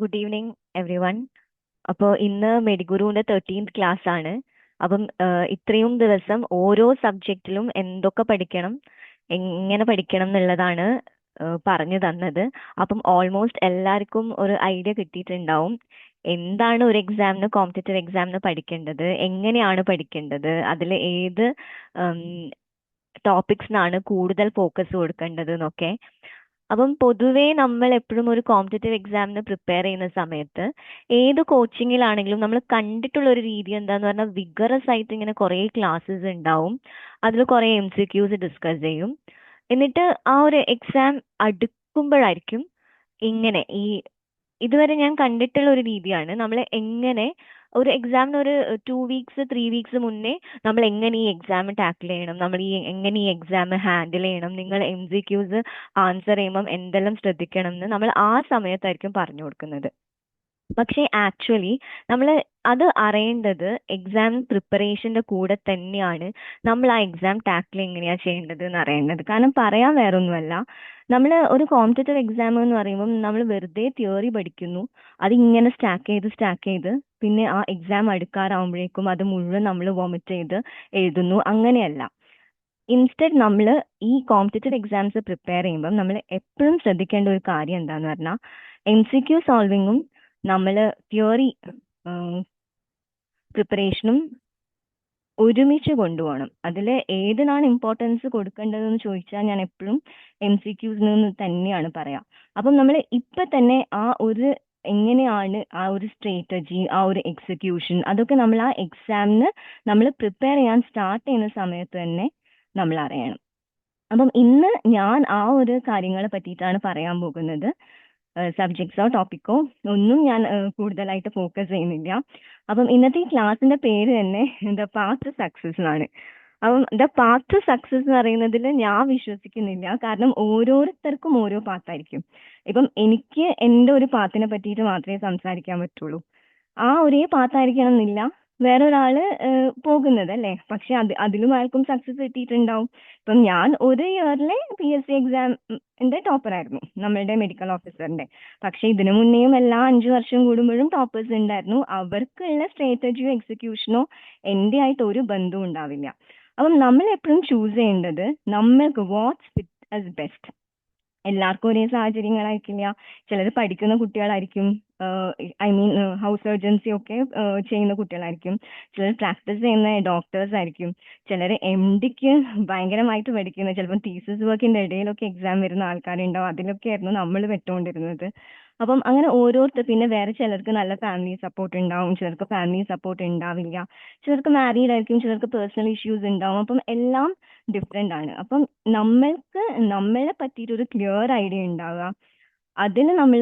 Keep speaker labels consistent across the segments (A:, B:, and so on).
A: Good evening every one. അപ്പോൾ ഇന്ന് മെഡിഗുരുവിന്റെ 13th class ആണ്. അപ്പം ഇത്രയും ദിവസം ഓരോ സബ്ജക്റ്റിലും എന്തൊക്കെ പഠിക്കണം, എങ്ങനെ പഠിക്കണം എന്നുള്ളതാണ് പറഞ്ഞു തന്നത്. അപ്പം ഓൾമോസ്റ്റ് എല്ലാവർക്കും ഒരു ഐഡിയ കിട്ടിയിട്ടുണ്ടാവും. എന്താണ് ഒരു എക്സാമിന്, കോമ്പറ്റേറ്റീവ് എക്സാമിന് പഠിക്കേണ്ടത്, എങ്ങനെയാണ് പഠിക്കേണ്ടത്, അതിൽ ഏത് ടോപ്പിക്സിനാണ് കൂടുതൽ ഫോക്കസ് കൊടുക്കേണ്ടത് എന്നൊക്കെ. അപ്പം പൊതുവേ നമ്മൾ എപ്പോഴും ഒരു കോമ്പറ്റേറ്റീവ് എക്സാമിന് പ്രിപ്പയർ ചെയ്യുന്ന സമയത്ത് ഏത് കോച്ചിങ്ങിലാണെങ്കിലും നമ്മൾ കണ്ടിട്ടുള്ള ഒരു രീതി എന്താന്ന് പറഞ്ഞാൽ വിഗറസ് ആയിട്ട് ഇങ്ങനെ കുറേ ക്ലാസ്സസ് ഉണ്ടാവും. അതിൽ കുറേ MCQs ഡിസ്കസ് ചെയ്യും. എന്നിട്ട് ആ ഒരു എക്സാം അടുക്കുമ്പോഴായിരിക്കും ഇങ്ങനെ ഇതുവരെ ഞാൻ കണ്ടിട്ടുള്ള ഒരു രീതിയാണ് നമ്മൾ എങ്ങനെ ഒരു എക്സാമിന് ഒരു 2 വീക്സ് 3 വീക്സ് മുന്നേ നമ്മൾ എങ്ങനെ ഈ എക്സാം ടാക്കിൾ ചെയ്യണം, നമ്മൾ എങ്ങനെ ഈ എക്സാം ഹാൻഡിൽ ചെയ്യണം, നിങ്ങൾ MCQs ആൻസർ ചെയ്യുമ്പം എന്തെല്ലാം ശ്രദ്ധിക്കണം എന്ന് നമ്മൾ ആ സമയത്തായിരിക്കും പറഞ്ഞു കൊടുക്കുന്നത്. പക്ഷേ ആക്ച്വലി നമ്മൾ അത് അറിയേണ്ടത് എക്സാം പ്രിപ്പറേഷന്റെ കൂടെ തന്നെയാണ് നമ്മൾ ആ എക്സാം ടാക്കിൾ എങ്ങനെയാ ചെയ്യേണ്ടത് എന്ന് അറിയേണ്ടത്. കാരണം പറയാൻ വേറൊന്നുമല്ല, നമ്മൾ ഒരു കോമ്പറ്റേറ്റീവ് എക്സാം എന്ന് പറയുമ്പോൾ നമ്മൾ വെറുതെ തിയറി പഠിക്കുന്നു, അതിങ്ങനെ സ്റ്റാക്ക് ചെയ്ത് പിന്നെ ആ എക്സാം അടുക്കാറാവുമ്പോഴേക്കും അത് മുഴുവൻ നമ്മൾ വോമിറ്റ് ചെയ്ത് എഴുതുന്നു, അങ്ങനെയല്ല. ഇൻസ്റ്റെഡ് നമ്മൾ ഈ കോമ്പറ്റേറ്റീവ് എക്സാംസ് പ്രിപ്പയർ ചെയ്യുമ്പോൾ നമ്മൾ എപ്പോഴും ശ്രദ്ധിക്കേണ്ട ഒരു കാര്യം എന്താന്ന് പറഞ്ഞാൽ MCQ സോൾവിങ്ങും നമ്മൾ തിയറി പ്രിപ്പറേഷനും ഒരുമിച്ച് കൊണ്ടുപോകണം. അതിൽ ഏതിനാണ് ഇമ്പോർട്ടൻസ് കൊടുക്കേണ്ടതെന്ന് ചോദിച്ചാൽ ഞാൻ എപ്പോഴും MCQs നിന്ന് തന്നെയാണ് പറയാം. അപ്പം നമ്മൾ ഇപ്പം തന്നെ ആ ഒരു എങ്ങനെയാണ് ആ ഒരു സ്ട്രാറ്റജി, ആ ഒരു എക്സിക്യൂഷൻ, അതൊക്കെ നമ്മൾ ആ എക്സാമിന് നമ്മൾ പ്രിപ്പയർ ചെയ്യാൻ സ്റ്റാർട്ട് ചെയ്യുന്ന സമയത്ത് തന്നെ നമ്മൾ അറിയണം. അപ്പം ഇന്ന് ഞാൻ ആ ഒരു കാര്യങ്ങളെ പറ്റിയിട്ടാണ് പറയാൻ പോകുന്നത്. സബ്ജക്ട്സോ ടോപ്പിക്കോ ഒന്നും ഞാൻ കൂടുതലായിട്ട് ഫോക്കസ് ചെയ്യുന്നില്ല. അപ്പം ഇന്നത്തെ ഈ ക്ലാസ്സിന്റെ പേര് തന്നെ ദ പാത്ത് ടു സക്സസ് എന്നാണ്. അപ്പം ദ പാത്ത് ടു സക്സസ് എന്ന് പറയുന്നതിൽ ഞാൻ വിശ്വസിക്കുന്നില്ല. കാരണം ഓരോരുത്തർക്കും ഓരോ പാത്തായിരിക്കും. ഇപ്പം എനിക്ക് എൻ്റെ ഒരു പാത്തിനെ പറ്റിയിട്ട് മാത്രമേ സംസാരിക്കാൻ പറ്റുള്ളൂ. ആ ഒരേ പാത്തായിരിക്കണം എന്നില്ല വേറൊരാള് പോകുന്നത്, അല്ലേ? പക്ഷെ അതിലും ആർക്കും സക്സസ് കിട്ടിയിട്ടുണ്ടാവും. ഇപ്പം ഞാൻ ഒരു ഇയറിലെ PSC എക്സാമിന്റെ ടോപ്പർ ആയിരുന്നു, നമ്മളുടെ മെഡിക്കൽ ഓഫീസറിന്റെ. പക്ഷെ ഇതിനു മുന്നേയും എല്ലാ 5 വർഷം കൂടുമ്പോഴും ടോപ്പേഴ്സ് ഉണ്ടായിരുന്നു. അവർക്കുള്ള സ്ട്രാറ്റജിയോ എക്സിക്യൂഷനോ എൻ്റെ ആയിട്ട് ഒരു ബന്ധവും ഉണ്ടാവില്ല. അപ്പം നമ്മൾ എപ്പോഴും ചൂസ് ചെയ്യേണ്ടത് നമ്മൾക്ക് വാട്ട്സ് ഫിറ്റ് ആസ് ബെസ്റ്റ്. എല്ലാവർക്കും ഒരേ സാഹചര്യങ്ങളായിരിക്കില്ല. ചിലർ പഠിക്കുന്ന കുട്ടികളായിരിക്കും, ഹൗസ് സർജൻസി ഒക്കെ ചെയ്യുന്ന കുട്ടികളായിരിക്കും. ചിലർ പ്രാക്ടീസ് ചെയ്യുന്ന ഡോക്ടേഴ്സ് ആയിരിക്കും. ചിലർ MDക്ക് ഭയങ്കരമായിട്ട് പഠിക്കുന്ന, ചിലപ്പോൾ തീസിസ് വർക്കിന്റെ ഇടയിലൊക്കെ എക്സാം വരുന്ന ആൾക്കാരുണ്ടാവും. അതിലൊക്കെ ആയിരുന്നു നമ്മൾ പെട്ടുകൊണ്ടിരുന്നത്. അപ്പം അങ്ങനെ ഓരോരുത്തർ, പിന്നെ വേറെ ചിലർക്ക് നല്ല ഫാമിലി സപ്പോർട്ട് ഉണ്ടാവും, ചിലർക്ക് ഫാമിലി സപ്പോർട്ട് ഉണ്ടാവില്ല, ചിലർക്ക് മാരീഡ് ആയിരിക്കും, ചിലർക്ക് പേഴ്സണൽ ഇഷ്യൂസ് ഉണ്ടാവും. അപ്പം എല്ലാം ഡിഫറെന്റ് ആണ്. അപ്പം നമ്മൾക്ക് നമ്മളെ പറ്റിയിട്ട് ഒരു ക്ലിയർ ഐഡിയ ഉണ്ടാവുക, അതിൽ നമ്മൾ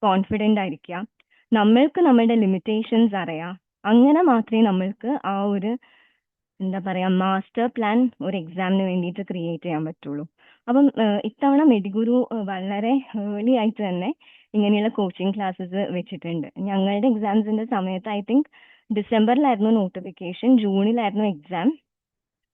A: കോൺഫിഡന്റ് ആയിരിക്കുക, നമ്മൾക്ക് നമ്മളുടെ ലിമിറ്റേഷൻസ് അറിയാം. അങ്ങനെ മാത്രമേ നമ്മൾക്ക് ആ ഒരു എന്താ പറയാ മാസ്റ്റർ പ്ലാൻ ഒരു എക്സാമിന് വേണ്ടിയിട്ട് ക്രിയേറ്റ് ചെയ്യാൻ പറ്റുള്ളൂ. അപ്പം ഇത്തവണ മെഡിഗുരു വളരെ ഏർലി ആയിട്ട് തന്നെ ഇങ്ങനെയുള്ള കോച്ചിങ് ക്ലാസ്സസ് വെച്ചിട്ടുണ്ട്. ഞങ്ങളുടെ എക്സാംസിന്റെ സമയത്ത് ഐ തിങ്ക് ഡിസംബറിലായിരുന്നു നോട്ടിഫിക്കേഷൻ, ജൂണിലായിരുന്നു എക്സാം.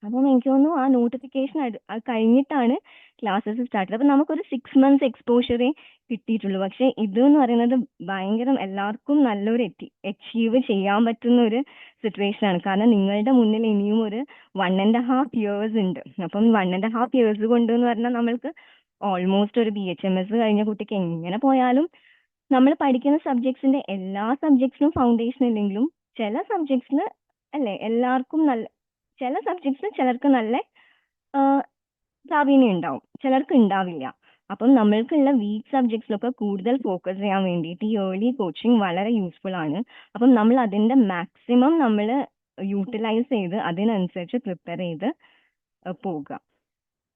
A: അപ്പം എനിക്ക് തോന്നുന്നു ആ നോട്ടിഫിക്കേഷൻ അത് കഴിഞ്ഞിട്ടാണ് ക്ലാസ്സസ് സ്റ്റാർട്ട് ചെയ്തത്. അപ്പം നമുക്കൊരു 6 months എക്സ്പോഷറേ കിട്ടിയിട്ടുള്ളൂ. പക്ഷെ ഇത് എന്ന് പറയുന്നത് ഭയങ്കര എല്ലാവർക്കും നല്ലൊരു അച്ചീവ് ചെയ്യാൻ പറ്റുന്ന ഒരു സിറ്റുവേഷൻ ആണ്. കാരണം നിങ്ങളുടെ മുന്നിൽ ഇനിയും ഒരു 1.5 years ഉണ്ട്. അപ്പം 1.5 years കൊണ്ട് എന്ന് പറഞ്ഞാൽ നമ്മൾക്ക് ഓൾമോസ്റ്റ് ഒരു BHMS കഴിഞ്ഞ കുട്ടിക്ക് എങ്ങനെ പോയാലും നമ്മൾ പഠിക്കുന്ന സബ്ജക്ട്സിന്റെ എല്ലാ സബ്ജക്ട്സിനും ഫൗണ്ടേഷൻ ഇല്ലെങ്കിലും ചില സബ്ജക്ട്സിൽ, അല്ലെ, എല്ലാവർക്കും നല്ല, ചില സബ്ജക്ട്സിൽ ചിലർക്ക് നല്ല പ്രാവീണ്യം ഉണ്ടാവും, ചിലർക്ക് ഉണ്ടാവില്ല. അപ്പം നമ്മൾക്കുള്ള വീക്ക് സബ്ജക്ട്സിലൊക്കെ കൂടുതൽ ഫോക്കസ് ചെയ്യാൻ വേണ്ടിയിട്ട് ഈ ഏർലി കോച്ചിങ് വളരെ യൂസ്ഫുൾ ആണ്. അപ്പം നമ്മൾ അതിന്റെ മാക്സിമം നമ്മൾ യൂട്ടിലൈസ് ചെയ്ത് അതിനനുസരിച്ച് പ്രിപ്പയർ ചെയ്ത് പോവുക.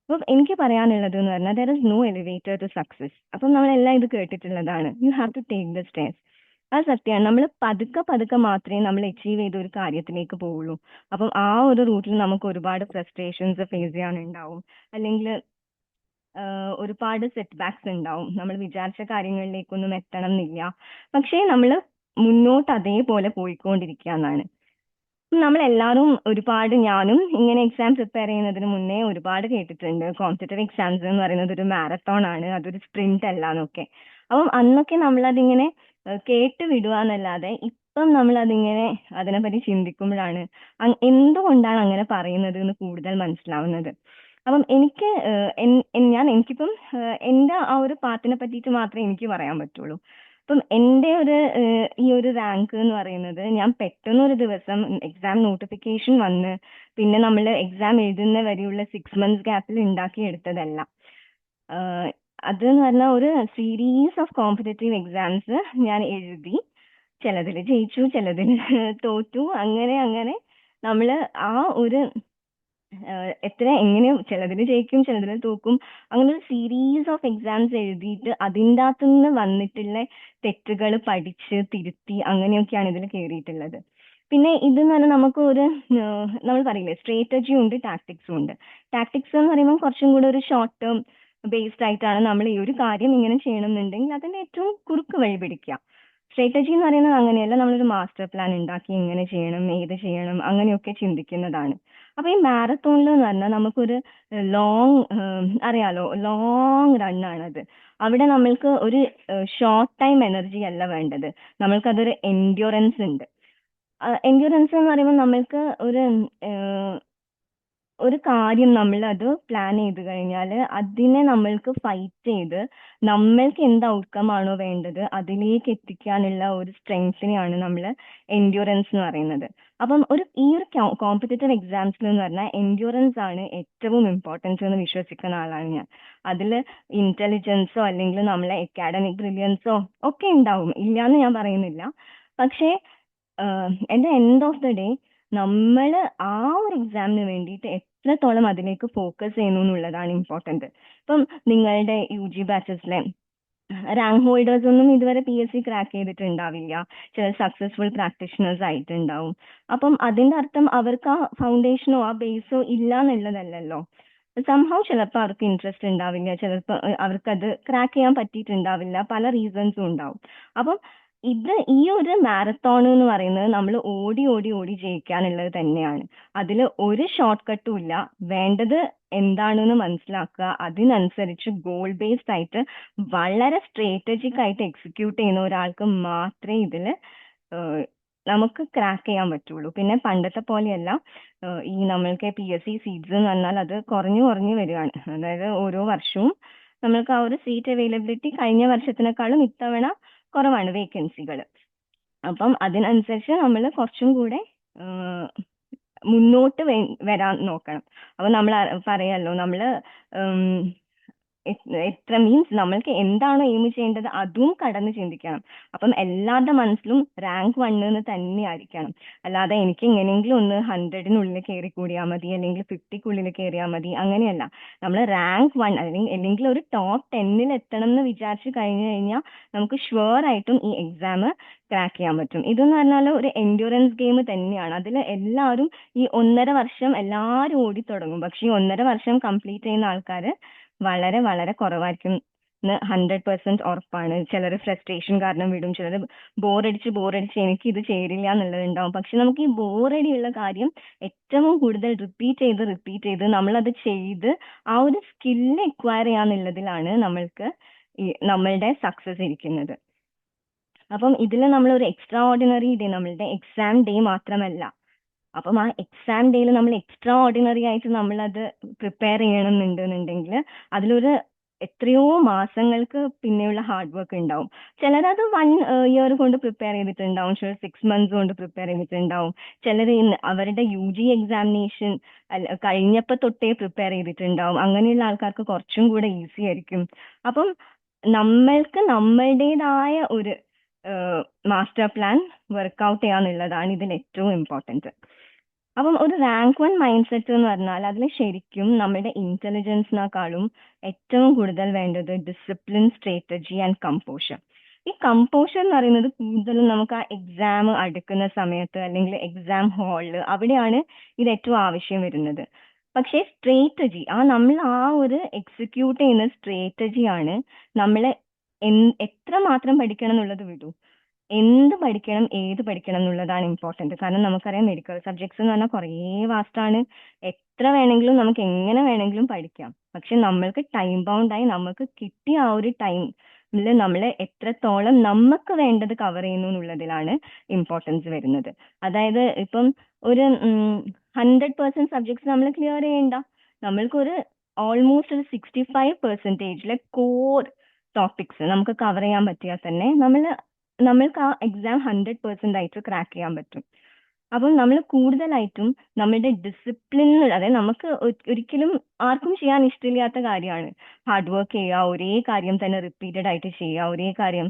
A: അപ്പം എനിക്ക് പറയാനുള്ളത് എന്ന് പറഞ്ഞാൽ there is no elevator to success. അപ്പം നമ്മളെല്ലാം ഇത് കേട്ടിട്ടുള്ളതാണ്, you have to take the steps. അത് സത്യമാണ്. നമ്മൾ പതുക്കെ പതുക്കെ മാത്രമേ നമ്മൾ അച്ചീവ് ചെയ്ത ഒരു കാര്യത്തിലേക്ക് പോവുള്ളൂ. അപ്പം ആ ഒരു റൂട്ടിൽ നമുക്ക് ഒരുപാട് ഫ്രസ്ട്രേഷൻസ് ഫേസ് ചെയ്യാനുണ്ടാവും, അല്ലെങ്കിൽ ഒരുപാട് സെറ്റ് ബാക്സ് ഉണ്ടാവും. നമ്മൾ വിചാരിച്ച കാര്യങ്ങളിലേക്കൊന്നും എത്തണം എന്നില്ല, പക്ഷേ നമ്മൾ മുന്നോട്ട് അതേപോലെ പോയിക്കൊണ്ടിരിക്കുക എന്നാണ്. നമ്മൾ എല്ലാവരും ഒരുപാട്, ഞാനും ഇങ്ങനെ എക്സാം പ്രിപ്പയർ ചെയ്യുന്നതിന് മുന്നേ ഒരുപാട് കേട്ടിട്ടുണ്ട് കോമ്പറ്റേറ്റീവ് എക്സാംസ് എന്ന് പറയുന്നത് ഒരു മാരത്തോൺ ആണ്, അതൊരു സ്പ്രിന്റ് അല്ല എന്നൊക്കെ. അപ്പം അന്നൊക്കെ നമ്മളതിങ്ങനെ കേട്ട് വിടുക എന്നല്ലാതെ ഇപ്പം നമ്മൾ അതിങ്ങനെ അതിനെപ്പറ്റി ചിന്തിക്കുമ്പോഴാണ് എന്തുകൊണ്ടാണ് അങ്ങനെ പറയുന്നത് എന്ന് കൂടുതൽ മനസ്സിലാവുന്നത്. അപ്പം എനിക്ക് എനിക്കിപ്പം എന്റെ ആ ഒരു പാർട്ടിനെ പറ്റിയിട്ട് മാത്രമേ എനിക്ക് പറയാൻ പറ്റുള്ളൂ. അപ്പം എന്റെ ഈ ഒരു റാങ്ക് എന്ന് പറയുന്നത് ഞാൻ പെട്ടെന്ന് ഒരു ദിവസം എക്സാം നോട്ടിഫിക്കേഷൻ വന്ന് പിന്നെ നമ്മൾ എക്സാം എഴുതുന്ന വരെയുള്ള 6 months ഗ്യാപ്പിൽ ഉണ്ടാക്കിയെടുത്തതല്ല. അതെന്ന് പറഞ്ഞാൽ ഒരു സീരീസ് ഓഫ് കോമ്പറ്റേറ്റീവ് എക്സാംസ് ഞാൻ എഴുതി. ചിലതിൽ ജയിച്ചു, ചിലതിൽ തോറ്റു, അങ്ങനെ അങ്ങനെ നമ്മള് ആ ഒരു എങ്ങനെ ചിലതിൽ ജയിക്കും, ചിലതിൽ തോക്കും, അങ്ങനെ ഒരു സീരീസ് ഓഫ് എക്സാംസ് എഴുതിയിട്ട് അതിൻ്റെ അകത്തുനിന്ന് വന്നിട്ടുള്ള തെറ്റുകൾ പഠിച്ച് തിരുത്തി അങ്ങനെയൊക്കെയാണ് ഇതിൽ കയറിയിട്ടുള്ളത്. പിന്നെ ഇതെന്ന് പറഞ്ഞാൽ നമുക്ക് ഒരു നമ്മൾ പറയില്ലേ സ്ട്രാറ്റജിയും ഉണ്ട് ടാക്ടിക്സും ഉണ്ട്. ടാക്ടിക്സ് എന്ന് പറയുമ്പോൾ കുറച്ചും കൂടെ ഒരു ഷോർട്ട് ടേം ബേസ്ഡ് ആയിട്ടാണ് നമ്മൾ ഈ ഒരു കാര്യം ഇങ്ങനെ ചെയ്യണം എന്നുണ്ടെങ്കിൽ അതിന്റെ ഏറ്റവും കുറുക്ക് വഴി പിടിക്കുക. സ്ട്രാറ്റജി എന്ന് പറയുന്നത് അങ്ങനെയല്ല, നമ്മളൊരു മാസ്റ്റർ പ്ലാൻ ഉണ്ടാക്കി എങ്ങനെ ചെയ്യണം, ഏത് ചെയ്യണം, അങ്ങനെയൊക്കെ ചിന്തിക്കുന്നതാണ്. അപ്പൊ ഈ മാരത്തോണിൽ എന്ന് പറഞ്ഞാൽ നമുക്കൊരു ലോങ് അറിയാലോ, ലോങ് റൺ ആണത്. അവിടെ നമ്മൾക്ക് ഒരു ഷോർട്ട് ടൈം എനർജി അല്ല വേണ്ടത്, നമ്മൾക്കതൊരു എൻഡ്യൂറൻസ് ഉണ്ട്. എൻഡ്യൂറൻസ് എന്ന് പറയുമ്പോൾ നമ്മൾക്ക് ഒരു കാര്യം നമ്മൾ അത് പ്ലാൻ ചെയ്ത് കഴിഞ്ഞാൽ അതിനെ നമ്മൾക്ക് ഫൈറ്റ് ചെയ്ത് നമ്മൾക്ക് എന്ത് ഔട്ട്കം ആണോ വേണ്ടത് അതിലേക്ക് എത്തിക്കാനുള്ള ഒരു സ്ട്രെങ്ത്തിനെയാണ് നമ്മൾ എൻഡ്യൂറൻസ് എന്ന് പറയുന്നത്. അപ്പം ഈ ഒരു കോമ്പറ്റേറ്റീവ് എക്സാംസിൽ എന്ന് പറഞ്ഞാൽ എൻഡ്യൂറൻസ് ആണ് ഏറ്റവും ഇമ്പോർട്ടൻസ് എന്ന് വിശ്വസിക്കുന്ന ആളാണ് ഞാൻ. അതിൽ ഇന്റലിജൻസോ അല്ലെങ്കിൽ നമ്മളെ അക്കാഡമിക് ബ്രില്യൻസോ ഒക്കെ ഉണ്ടാവും, ഇല്ലാന്ന് ഞാൻ പറയുന്നില്ല. പക്ഷേ എന്റെ എൻഡ് ഓഫ് ദ ഡേ നമ്മൾ ആ ഒരു എക്സാമിന് വേണ്ടിയിട്ട് എത്രത്തോളം അതിലേക്ക് ഫോക്കസ് ചെയ്യുന്നു എന്നുള്ളതാണ് ഇമ്പോർട്ടന്റ്. ഇപ്പം നിങ്ങളുടെ UG ബാച്ചസിലെ റാങ്ക് ഹോൾഡേഴ്സ് ഒന്നും ഇതുവരെ PSC ക്രാക്ക് ചെയ്തിട്ടുണ്ടാവില്ല, ചില സക്സസ്ഫുൾ പ്രാക്ടീഷണേഴ്സ് ആയിട്ടുണ്ടാവും. അപ്പം അതിന്റെ അർത്ഥം അവർക്ക് ആ ഫൗണ്ടേഷനോ ആ ബേസോ ഇല്ല എന്നുള്ളതല്ലല്ലോ. സംഭവം ചിലപ്പോൾ അവർക്ക് ഇൻട്രസ്റ്റ് ഉണ്ടാവില്ല, ചിലപ്പോൾ അവർക്കത് ക്രാക്ക് ചെയ്യാൻ പറ്റിയിട്ടുണ്ടാവില്ല, പല റീസൺസും ഉണ്ടാവും. അപ്പം ഈ ഒരു മാരത്തോൺ എന്ന് പറയുന്നത് നമ്മൾ ഓടി ഓടി ഓടി ജയിക്കാനുള്ളത് തന്നെയാണ്. അതിൽ ഒരു ഷോർട്ട് കട്ടും ഇല്ല. വേണ്ടത് എന്താണെന്ന് മനസ്സിലാക്കുക, അതിനനുസരിച്ച് ഗോൾ ബേസ്ഡ് ആയിട്ട് വളരെ സ്ട്രാറ്റജിക് ആയിട്ട് എക്സിക്യൂട്ട് ചെയ്യുന്ന ഒരാൾക്ക് മാത്രമേ ഇതിൽ നമുക്ക് ക്രാക്ക് ചെയ്യാൻ പറ്റുള്ളൂ. പിന്നെ പണ്ടത്തെ പോലെയല്ല, ഈ നമ്മൾക്ക് PSC സീറ്റ്സ് എന്ന് പറഞ്ഞാൽ അത് കുറഞ്ഞു കുറഞ്ഞു വരികയാണ്. അതായത് ഓരോ വർഷവും നമ്മൾക്ക് ആ ഒരു സീറ്റ് അവൈലബിലിറ്റി കഴിഞ്ഞ വർഷത്തിനേക്കാളും ഇത്തവണ കുറവാണ് വേക്കൻസികൾ. അപ്പം അതിനനുസരിച്ച് നമ്മൾ കുറച്ചും കൂടെ മുന്നോട്ട് വരാൻ നോക്കണം. അപ്പൊ നമ്മൾ പറയാലോ, നമ്മള് എത്ര മീൻസ് നമ്മൾക്ക് എന്താണോ എയിം ചെയ്യേണ്ടത് അതും കടന്ന് ചിന്തിക്കണം. അപ്പം എല്ലാവരുടെ മനസ്സിലും റാങ്ക് 1 എന്ന് തന്നെ ആയിരിക്കണം. അല്ലാതെ എനിക്ക് എങ്ങനെയെങ്കിലും ഒന്ന് 100-നുള്ളിൽ കയറി കൂടിയാൽ മതി, അല്ലെങ്കിൽ 50-ക്കുള്ളിൽ കയറിയാൽ മതി, അങ്ങനെയല്ല. നമ്മൾ റാങ്ക് 1 അല്ലെങ്കിൽ ഒരു ടോപ്പ് 10-ൽ എത്തണം എന്ന് വിചാരിച്ചു കഴിഞ്ഞു കഴിഞ്ഞാൽ നമുക്ക് ഷുവർ ആയിട്ടും ഈ എക്സാം ക്രാക്ക് ചെയ്യാൻ പറ്റും. ഇതെന്ന് പറഞ്ഞാൽ ഒരു എൻഡ്യൂറൻസ് ഗെയിം തന്നെയാണ്. അതിൽ എല്ലാവരും ഈ 1.5 വർഷം എല്ലാവരും ഓടി തുടങ്ങും, പക്ഷെ ഈ 1.5 വർഷം കംപ്ലീറ്റ് ചെയ്യുന്ന ആൾക്കാർ വളരെ വളരെ കുറവായിരിക്കും എന്ന് 100% ഉറപ്പാണ്. ചിലർ ഫ്രസ്ട്രേഷൻ കാരണം വിടും, ചിലർ ബോറടിച്ച് എനിക്ക് ഇത് ചേരില്ല എന്നുള്ളതുണ്ടാവും. പക്ഷെ നമുക്ക് ഈ ബോറടിയുള്ള കാര്യം ഏറ്റവും കൂടുതൽ റിപ്പീറ്റ് ചെയ്ത് നമ്മളത് ചെയ്ത് ആ ഒരു സ്കില്ല് എക്വയർ ചെയ്യാന്നുള്ളതിലാണ് നമ്മളുടെ സക്സസ് ഇരിക്കുന്നത്. അപ്പം ഇതിൽ നമ്മൾ ഒരു എക്സ്ട്രാ ഓർഡിനറി ഡേ, നമ്മളുടെ എക്സാം ഡേ മാത്രമല്ല, അപ്പം ആ എക്സാം ഡേയിൽ നമ്മൾ എക്സ്ട്രാ ഓർഡിനറി ആയിട്ട് നമ്മൾ അത് പ്രിപ്പയർ ചെയ്യണമെന്നുണ്ടെങ്കിൽ അതിലൊരു എത്രയോ മാസങ്ങൾക്ക് പിന്നെയുള്ള ഹാർഡ് വർക്ക് ഉണ്ടാവും. ചിലരത് 1 ഇയർ കൊണ്ട് പ്രിപ്പയർ ചെയ്തിട്ടുണ്ടാവും, ചിലർ 6 months കൊണ്ട് പ്രിപ്പയർ ചെയ്തിട്ടുണ്ടാവും, ചിലർ അവരുടെ UG എക്സാമിനേഷൻ കഴിഞ്ഞപ്പോൾ തൊട്ടേ പ്രിപ്പയർ ചെയ്തിട്ടുണ്ടാവും. അങ്ങനെയുള്ള ആൾക്കാർക്ക് കുറച്ചും കൂടെ ഈസി ആയിരിക്കും. അപ്പം നമ്മൾക്ക് നമ്മളുടേതായ ഒരു മാസ്റ്റർ പ്ലാൻ വർക്ക്ഔട്ട് ചെയ്യാന്നുള്ളതാണ് ഇതിൽ ഏറ്റവും ഇമ്പോർട്ടൻറ്റ്. അപ്പം ഒരു റാങ്ക് 1 മൈൻഡ് സെറ്റ് എന്ന് പറഞ്ഞാൽ അതിൽ ശരിക്കും നമ്മുടെ ഇന്റലിജൻസിനേക്കാളും ഏറ്റവും കൂടുതൽ വേണ്ടത് ഡിസിപ്ലിൻ, സ്ട്രാറ്റജി ആൻഡ് കമ്പോഷർ. ഈ കമ്പോഷർ എന്ന് പറയുന്നത് കൂടുതലും നമുക്ക് ആ എക്സാം അടുക്കുന്ന സമയത്ത് അല്ലെങ്കിൽ എക്സാം ഹാളിൽ അവിടെയാണ് ഇത് ഏറ്റവും ആവശ്യം വരുന്നത്. പക്ഷേ സ്ട്രാറ്റജി, നമ്മൾ ആ ഒരു എക്സിക്യൂട്ട് ചെയ്യുന്ന സ്ട്രാറ്റജിയാണ് നമ്മളെ എത്രമാത്രം പഠിക്കണം എന്നുള്ളത് വിടൂ, എന്ത് പഠിക്കണം, ഏത് പഠിക്കണം എന്നുള്ളതാണ് ഇമ്പോർട്ടന്റ്. കാരണം നമുക്കറിയാം മെഡിക്കൽ സബ്ജക്ട്സ് എന്ന് പറഞ്ഞാൽ കുറേ വാസ്റ്റ് ആണ്. എത്ര വേണമെങ്കിലും നമുക്ക് എങ്ങനെ വേണമെങ്കിലും പഠിക്കാം. പക്ഷെ നമ്മൾക്ക് ടൈം ബൗണ്ടായി നമുക്ക് കിട്ടിയ ആ ഒരു ടൈം നമ്മൾ എത്രത്തോളം നമുക്ക് വേണ്ടത് കവർ ചെയ്യുന്നു എന്നുള്ളതിലാണ് ഇമ്പോർട്ടൻസ് വരുന്നത്. അതായത് ഇപ്പം ഒരു 100% സബ്ജക്ട്സ് നമ്മൾ ക്ലിയർ ചെയ്യണ്ട, നമ്മൾക്കൊരു ഓൾമോസ്റ്റ് ഒരു 65%, കോർ ടോപ്പിക്സ് നമുക്ക് കവർ ചെയ്യാൻ പറ്റിയാൽ തന്നെ നമ്മൾക്ക് ആ എക്സാം 100% ആയിട്ട് ക്രാക്ക് ചെയ്യാൻ പറ്റും. അപ്പം നമ്മൾ കൂടുതലായിട്ടും നമ്മുടെ ഡിസിപ്ലിൻ, അതായത് നമുക്ക് ഒരിക്കലും ആർക്കും ചെയ്യാൻ ഇഷ്ടമില്ലാത്ത കാര്യമാണ് ഹാർഡ് വർക്ക് ചെയ്യുക, ഒരേ കാര്യം തന്നെ റിപ്പീറ്റഡ് ആയിട്ട് ചെയ്യുക, ഒരേ കാര്യം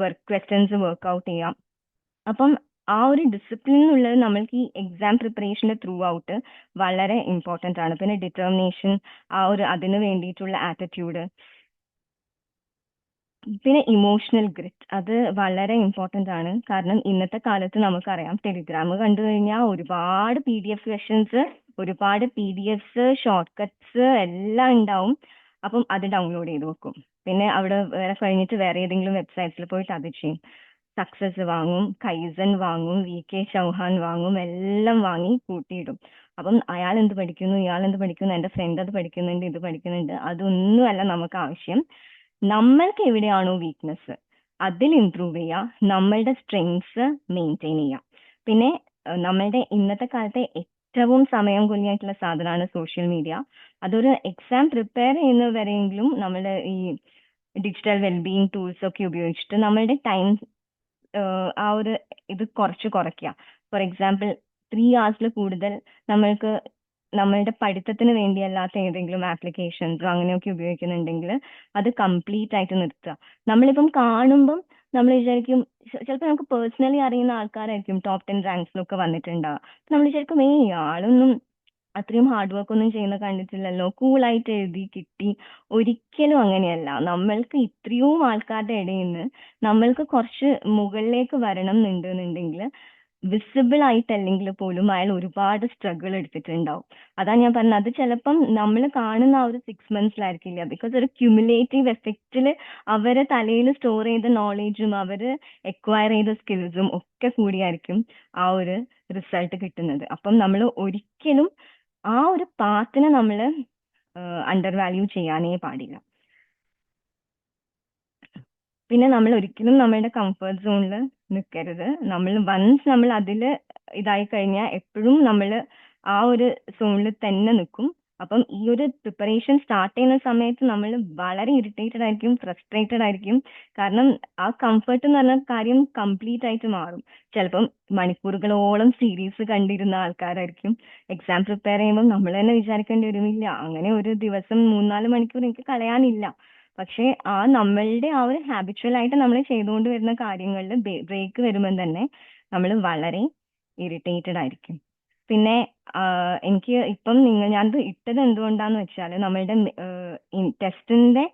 A: വർക്ക് ക്വസ്റ്റ്യൻസ് വർക്ക്ഔട്ട് ചെയ്യാം. അപ്പം ആ ഒരു ഡിസിപ്ലിൻ എന്നുള്ളത് നമ്മൾക്ക് ഈ എക്സാം പ്രിപ്പറേഷന്റെ ത്രൂ ഔട്ട് വളരെ ഇമ്പോർട്ടന്റ് ആണ്. പിന്നെ ഡിറ്റർമിനേഷൻ, അതിന് വേണ്ടിയിട്ടുള്ള ആറ്റിറ്റ്യൂഡ്, പിന്നെ ഇമോഷണൽ ഗ്രിറ്റ്, അത് വളരെ ഇമ്പോർട്ടന്റ് ആണ്. കാരണം ഇന്നത്തെ കാലത്ത് നമുക്കറിയാം, ടെലിഗ്രാം കണ്ടു കഴിഞ്ഞാൽ ഒരുപാട് PDF ക്വസ്റ്റ്യൻസ്, ഒരുപാട് PDFs, ഷോർട്ട് കട്ട്സ് എല്ലാം ഉണ്ടാവും. അപ്പം അത് ഡൗൺലോഡ് ചെയ്ത് വെക്കും. പിന്നെ അവിടെ വേറെ കഴിഞ്ഞിട്ട് വേറെ ഏതെങ്കിലും വെബ്സൈറ്റ്സിൽ പോയിട്ട് അത് ചെയ്യും. സക്സസ് വാങ്ങും, കൈസൻ വാങ്ങും, VK ചൗഹാൻ വാങ്ങും, എല്ലാം വാങ്ങി കൂട്ടിയിടും. അപ്പം അയാൾ എന്ത് പഠിക്കുന്നു, ഇയാൾ എന്ത് പഠിക്കുന്നു, എന്റെ ഫ്രണ്ട് അത് പഠിക്കുന്നുണ്ട്, ഇത് പഠിക്കുന്നുണ്ട്, അതൊന്നുമല്ല നമുക്ക് ആവശ്യം. നമ്മൾക്ക് എവിടെയാണോ വീക്ക്നെസ് അതിൽ ഇംപ്രൂവ് ചെയ്യുക, നമ്മളുടെ സ്ട്രെങ്സ് മെയിൻറ്റെയിൻ ചെയ്യുക. പിന്നെ നമ്മളുടെ ഇന്നത്തെ കാലത്തെ ഏറ്റവും സമയം കൊല്ലിയായിട്ടുള്ള സാധനമാണ് സോഷ്യൽ മീഡിയ. അതൊരു എക്സാം പ്രിപ്പയർ ചെയ്യുന്നവരെങ്കിലും നമ്മളുടെ ഈ ഡിജിറ്റൽ വെൽബീയിങ് ടൂൾസ് ഒക്കെ ഉപയോഗിച്ചിട്ട് നമ്മളുടെ ടൈം ആ ഒരു ഇത് കുറയ്ക്കുക. ഫോർ എക്സാമ്പിൾ 3 hours കൂടുതൽ നമ്മൾക്ക് നമ്മളുടെ പഠിത്തത്തിന് വേണ്ടിയല്ലാത്ത ഏതെങ്കിലും ആപ്ലിക്കേഷൻസോ അങ്ങനെയൊക്കെ ഉപയോഗിക്കുന്നുണ്ടെങ്കിൽ അത് കംപ്ലീറ്റ് ആയിട്ട് നിർത്തുക. നമ്മളിപ്പം കാണുമ്പം നമ്മൾ വിചാരിക്കും, ചിലപ്പോൾ നമുക്ക് പേഴ്സണലി അറിയുന്ന ആൾക്കാരായിരിക്കും ടോപ്പ് 10 റാങ്ക്സിലൊക്കെ വന്നിട്ടുണ്ടാവുക. നമ്മൾ വിചാരിക്കും, ആളൊന്നും അത്രയും ഹാർഡ് വർക്ക് ഒന്നും ചെയ്യുന്ന കണ്ടിട്ടില്ലല്ലോ, കൂളായിട്ട് എഴുതി കിട്ടി. ഒരിക്കലും അങ്ങനെയല്ല. നമ്മൾക്ക് ഇത്രയും ആൾക്കാരുടെ ഇടയിൽ നിന്ന് നമ്മൾക്ക് കുറച്ച് മുകളിലേക്ക് വരണം എന്നുണ്ടെന്നുണ്ടെങ്കിൽ വിസിബിൾ ആയിട്ടല്ലെങ്കിൽ പോലും അയാൾ ഒരുപാട് സ്ട്രഗിൾ എടുത്തിട്ടുണ്ടാവും. അതാ ഞാൻ പറഞ്ഞത്, അത് ചിലപ്പം നമ്മൾ കാണുന്ന ആ ഒരു 6 monthsലായിരിക്കില്ല. ബിക്കോസ് ഒരു ക്യുമുലേറ്റീവ് എഫക്റ്റിൽ അവരെ തലയിൽ സ്റ്റോർ ചെയ്ത നോളേജും അവര് എക്വയർ ചെയ്ത സ്കിൽസും ഒക്കെ കൂടിയായിരിക്കും ആ ഒരു റിസൾട്ട് കിട്ടുന്നത്. അപ്പം നമ്മൾ ഒരിക്കലും ആ ഒരു പാത്തിനെ നമ്മൾ അണ്ടർ വാല്യൂ ചെയ്യാനേ പാടില്ല. പിന്നെ നമ്മൾ ഒരിക്കലും നമ്മളുടെ കംഫർട്ട് സോണിൽ നിൽക്കരുത്. നമ്മൾ അതിൽ ഇതായി കഴിഞ്ഞാൽ എപ്പോഴും നമ്മൾ ആ ഒരു സോണിൽ തന്നെ നിൽക്കും. അപ്പം ഈ ഒരു പ്രിപ്പറേഷൻ സ്റ്റാർട്ട് ചെയ്യുന്ന സമയത്ത് നമ്മൾ വളരെ ഇറിറ്റേറ്റഡ് ആയിരിക്കും, ഫ്രസ്ട്രേറ്റഡ് ആയിരിക്കും. കാരണം ആ കംഫർട്ട് എന്ന് പറഞ്ഞ കാര്യം കംപ്ലീറ്റ് ആയിട്ട് മാറും. ചിലപ്പം മണിക്കൂറുകളോളം സീരീസ് കണ്ടിരുന്ന ആൾക്കാരായിരിക്കും എക്സാം പ്രിപ്പയർ ചെയ്യുമ്പോൾ നമ്മൾ തന്നെ വിചാരിക്കേണ്ടി വരുമില്ല, അങ്ങനെ ഒരു ദിവസം 3-4 മണിക്കൂർ എനിക്ക് കളയാനില്ല. പക്ഷേ നമ്മളുടെ ആ ഒരു ഹാബിച്വൽ ആയിട്ട് നമ്മൾ ചെയ്തുകൊണ്ട് വരുന്ന കാര്യങ്ങളിൽ ബ്രേക്ക് വരുമ്പോൾ തന്നെ നമ്മൾ വളരെ ഇറിറ്റേറ്റഡ് ആയിരിക്കും. പിന്നെ എനിക്ക് ഇപ്പം ഞാനത് ഇട്ടത് എന്തുകൊണ്ടാന്ന് വെച്ചാൽ നമ്മളുടെ ടെസ്റ്റിന്റെ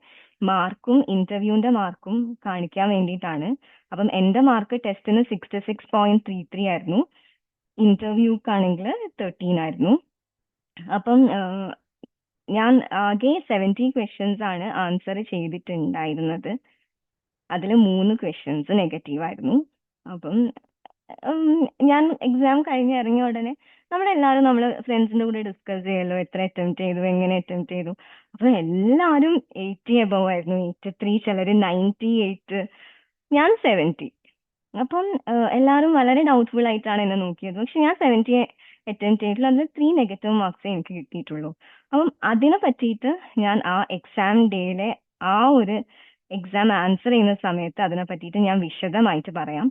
A: മാർക്കും ഇന്റർവ്യൂവിന്റെ മാർക്കും കാണിക്കാൻ വേണ്ടിയിട്ടാണ്. അപ്പം എന്റെ മാർക്ക് ടെസ്റ്റിന് 66.33 ആയിരുന്നു, ഇന്റർവ്യൂക്കാണെങ്കിൽ 13 ആയിരുന്നു. അപ്പം ഞാൻ ആകെ 70 ക്വസ്റ്റ്യൻസ് ആണ് ആൻസർ ചെയ്തിട്ടുണ്ടായിരുന്നത്. അതിൽ 3 ക്വസ്റ്റ്യൻസ് നെഗറ്റീവ് ആയിരുന്നു. അപ്പം ഞാൻ എക്സാം കഴിഞ്ഞ് ഇറങ്ങിയ ഉടനെ നമ്മളെല്ലാവരും നമ്മൾ ഫ്രണ്ട്സിന്റെ കൂടെ ഡിസ്കസ് ചെയ്യല്ലോ, എത്ര അറ്റംപ്റ്റ് ചെയ്തു, എങ്ങനെ അറ്റംപ്റ്റ് ചെയ്തു. അപ്പൊ എല്ലാവരും 80 എബവ് ആയിരുന്നു, 83, ചിലര് 98, ഞാൻ 70. അപ്പം എല്ലാവരും വളരെ ഡൗട്ട്ഫുൾ ആയിട്ടാണ് എന്നെ നോക്കിയത്. പക്ഷെ ഞാൻ 70 അറ്റംപ്റ്റ് ചെയ്തിട്ടുള്ളൂ, അതിൽ 3 നെഗറ്റീവ് മാർക്സേ എനിക്ക് കിട്ടിയിട്ടുള്ളൂ. അപ്പം അതിനെ പറ്റിയിട്ട് ഞാൻ ആ എക്സാം ഡേയിലെ ആ ഒരു എക്സാം ആൻസർ ചെയ്യുന്ന സമയത്ത് അതിനെ പറ്റിയിട്ട് ഞാൻ വിശദമായിട്ട് പറയാം.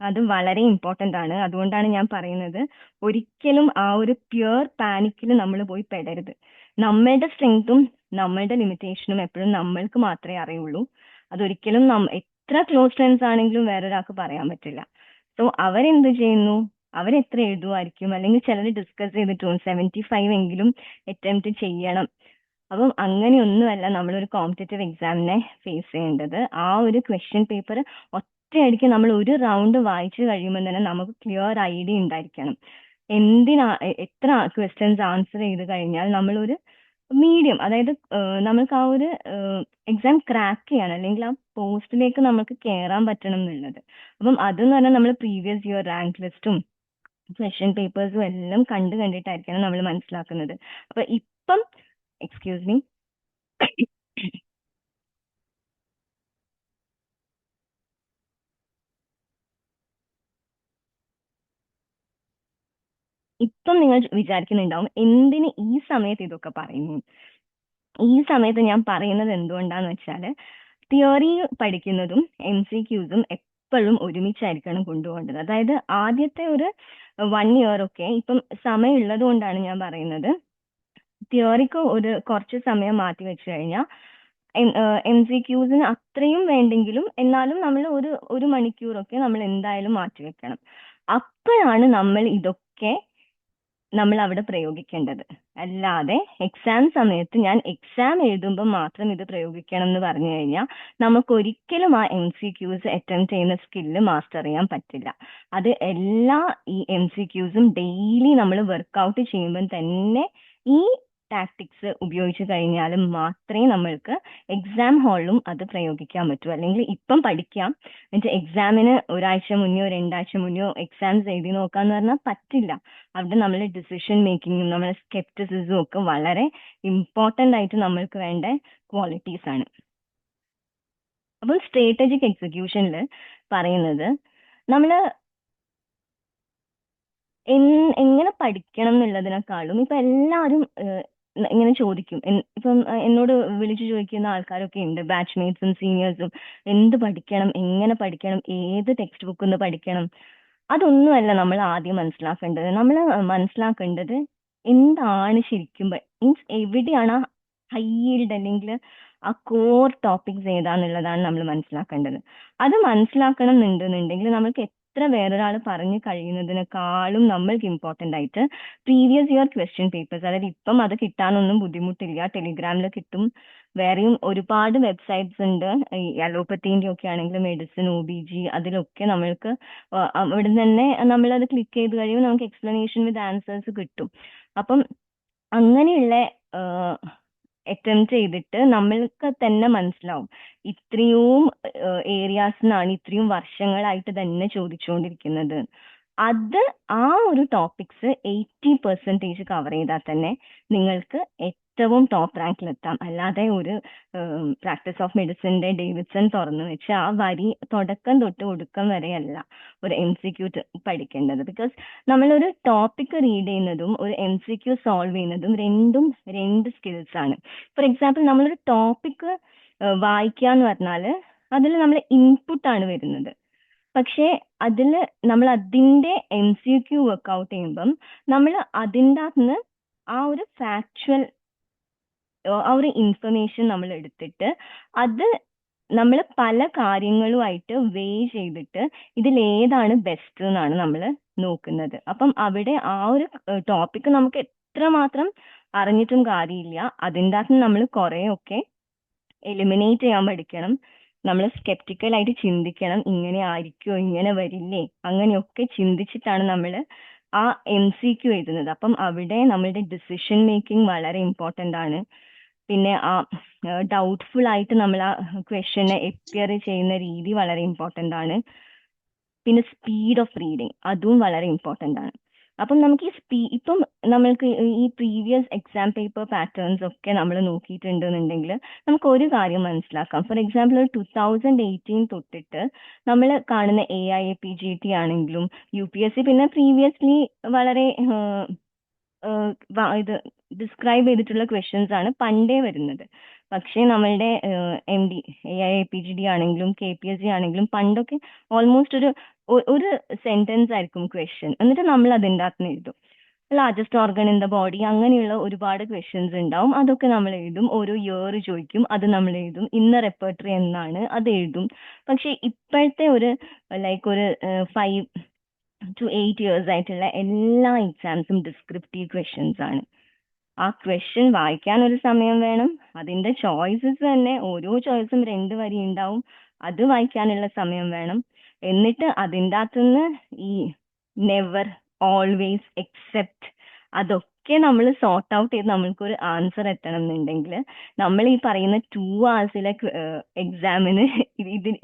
A: അത് വളരെ ഇമ്പോർട്ടന്റ് ആണ്. അതുകൊണ്ടാണ് ഞാൻ പറയുന്നത്, ഒരിക്കലും ആ ഒരു പ്യുവർ പാനിക്കിൽ നമ്മൾ പോയി പെടരുത്. നമ്മളുടെ സ്ട്രെങ്തും നമ്മളുടെ ലിമിറ്റേഷനും എപ്പോഴും നമ്മൾക്ക് മാത്രമേ അറിയുള്ളൂ. അതൊരിക്കലും എത്ര ക്ലോസ് ഫ്രണ്ട്സ് ആണെങ്കിലും വേറൊരാൾക്ക് പറയാൻ പറ്റില്ല. സോ അവരെന്ത് ചെയ്യുന്നു, അവരെത്ര എഴുതുമായിരിക്കും, അല്ലെങ്കിൽ ചിലർ ഡിസ്കസ് ചെയ്തിട്ടും 75 എങ്കിലും അറ്റംപ്റ്റ് ചെയ്യണം. അപ്പം അങ്ങനെയൊന്നുമല്ല നമ്മളൊരു കോമ്പറ്റേറ്റീവ് എക്സാമിനെ ഫേസ് ചെയ്യേണ്ടത്. ആ ഒരു ക്വസ്റ്റ്യൻ പേപ്പർ ഒറ്റയടിക്ക് നമ്മൾ ഒരു റൗണ്ട് വായിച്ചു കഴിയുമ്പോൾ തന്നെ നമുക്ക് ക്ലിയർ ഐഡിയ ഉണ്ടായിരിക്കണം. എത്ര ക്വസ്റ്റ്യൻസ് ആൻസർ ചെയ്ത് കഴിഞ്ഞാൽ നമ്മളൊരു മീഡിയം, അതായത് നമുക്ക് ആ ഒരു എക്സാം ക്രാക്ക് ചെയ്യണം, അല്ലെങ്കിൽ ആ പോസ്റ്റിലേക്ക് നമുക്ക് കയറാൻ പറ്റണം എന്നുള്ളത്. അപ്പം അതെന്ന് പറഞ്ഞാൽ നമ്മൾ പ്രീവിയസ് ഇയർ റാങ്ക് ലിസ്റ്റും ക്വസ്റ്റ്യൻ പേപ്പേഴ്സും എല്ലാം കണ്ടിട്ടായിരിക്കണം നമ്മൾ മനസ്സിലാക്കുന്നത്. അപ്പൊ ഇപ്പം എക്സ്ക്യൂസ് മീ ഇപ്പം നിങ്ങൾ വിചാരിക്കുന്നുണ്ടാവും എന്തിന് ഈ സമയത്ത് ഇതൊക്കെ പറയുന്നു. ഈ സമയത്ത് ഞാൻ പറയുന്നത് എന്തുകൊണ്ടാന്ന് വെച്ചാൽ, തിയറി പഠിക്കുന്നതും MCQസും എപ്പോഴും ഒരുമിച്ചായിരിക്കണം കൊണ്ടുപോകേണ്ടത്. അതായത് ആദ്യത്തെ ഒരു 1 ഇയർ ഒക്കെ ഇപ്പം സമയം ഉള്ളത് കൊണ്ടാണ് ഞാൻ പറയുന്നത്. തിയറിക്ക് ഒരു കുറച്ച് സമയം മാറ്റി വെച്ച് കഴിഞ്ഞാൽ MCQസിന് അത്രയും വേണ്ടെങ്കിലും എന്നാലും നമ്മൾ ഒരു മണിക്കൂറൊക്കെ നമ്മൾ എന്തായാലും മാറ്റി വെക്കണം. അപ്പോഴാണ് നമ്മൾ അവിടെ പ്രയോഗിക്കേണ്ടത്. അല്ലാതെ എക്സാം സമയത്ത് ഞാൻ എക്സാം എഴുതുമ്പോൾ മാത്രം ഇത് പ്രയോഗിക്കണം എന്ന് പറഞ്ഞു കഴിഞ്ഞാൽ നമുക്ക് ഒരിക്കലും ആ MCQs അറ്റൻഡ് ചെയ്യുന്ന സ്കില്ല് മാസ്റ്റർ ചെയ്യാൻ പറ്റില്ല. അത് ഈ MCQസും ഡെയിലി നമ്മൾ വർക്ക്ഔട്ട് ചെയ്യുമ്പോൾ തന്നെ ഈ ടാക്ടിക്സ് ഉപയോഗിച്ച് കഴിഞ്ഞാലും മാത്രമേ നമ്മൾക്ക് എക്സാം ഹാളിലും അത് പ്രയോഗിക്കാൻ പറ്റൂ. അല്ലെങ്കിൽ ഇപ്പം പഠിക്കാം എന്നിട്ട് എക്സാമിന് ഒരാഴ്ച മുന്നെയോ 2 ആഴ്ച മുന്നെയോ എക്സാംസ് എഴുതി നോക്കാന്ന് പറഞ്ഞാൽ പറ്റില്ല. അവിടെ നമ്മൾ ഡിസിഷൻ മേക്കിങ്ങും നമ്മളെ സ്കെപ്റ്റിസിസും ഒക്കെ വളരെ ഇമ്പോർട്ടൻ്റ് ആയിട്ട് നമ്മൾക്ക് വേണ്ട ക്വാളിറ്റീസ് ആണ്. അപ്പോൾ സ്ട്രാറ്റജിക് എക്സിക്യൂഷനിൽ പറയുന്നത് നമ്മൾ എങ്ങനെ പഠിക്കണം എന്നുള്ളതിനേക്കാളും ഇപ്പൊ എല്ലാവരും ഇങ്ങനെ ചോദിക്കും. ഇപ്പം എന്നോട് വിളിച്ചു ചോദിക്കുന്ന ആൾക്കാരൊക്കെ ഉണ്ട്, ബാച്ച്മേറ്റ്സും സീനിയേഴ്സും, എന്ത് പഠിക്കണം, എങ്ങനെ പഠിക്കണം, ഏത് ടെക്സ്റ്റ് ബുക്കിൽ നിന്ന് പഠിക്കണം. അതൊന്നുമല്ല നമ്മൾ ആദ്യം മനസ്സിലാക്കേണ്ടത്. നമ്മൾ മനസ്സിലാക്കേണ്ടത് എന്താണ് ശരിക്കും മീൻസ് എവിടെയാണ് ഹൈ ഈൽഡ് അല്ലെങ്കിൽ ആ കോർ ടോപ്പിക്സ് ഏതാന്നുള്ളതാണ് നമ്മൾ മനസ്സിലാക്കേണ്ടത്. അത് മനസ്സിലാക്കണം എന്നുണ്ടെന്നുണ്ടെങ്കിൽ നമുക്ക് എത്ര വേറൊരാൾ പറഞ്ഞു കഴിയുന്നതിനേക്കാളും നമ്മൾക്ക് ഇമ്പോർട്ടൻ്റ് ആയിട്ട് പ്രീവിയസ് ഇയർ ക്വസ്റ്റ്യൻ പേപ്പേഴ്സ്, അതായത് ഇപ്പം അത് കിട്ടാനൊന്നും ബുദ്ധിമുട്ടില്ല, ടെലിഗ്രാമിൽ കിട്ടും. വേറെയും ഒരുപാട് വെബ്സൈറ്റ്സ് ഉണ്ട്. ഈ അലോപ്പത്തീൻ്റെ ഒക്കെ ആണെങ്കിൽ മെഡിസിൻ, OBG, അതിലൊക്കെ നമ്മൾക്ക് അവിടെ നിന്ന് തന്നെ നമ്മളത് ക്ലിക്ക് ചെയ്ത് കഴിയുമ്പോൾ നമുക്ക് എക്സ്പ്ലനേഷൻ വിത്ത് ആൻസേഴ്സ് കിട്ടും. അപ്പം അങ്ങനെയുള്ള അറ്റംപ്റ്റ് ചെയ്തിട്ട് നമ്മൾക്ക് തന്നെ മനസ്സിലാവും ഇത്രയും ഏരിയാസിനാണ് ഇത്രയും വർഷങ്ങളായിട്ട് തന്നെ ചോദിച്ചുകൊണ്ടിരിക്കുന്നത്. അത് ആ ഒരു ടോപ്പിക്സ് 80% കവർ ചെയ്താൽ തന്നെ നിങ്ങൾക്ക് ഏറ്റവും ടോപ്പ് റാങ്കിലെത്താം. അല്ലാതെ ഒരു പ്രാക്ടീസ് ഓഫ് മെഡിസിന്റെ ഡേവിഡ്സൺ തുറന്നു വെച്ച് ആ വരി തുടക്കം തൊട്ട് ഒടുക്കം വരെയല്ല ഒരു MCQ പഠിക്കേണ്ടത്. ബിക്കോസ് നമ്മളൊരു ടോപ്പിക് റീഡ് ചെയ്യുന്നതും ഒരു MCQ സോൾവ് ചെയ്യുന്നതും രണ്ടും രണ്ട് സ്കിൽസ് ആണ്. ഫോർ എക്സാമ്പിൾ നമ്മളൊരു ടോപ്പിക് വായിക്കുക എന്ന് പറഞ്ഞാൽ അതിൽ നമ്മൾ ഇൻപുട്ടാണ് വരുന്നത്. പക്ഷേ അതിൽ നമ്മൾ അതിൻ്റെ MCQ വർക്ക്ഔട്ട് ചെയ്യുമ്പം നമ്മൾ അതിൻ്റെ അകത്തുനിന്ന് ആ ഒരു ഫാക്ച്വൽ ആ ഒരു ഇൻഫർമേഷൻ നമ്മൾ എടുത്തിട്ട് അത് നമ്മൾ പല കാര്യങ്ങളുമായിട്ട് വേ ചെയ്തിട്ട് ഇതിലേതാണ് ബെസ്റ്റ് എന്നാണ് നമ്മൾ നോക്കുന്നത്. അപ്പം അവിടെ ആ ഒരു ടോപ്പിക്ക് നമുക്ക് എത്രമാത്രം അറിഞ്ഞിട്ടും കാര്യമില്ല, അതിൻ്റെ അകത്ത് നമ്മൾ കുറേയൊക്കെ എലിമിനേറ്റ് ചെയ്യാൻ പഠിക്കണം. നമ്മൾ സ്കെപ്റ്റിക്കലായിട്ട് ചിന്തിക്കണം, ഇങ്ങനെ ആയിരിക്കുമോ, ഇങ്ങനെ വരില്ലേ, അങ്ങനെയൊക്കെ ചിന്തിച്ചിട്ടാണ് നമ്മൾ ആ MCQ എഴുതുന്നത്. അപ്പം അവിടെ നമ്മളുടെ ഡിസിഷൻ മേക്കിംഗ് വളരെ ഇമ്പോർട്ടൻ്റ് ആണ്. പിന്നെ ആ ഡൗട്ട്ഫുൾ ആയിട്ട് നമ്മൾ ആ ക്വസ്റ്റ്യനെ എപ്പിയർ ചെയ്യുന്ന രീതി വളരെ ഇമ്പോർട്ടൻ്റ് ആണ്. പിന്നെ സ്പീഡ് ഓഫ് റീഡിങ് അതും വളരെ ഇമ്പോർട്ടൻ്റ് ആണ്. അപ്പം നമുക്ക് ഇപ്പം നമ്മൾക്ക് ഈ പ്രീവിയസ് എക്സാം പേപ്പർ പാറ്റേൺസ് ഒക്കെ നമ്മൾ നോക്കിയിട്ടുണ്ടെന്നുണ്ടെങ്കിൽ നമുക്ക് ഒരു കാര്യം മനസ്സിലാക്കാം. ഫോർ എക്സാമ്പിൾ 2018 തൊട്ടിട്ട് നമ്മൾ കാണുന്ന AIAPGT ആണെങ്കിലും UPSC, പിന്നെ പ്രീവിയസ്ലി വളരെ ഇത് ഡിസ്ക്രൈബ് ചെയ്തിട്ടുള്ള ക്വസ്റ്റ്യൻസ് ആണ് പണ്ടേ വരുന്നത്. പക്ഷേ നമ്മളുടെ MD AIAPGD ആണെങ്കിലും KPSC ആണെങ്കിലും പണ്ടൊക്കെ ഓൾമോസ്റ്റ് ഒരു സെന്റൻസ് ആയിരിക്കും ക്വസ്റ്റ്യൻ, എന്നിട്ട് നമ്മൾ അതിൻ്റെ അകത്ത് എഴുതും. Largest organ in the body, അങ്ങനെയുള്ള ഒരുപാട് ക്വസ്റ്റ്യൻസ് ഉണ്ടാവും. അതൊക്കെ നമ്മൾ എഴുതും. ഓരോ ഇയർ ചോദിക്കും, അത് നമ്മൾ എഴുതും. ഇന്ന റെപ്പർട്ടറി എന്നാണ്, അത് എഴുതും. പക്ഷെ ഇപ്പോഴത്തെ ഒരു 5 to 8 years ആയിട്ടുള്ള എല്ലാ എക്സാംസും ഡിസ്ക്രിപ്റ്റീവ് ക്വസ്റ്റ്യൻസ് ആണ്. ആ ക്വസ്റ്റ്യൻ വായിക്കാൻ ഒരു സമയം വേണം. അതിന്റെ ചോയ്സസ് തന്നെ ഓരോ ചോയ്സും 2 വരി ഉണ്ടാവും, അത് വായിക്കാനുള്ള സമയം വേണം. എന്നിട്ട് അതിൻ്റെ അകത്തുനിന്ന് ഈ നെവർ, ഓൾവേസ്, എക്സെപ്റ്റ് അതൊക്കെ നമ്മൾ സോർട്ട് ഔട്ട് ചെയ്ത് നമ്മൾക്കൊരു ആൻസർ എത്തണം എന്നുണ്ടെങ്കിൽ നമ്മൾ ഈ പറയുന്ന 2 hours എക്സാമിന്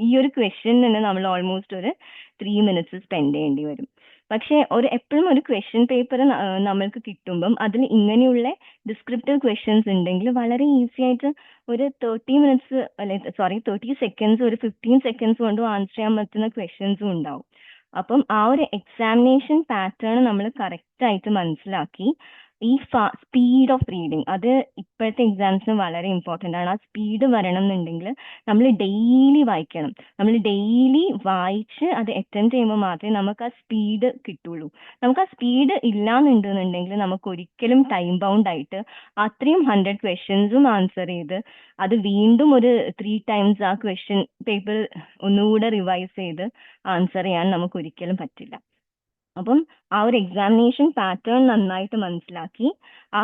A: ഈ ഒരു ക്വസ്റ്റ്യൻ തന്നെ നമ്മൾ ഓൾമോസ്റ്റ് ഒരു 3 minutes സ്പെൻഡ് ചെയ്യേണ്ടി വരും. പക്ഷെ എപ്പോഴും ഒരു ക്വസ്റ്റ്യൻ പേപ്പർ നമ്മൾക്ക് കിട്ടുമ്പം അതിൽ ഇങ്ങനെയുള്ള ഡിസ്ക്രിപ്റ്റീവ് ക്വസ്റ്റ്യൻസ് ഉണ്ടെങ്കിൽ വളരെ ഈസി ആയിട്ട് ഒരു 30 seconds, ഒരു 15 seconds കൊണ്ട് ആൻസർ ചെയ്യാൻ പറ്റുന്ന ക്വസ്റ്റ്യൻസും ഉണ്ടാവും. അപ്പം ആ ഒരു എക്സാമിനേഷൻ പാറ്റേൺ നമ്മൾ കറക്റ്റ് ആയിട്ട് മനസ്സിലാക്കി ഈ സ്പീഡ് ഓഫ് റീഡിങ് അത് ഇപ്പോഴത്തെ എക്സാംസിന് വളരെ ഇമ്പോർട്ടൻ്റ് ആണ്. ആ സ്പീഡ് വരണം എന്നുണ്ടെങ്കിൽ നമ്മൾ ഡെയിലി വായിക്കണം. നമ്മൾ ഡെയിലി വായിച്ച് അത് അറ്റൻഡ് ചെയ്യുമ്പോൾ മാത്രമേ നമുക്ക് ആ സ്പീഡ് കിട്ടുള്ളൂ. നമുക്ക് ആ സ്പീഡ് ഇല്ലാന്നുണ്ടെന്നുണ്ടെങ്കിൽ നമുക്ക് ഒരിക്കലും ടൈം ബൗണ്ട് ആയിട്ട് അത്രയും 100 ക്വസ്റ്റ്യൻസും ആൻസർ ചെയ്ത് അത് വീണ്ടും ഒരു 3 ടൈംസ് ആ ക്വസ്റ്റ്യൻ പേപ്പർ ഒന്നുകൂടെ റിവൈസ് ചെയ്ത് ആൻസർ ചെയ്യാൻ നമുക്ക് ഒരിക്കലും പറ്റില്ല. അപ്പം ആ ഒരു എക്സാമിനേഷൻ പാറ്റേൺ നന്നായിട്ട് മനസ്സിലാക്കി ആ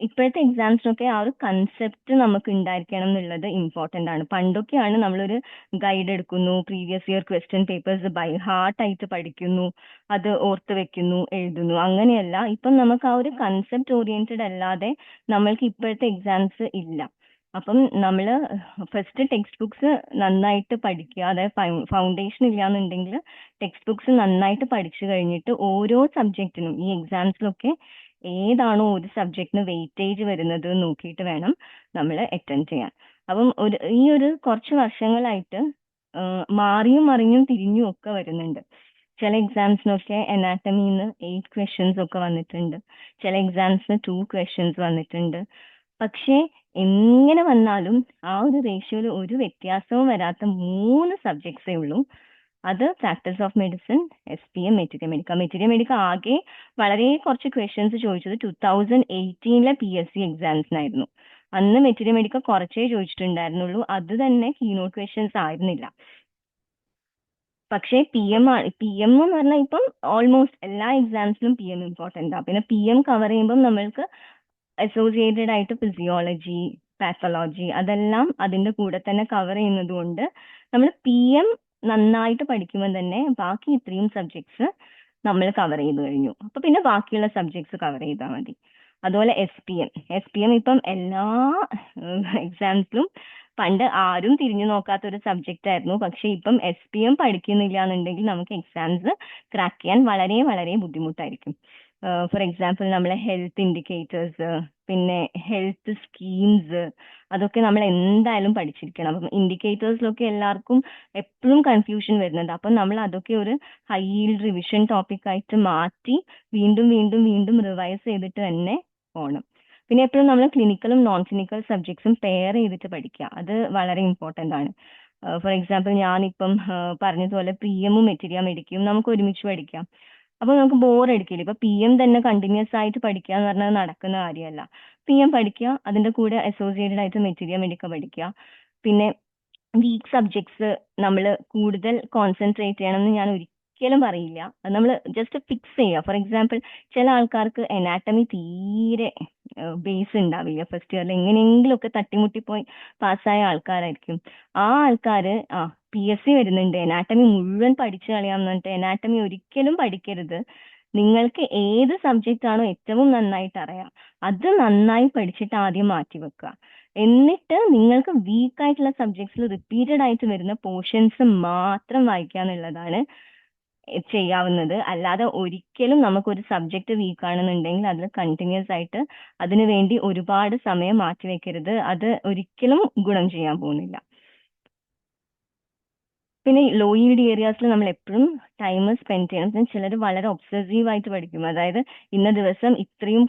A: ഇപ്പോഴത്തെ എക്സാംസിനൊക്കെ ആ ഒരു കൺസെപ്റ്റ് നമുക്ക് ഉണ്ടായിരിക്കണം എന്നുള്ളത് ഇമ്പോർട്ടൻ്റ് ആണ്. പണ്ടൊക്കെയാണ് നമ്മളൊരു ഗൈഡ് എടുക്കുന്നു, previous year question papers by heart ആയിട്ട് പഠിക്കുന്നു, അത് ഓർത്ത് വെക്കുന്നു, എഴുതുന്നു. അങ്ങനെയല്ല, ഇപ്പം നമുക്ക് ആ ഒരു കൺസെപ്റ്റ് ഓറിയന്റഡ് അല്ലാതെ നമ്മൾക്ക് ഇപ്പോഴത്തെ എക്സാംസ് ഇല്ല. അപ്പം നമ്മൾ ഫസ്റ്റ് ടെക്സ്റ്റ് ബുക്സ് നന്നായിട്ട് പഠിക്കുക. അതായത് ഫൗണ്ടേഷൻ ഇല്ലാന്നുണ്ടെങ്കിൽ ടെക്സ്റ്റ് ബുക്സ് നന്നായിട്ട് പഠിച്ചു കഴിഞ്ഞിട്ട് ഓരോ സബ്ജക്റ്റിനും ഈ എക്സാംസിലൊക്കെ ഏതാണോ ഒരു സബ്ജക്റ്റിന് വെയിറ്റേജ് വരുന്നത് നോക്കിയിട്ട് വേണം നമ്മൾ അറ്റൻഡ് ചെയ്യാൻ. അപ്പം ഈ ഒരു കുറച്ച് വർഷങ്ങളായിട്ട് മാറിയും മറിഞ്ഞും തിരിഞ്ഞും ഒക്കെ വരുന്നുണ്ട്. ചില എക്സാംസിനൊക്കെ അനാറ്റമിന്ന് 8 ക്വസ്റ്റ്യൻസ് ഒക്കെ വന്നിട്ടുണ്ട്, ചില എക്സാംസിന് 2 ക്വസ്റ്റ്യൻസ് വന്നിട്ടുണ്ട്. പക്ഷേ എങ്ങനെ വന്നാലും ആ ഒരു റേഷ്യോയിൽ ഒരു വ്യത്യാസവും വരാത്ത 3 സബ്ജക്ട്സേ ഉള്ളൂ. അത് practice of medicine, SPM, material medica. Material medica ആകെ വളരെ കുറച്ച് ക്വസ്റ്റ്യൻസ് ചോദിച്ചത് 2018 PSC എക്സാംസിനായിരുന്നു. അന്ന് മെറ്റീരിയൽ മെഡിക്ക കുറച്ചേ ചോദിച്ചിട്ടുണ്ടായിരുന്നുള്ളൂ, അത് തന്നെ കീനോട്ട് ക്വസ്റ്റ്യൻസ് ആയിരുന്നില്ല. പക്ഷേ PM എന്ന് പറഞ്ഞാൽ ഇപ്പം ഓൾമോസ്റ്റ് എല്ലാ എക്സാംസിലും PM ഇമ്പോർട്ടൻ്റ് ആണ്. പിന്നെ PM കവർ ചെയ്യുമ്പോൾ നമ്മൾക്ക് അസോസിയേറ്റഡ് ആയിട്ട് ഫിസിയോളജി, പാത്തോളജി അതെല്ലാം അതിന്റെ കൂടെ തന്നെ കവർ ചെയ്യുന്നത് കൊണ്ട് നമ്മൾ PM നന്നായിട്ട് പഠിക്കുമ്പോൾ തന്നെ ബാക്കി ഇത്രയും സബ്ജക്ട്സ് നമ്മൾ കവർ ചെയ്ത് കഴിഞ്ഞു. അപ്പൊ പിന്നെ ബാക്കിയുള്ള സബ്ജക്ട്സ് കവർ ചെയ്താൽ മതി. അതുപോലെ SPM ഇപ്പം എല്ലാ എക്സാംസിലും പണ്ട് ആരും തിരിഞ്ഞു നോക്കാത്ത ഒരു സബ്ജക്റ്റ് ആയിരുന്നു. പക്ഷെ ഇപ്പം SPM പഠിക്കുന്നില്ല എന്നുണ്ടെങ്കിൽ നമുക്ക് എക്സാംസ് ക്രാക്ക് ചെയ്യാൻ വളരെ വളരെ ബുദ്ധിമുട്ടായിരിക്കും. ഫോർ എക്സാമ്പിൾ നമ്മളെ ഹെൽത്ത് ഇൻഡിക്കേറ്റേഴ്സ്, പിന്നെ ഹെൽത്ത് സ്കീംസ്, അതൊക്കെ നമ്മൾ എന്തായാലും പഠിച്ചിരിക്കണം. അപ്പം ഇൻഡിക്കേറ്റേഴ്സിലൊക്കെ എല്ലാവർക്കും എപ്പോഴും കൺഫ്യൂഷൻ വരുന്നുണ്ട്. അപ്പം നമ്മൾ അതൊക്കെ ഒരു ഹൈ yield റിവിഷൻ ടോപ്പിക് ആയിട്ട് മാറ്റി വീണ്ടും വീണ്ടും വീണ്ടും റിവൈസ് ചെയ്തിട്ട് തന്നെ പോകണം. പിന്നെ എപ്പോഴും നമ്മൾ ക്ലിനിക്കലും നോൺ ക്ലിനിക്കൽ സബ്ജക്ട്സും പെയർ ചെയ്തിട്ട് പഠിക്കുക. അത് വളരെ ഇമ്പോർട്ടൻ്റ് ആണ്. ഫോർ എക്സാമ്പിൾ ഞാനിപ്പം പറഞ്ഞതുപോലെ PMും മെറ്റീരിയൽ മെഡിക്കയും നമുക്ക് ഒരുമിച്ച് പഠിക്കാം. അപ്പൊ നമുക്ക് ബോർ അടിക്കില്ല. ഇപ്പൊ PM തന്നെ കണ്ടിന്യൂസ് ആയിട്ട് പഠിക്കുക എന്ന് പറഞ്ഞാൽ നടക്കുന്ന കാര്യമല്ല. PM പഠിക്കുക, അതിന്റെ കൂടെ അസോസിയേറ്റഡ് ആയിട്ട് മെറ്റീരിയൽ മെഡിക്ക പഠിക്കുക. പിന്നെ വീക്ക് സബ്ജക്ട്സ് നമ്മൾ കൂടുതൽ കോൺസെൻട്രേറ്റ് ചെയ്യണം എന്ന് ഞാൻ ഒരിക്കലും പറയില്ല. അത് നമ്മൾ ജസ്റ്റ് ഫിക്സ് ചെയ്യുക. ഫോർ എക്സാമ്പിൾ ചില ആൾക്കാർക്ക് അനാറ്റമി തീരെ ബേസ് ഉണ്ടാവില്ല, ഫസ്റ്റ് ഇയറിൽ എങ്ങനെയെങ്കിലും ഒക്കെ തട്ടിമുട്ടി പോയി പാസ്സായ ആൾക്കാരായിരിക്കും. ആ ആൾക്കാര് PSC വരുന്നുണ്ട്, അനാറ്റമി മുഴുവൻ പഠിച്ചു കളയാന്ന് പറഞ്ഞിട്ട് അനാറ്റമി ഒരിക്കലും പഠിക്കരുത്. നിങ്ങൾക്ക് ഏത് സബ്ജക്റ്റ് ആണോ ഏറ്റവും നന്നായിട്ട് അറിയാം അത് നന്നായി പഠിച്ചിട്ട് ആദ്യം മാറ്റി വെക്കുക. എന്നിട്ട് നിങ്ങൾക്ക് വീക്ക് ആയിട്ടുള്ള സബ്ജക്ട്സിൽ റിപ്പീറ്റഡ് ആയിട്ട് വരുന്ന പോർഷൻസ് മാത്രം വായിക്കുക എന്നുള്ളതാണ് ചെയ്യാവുന്നത്. അല്ലാതെ ഒരിക്കലും നമുക്കൊരു സബ്ജക്ട് വീക്ക് ആണെന്നുണ്ടെങ്കിൽ അതിൽ കണ്ടിന്യൂസ് ആയിട്ട് അതിനു വേണ്ടി ഒരുപാട് സമയം മാറ്റിവെക്കരുത്. അത് ഒരിക്കലും ഗുണം ചെയ്യാൻ പോകുന്നില്ല. പിന്നെ ലോ yield ഏരിയാസിൽ നമ്മൾ എപ്പോഴും ടൈം സ്പെൻഡ് ചെയ്യണം. പിന്നെ ചിലർ വളരെ ഒബ്സസീവ് ആയിട്ട് പഠിക്കും. അതായത് ഇന്ന ദിവസം ഇത്രയും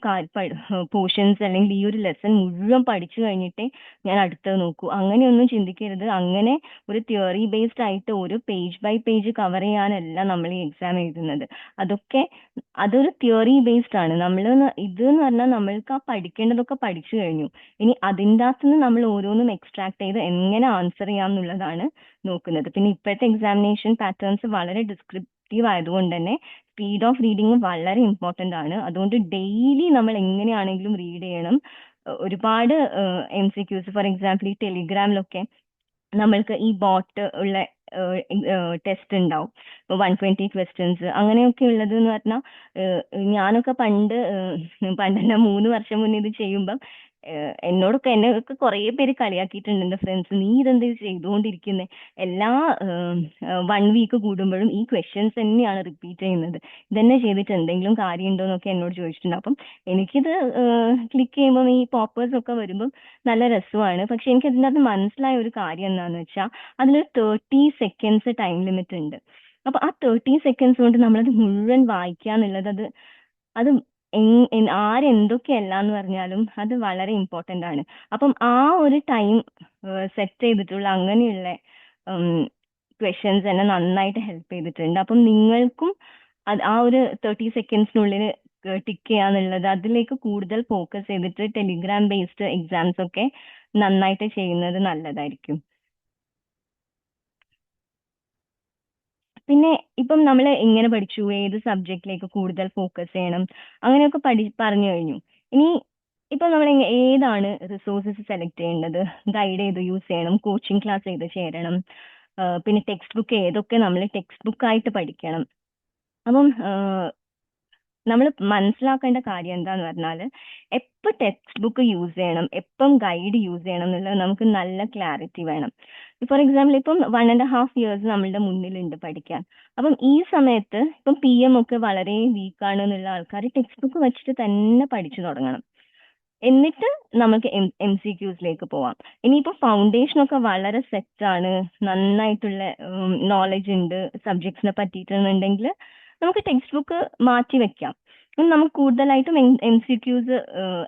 A: പോർഷൻസ് അല്ലെങ്കിൽ ഈ ഒരു ലെസൺ മുഴുവൻ പഠിച്ചു കഴിഞ്ഞിട്ടേ ഞാൻ അടുത്തത് നോക്കൂ. അങ്ങനെയൊന്നും ചിന്തിക്കരുത്. അങ്ങനെ ഒരു തിയറി ബേസ്ഡ് ആയിട്ട് ഒരു പേജ് ബൈ പേജ് കവർ ചെയ്യാനല്ല നമ്മൾ ഈ എക്സാം എഴുതുന്നത്. അതൊരു തിയറി ബേസ്ഡ് ആണ്. ഇത് എന്ന് പറഞ്ഞാൽ നമ്മൾക്ക് ആ പഠിക്കേണ്ടതൊക്കെ പഠിച്ചു കഴിഞ്ഞു. ഇനി അതിൻ്റെ അകത്തുനിന്ന് നമ്മൾ ഓരോന്നും എക്സ്ട്രാക്ട് ചെയ്ത് എങ്ങനെ ആൻസർ ചെയ്യാം എന്നുള്ളതാണ് നോക്കുന്നത്. പിന്നെ ഇപ്പോഴത്തെ എക്സാമിനേഷൻ പാറ്റേൺസ് വളരെ ഡിസ്ക്രിപ്റ്റീവ് ആയതുകൊണ്ട് തന്നെ സ്പീഡ് ഓഫ് റീഡിങ് വളരെ ഇമ്പോർട്ടൻ്റ് ആണ്. അതുകൊണ്ട് ഡെയിലി നമ്മൾ എങ്ങനെയാണെങ്കിലും റീഡ് ചെയ്യണം. ഒരുപാട് MCQs, ഫോർ എക്സാമ്പിൾ ഈ ടെലിഗ്രാമിലൊക്കെ നമ്മൾക്ക് ഈ ബോട്ട് ഉള്ള ടെസ്റ്റ് ഉണ്ടാവും, 120 ക്വസ്റ്റ്യൻസ് അങ്ങനെയൊക്കെ ഉള്ളത് എന്ന് പറഞ്ഞാൽ ഞാനൊക്കെ പണ്ടല്ല 3 വർഷം മുന്നേ ഇത് ചെയ്യുമ്പം എന്നെയൊക്കെ കുറെ പേര് കളിയാക്കിയിട്ടുണ്ട് എന്റെ ഫ്രണ്ട്സ്. നീ ഇതെന്ത് ചെയ്തുകൊണ്ടിരിക്കുന്നത്, എല്ലാ 1 വീക്ക് കൂടുമ്പോഴും ഈ ക്വസ്റ്റ്യൻസ് തന്നെയാണ് റിപ്പീറ്റ് ചെയ്യുന്നത്, ഇതന്നെ ചെയ്തിട്ട് എന്തെങ്കിലും കാര്യമുണ്ടോ എന്നൊക്കെ എന്നോട് ചോദിച്ചിട്ടുണ്ട്. അപ്പം എനിക്കിത് ക്ലിക്ക് ചെയ്യുമ്പോൾ ഈ പോപ്പേഴ്സ് ഒക്കെ വരുമ്പം നല്ല രസമാണ്. പക്ഷെ എനിക്ക് ഇതിനകത്ത് മനസ്സിലായ ഒരു കാര്യം എന്താണെന്ന് വെച്ചാൽ അതിലൊരു 30 സെക്കൻഡ്സ് ടൈം ലിമിറ്റ് ഉണ്ട്. അപ്പൊ ആ 30 സെക്കൻഡ്സ് കൊണ്ട് നമ്മളത് മുഴുവൻ വായിക്കുക എന്നുള്ളത് അത് ആരെന്തൊക്കെയല്ല എന്ന് പറഞ്ഞാലും അത് വളരെ ഇമ്പോർട്ടന്റ് ആണ്. അപ്പം ആ ഒരു ടൈം സെറ്റ് ചെയ്തിട്ടുള്ള അങ്ങനെയുള്ള ക്വസ്റ്റ്യൻസ് എന്നെ നന്നായിട്ട് ഹെൽപ്പ് ചെയ്തിട്ടുണ്ട്. അപ്പം നിങ്ങൾക്കും ആ ഒരു 30 സെക്കൻഡ്സിനുള്ളിൽ ടിക്ക് ചെയ്യാന്നുള്ളത് അതിലേക്ക് കൂടുതൽ ഫോക്കസ് ചെയ്തിട്ട് ടെലിഗ്രാം ബേസ്ഡ് എക്സാംസ് ഒക്കെ നന്നായിട്ട് ചെയ്യുന്നത് നല്ലതായിരിക്കും. പിന്നെ ഇപ്പം നമ്മൾ എങ്ങനെ പഠിച്ചു, ഏത് സബ്ജക്റ്റിലേക്ക് കൂടുതൽ ഫോക്കസ് ചെയ്യണം, അങ്ങനെയൊക്കെ പറഞ്ഞു കഴിഞ്ഞു. ഇനി ഇപ്പൊ നമ്മൾ ഏതാണ് റിസോഴ്സസ് സെലക്ട് ചെയ്യേണ്ടത്, ഗൈഡ് ഏത് യൂസ് ചെയ്യണം, കോച്ചിങ് ക്ലാസ് ഏത് ചേരണം, പിന്നെ ടെക്സ്റ്റ് ബുക്ക് ഏതൊക്കെ നമ്മൾ ടെക്സ്റ്റ് ബുക്ക് ആയിട്ട് പഠിക്കണം. അപ്പം നമ്മൾ മനസ്സിലാക്കേണ്ട കാര്യം എന്താന്ന് പറഞ്ഞാൽ എപ്പോൾ ടെക്സ്റ്റ് ബുക്ക് യൂസ് ചെയ്യണം, എപ്പം ഗൈഡ് യൂസ് ചെയ്യണം എന്നുള്ളത് നമുക്ക് നല്ല ക്ലാരിറ്റി വേണം. ഫോർ എക്സാമ്പിൾ ഇപ്പം 1.5 years നമ്മളുടെ മുന്നിലുണ്ട് പഠിക്കാൻ. അപ്പം ഈ സമയത്ത് ഇപ്പം PM ഒക്കെ വളരെ വീക്കാണ് എന്നുള്ള ആൾക്കാർ ടെക്സ്റ്റ് ബുക്ക് വെച്ചിട്ട് തന്നെ പഠിച്ചു തുടങ്ങണം. എന്നിട്ട് നമുക്ക് MCQസിലേക്ക് പോവാം. ഇനിയിപ്പോ ഫൗണ്ടേഷൻ ഒക്കെ വളരെ സെറ്റ് ആണ്, നന്നായിട്ടുള്ള നോളജ് ഉണ്ട് സബ്ജക്ട്സിനെ പറ്റിയിട്ടുണ്ടെങ്കിൽ നമുക്ക് ടെക്സ്റ്റ് ബുക്ക് മാറ്റി വെക്കാം. നമുക്ക് കൂടുതലായിട്ടും MCQs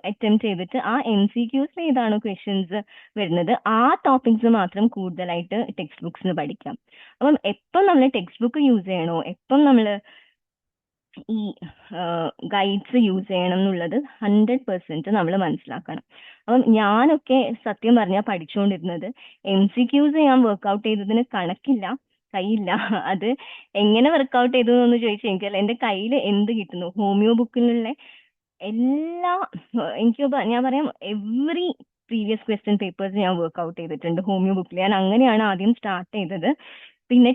A: അറ്റംപ്റ്റ് ചെയ്തിട്ട് ആ MCQസിൽ ഏതാണോ ക്വസ്റ്റ്യൻസ് വരുന്നത് ആ ടോപ്പിക്സ് മാത്രം കൂടുതലായിട്ട് ടെക്സ്റ്റ് ബുക്സിന് പഠിക്കാം. അപ്പം എപ്പം നമ്മൾ ടെക്സ്റ്റ് ബുക്ക് യൂസ് ചെയ്യണോ, എപ്പം നമ്മൾ ഈ ഗൈഡ്സ് യൂസ് ചെയ്യണം എന്നുള്ളത് 100% നമ്മൾ മനസ്സിലാക്കണം. അപ്പം ഞാനൊക്കെ സത്യം പറഞ്ഞാൽ പഠിച്ചുകൊണ്ടിരുന്നത് MCQs ഞാൻ വർക്ക്ഔട്ട് ചെയ്തതിന് കണക്കില്ല, കയ്യില്ല. അത് എങ്ങനെ വർക്ക്ഔട്ട് ചെയ്തു എന്ന് ചോദിച്ചാൽ എനിക്കല്ല, എന്റെ കയ്യിൽ എന്ത് കിട്ടുന്നു ഹോമിയോ ബുക്കിലുള്ള എല്ലാ എനിക്ക് ഞാൻ പറയാം എവറി പ്രീവിയസ് ക്വസ്റ്റ്യൻ പേപ്പേഴ്സ് ഞാൻ വർക്ക്ഔട്ട് ചെയ്തിട്ടുണ്ട് ഹോമിയോ ബുക്കിൽ. ഞാൻ അങ്ങനെയാണ് ആദ്യം സ്റ്റാർട്ട് ചെയ്തത്. പിന്നെ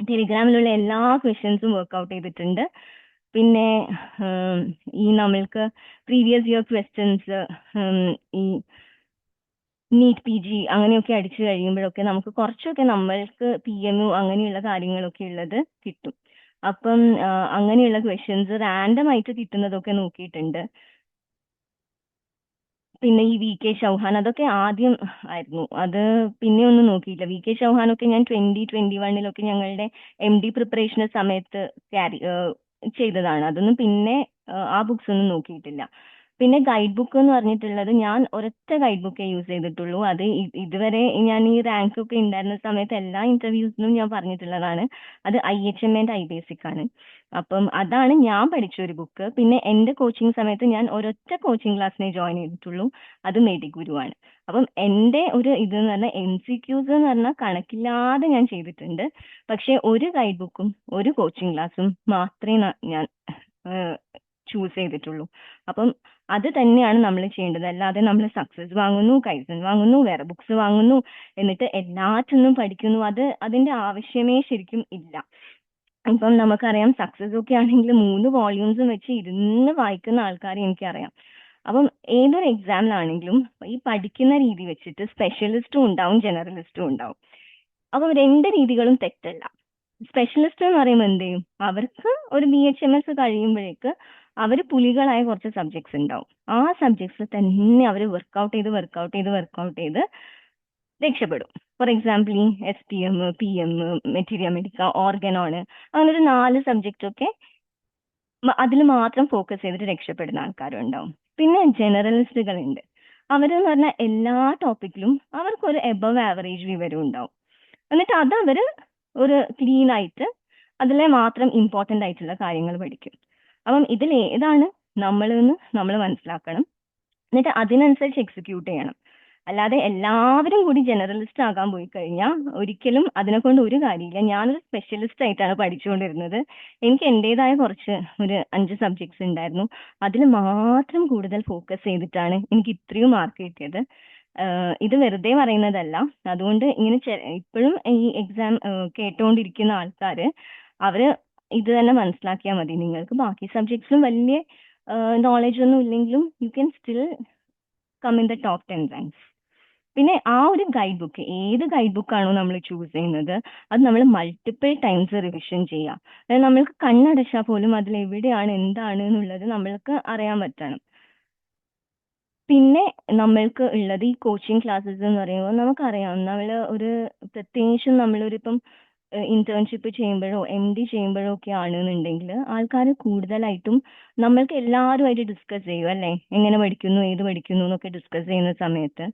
A: ടെലിഗ്രാമിലുള്ള എല്ലാ ക്വസ്റ്റ്യൻസും വർക്ക്ഔട്ട് ചെയ്തിട്ടുണ്ട്. പിന്നെ ഈ നമ്മൾക്ക് പ്രീവിയസ് ഇയർ ക്വസ്റ്റ്യൻസ് ഈ നീറ്റ് PG അങ്ങനെയൊക്കെ അടിച്ചു കഴിയുമ്പോഴൊക്കെ നമുക്ക് കുറച്ചൊക്കെ നമ്മൾക്ക് PMU അങ്ങനെയുള്ള കാര്യങ്ങളൊക്കെ ഉള്ളത് കിട്ടും. അപ്പം അങ്ങനെയുള്ള ക്വസ്റ്റ്യൻസ് റാൻഡം ആയിട്ട് കിട്ടുന്നതൊക്കെ നോക്കിയിട്ടുണ്ട്. പിന്നെ ഈ VK ചൗഹാൻ അതൊക്കെ ആദ്യം ആയിരുന്നു, അത് പിന്നെ ഒന്നും നോക്കിയില്ല. VK ചൗഹാനൊക്കെ ഞാൻ 2021 ഞങ്ങളുടെ MD പ്രിപ്പറേഷൻ സമയത്ത് ചെയ്തതാണ്. അതൊന്നും പിന്നെ ആ ബുക്സ് ഒന്നും നോക്കിയിട്ടില്ല. പിന്നെ ഗൈഡ് ബുക്ക് എന്ന് പറഞ്ഞിട്ടുള്ളത് ഞാൻ ഒരൊറ്റ ഗൈഡ് ബുക്കേ യൂസ് ചെയ്തിട്ടുള്ളൂ. അത് ഇതുവരെ ഞാൻ ഈ റാങ്ക് ഒക്കെ ഉണ്ടായിരുന്ന സമയത്ത് എല്ലാ ഇന്റർവ്യൂസിനും ഞാൻ പറഞ്ഞിട്ടുള്ളതാണ്. അത് IHM IBasic ആണ്. അപ്പം അതാണ് ഞാൻ പഠിച്ച ഒരു ബുക്ക്. പിന്നെ എന്റെ കോച്ചിങ് സമയത്ത് ഞാൻ ഒരൊറ്റ കോച്ചിങ് ക്ലാസ്സിനെ ജോയിൻ ചെയ്തിട്ടുള്ളൂ, അത് മെഡിഗുരു ആണ്. അപ്പം എന്റെ ഒരു ഇതെന്ന് പറഞ്ഞാൽ MCQs എന്ന് പറഞ്ഞാൽ കണക്കില്ലാതെ ഞാൻ ചെയ്തിട്ടുണ്ട്. പക്ഷെ ഒരു ഗൈഡ് ബുക്കും ഒരു കോച്ചിങ് ക്ലാസ്സും മാത്രമേ ഞാൻ ചൂസ് ചെയ്തിട്ടുള്ളൂ. അപ്പം അത് തന്നെയാണ് നമ്മൾ ചെയ്യേണ്ടത്. അല്ലാതെ നമ്മൾ സക്സസ് വാങ്ങുന്നു, കൈസൺ വാങ്ങുന്നു, വേറെ ബുക്സ് വാങ്ങുന്നു, എന്നിട്ട് എല്ലാറ്റിനും പഠിക്കുന്നു, അതിന്റെ ആവശ്യമേ ശരിക്കും ഇല്ല. ഇപ്പം നമുക്കറിയാം സക്സസ് ഒക്കെ ആണെങ്കിൽ 3 വോള്യൂംസും വെച്ച് ഇരുന്ന് വായിക്കുന്ന ആൾക്കാരെ എനിക്കറിയാം. അപ്പം ഏതൊരു എക്സാമിലാണെങ്കിലും ഈ പഠിക്കുന്ന രീതി വെച്ചിട്ട് സ്പെഷ്യലിസ്റ്റും ഉണ്ടാവും, ജനറലിസ്റ്റും ഉണ്ടാവും. അപ്പം 2 രീതികളും തെറ്റല്ല. സ്പെഷ്യലിസ്റ്റ് എന്ന് പറയുമ്പോൾ എന്ത് ചെയ്യും, അവർക്ക് ഒരു BHMS കഴിയുമ്പോഴേക്ക് അവർ പുലികളായ കുറച്ച് സബ്ജക്ട്സ് ഉണ്ടാവും. ആ സബ്ജക്ട്സ് തന്നെ അവർ വർക്ക്ഔട്ട് ചെയ്ത് രക്ഷപ്പെടും. ഫോർ എക്സാമ്പിൾ ഈ SPM, PM, മെറ്റീരിയ മെഡിക്ക, ഓർഗനോണ്, അങ്ങനെ ഒരു 4 സബ്ജക്റ്റ് ഒക്കെ അതിൽ മാത്രം ഫോക്കസ് ചെയ്തിട്ട് രക്ഷപ്പെടുന്ന ആൾക്കാരുണ്ടാവും. പിന്നെ ജനറലിസ്റ്റുകൾ ഉണ്ട്. അവരെന്ന് പറഞ്ഞാൽ എല്ലാ ടോപ്പിക്കിലും അവർക്കൊരു എബവ് ആവറേജ് വിവരം ഉണ്ടാവും. എന്നിട്ട് അതവര് ഒരു ക്ലീൻ ആയിട്ട് അതിലെ മാത്രം ഇമ്പോർട്ടന്റ് ആയിട്ടുള്ള കാര്യങ്ങൾ പഠിക്കും. അപ്പം ഇതിൽ ഏതാണ് നമ്മളെന്ന് നമ്മൾ മനസ്സിലാക്കണം. എന്നിട്ട് അതിനനുസരിച്ച് എക്സിക്യൂട്ട് ചെയ്യണം. അല്ലാതെ എല്ലാവരും കൂടി ജനറലിസ്റ്റ് ആകാൻ പോയി കഴിഞ്ഞാൽ ഒരിക്കലും അതിനെ കൊണ്ട് ഒരു കാര്യമില്ല. ഞാനൊരു സ്പെഷ്യലിസ്റ്റ് ആയിട്ടാണ് പഠിച്ചുകൊണ്ടിരുന്നത്. എനിക്ക് എന്റേതായ കുറച്ച് ഒരു 5 സബ്ജക്ട്സ് ഉണ്ടായിരുന്നു. അതിൽ മാത്രം കൂടുതൽ ഫോക്കസ് ചെയ്തിട്ടാണ് എനിക്ക് ഇത്രയും മാർക്ക് കിട്ടിയത്. ഇത് വെറുതെ പറയുന്നതല്ല. അതുകൊണ്ട് ഇങ്ങനെ ഇപ്പോഴും ഈ എക്സാം കേട്ടുകൊണ്ടിരിക്കുന്ന ആൾക്കാര് അവര് ഇത് തന്നെ മനസ്സിലാക്കിയാൽ മതി. നിങ്ങൾക്ക് ബാക്കി സബ്ജക്ട്സിലും വലിയ നോളജ് ഒന്നും ഇല്ലെങ്കിലും you can still come in the top 10 ranks. പിന്നെ ആ ഒരു ഗൈഡ് ബുക്ക്, ഏത് ഗൈഡ് ബുക്കാണോ നമ്മൾ ചൂസ് ചെയ്യുന്നത് അത് നമ്മൾ മൾട്ടിപ്പിൾ ടൈംസ് റിവിഷൻ ചെയ്യുക. അതായത് നമ്മൾക്ക് കണ്ണടച്ചാൽ പോലും അതിൽ എവിടെയാണ് എന്താണ് എന്നുള്ളത് നമ്മൾക്ക് അറിയാൻ പറ്റണം. പിന്നെ നമ്മൾക്ക് ഉള്ളത് ഈ കോച്ചിങ് ക്ലാസ്സസ് എന്ന് പറയുമ്പോൾ നമുക്കറിയാം, നമ്മൾ ഒരു പ്രത്യേകിച്ചും നമ്മളൊരിപ്പം ഇന്റേൺഷിപ്പ് ചെയ്യുമ്പോഴോ MD ചെയ്യുമ്പോഴോ ഒക്കെ ആണെന്നുണ്ടെങ്കിൽ ആൾക്കാർ കൂടുതലായിട്ടും നമ്മൾക്ക് എല്ലാവരുമായിട്ട് ഡിസ്കസ് ചെയ്യും അല്ലേ, എങ്ങനെ പഠിക്കുന്നു ഏത് പഠിക്കുന്നു എന്നൊക്കെ ഡിസ്കസ് ചെയ്യുന്ന സമയത്ത്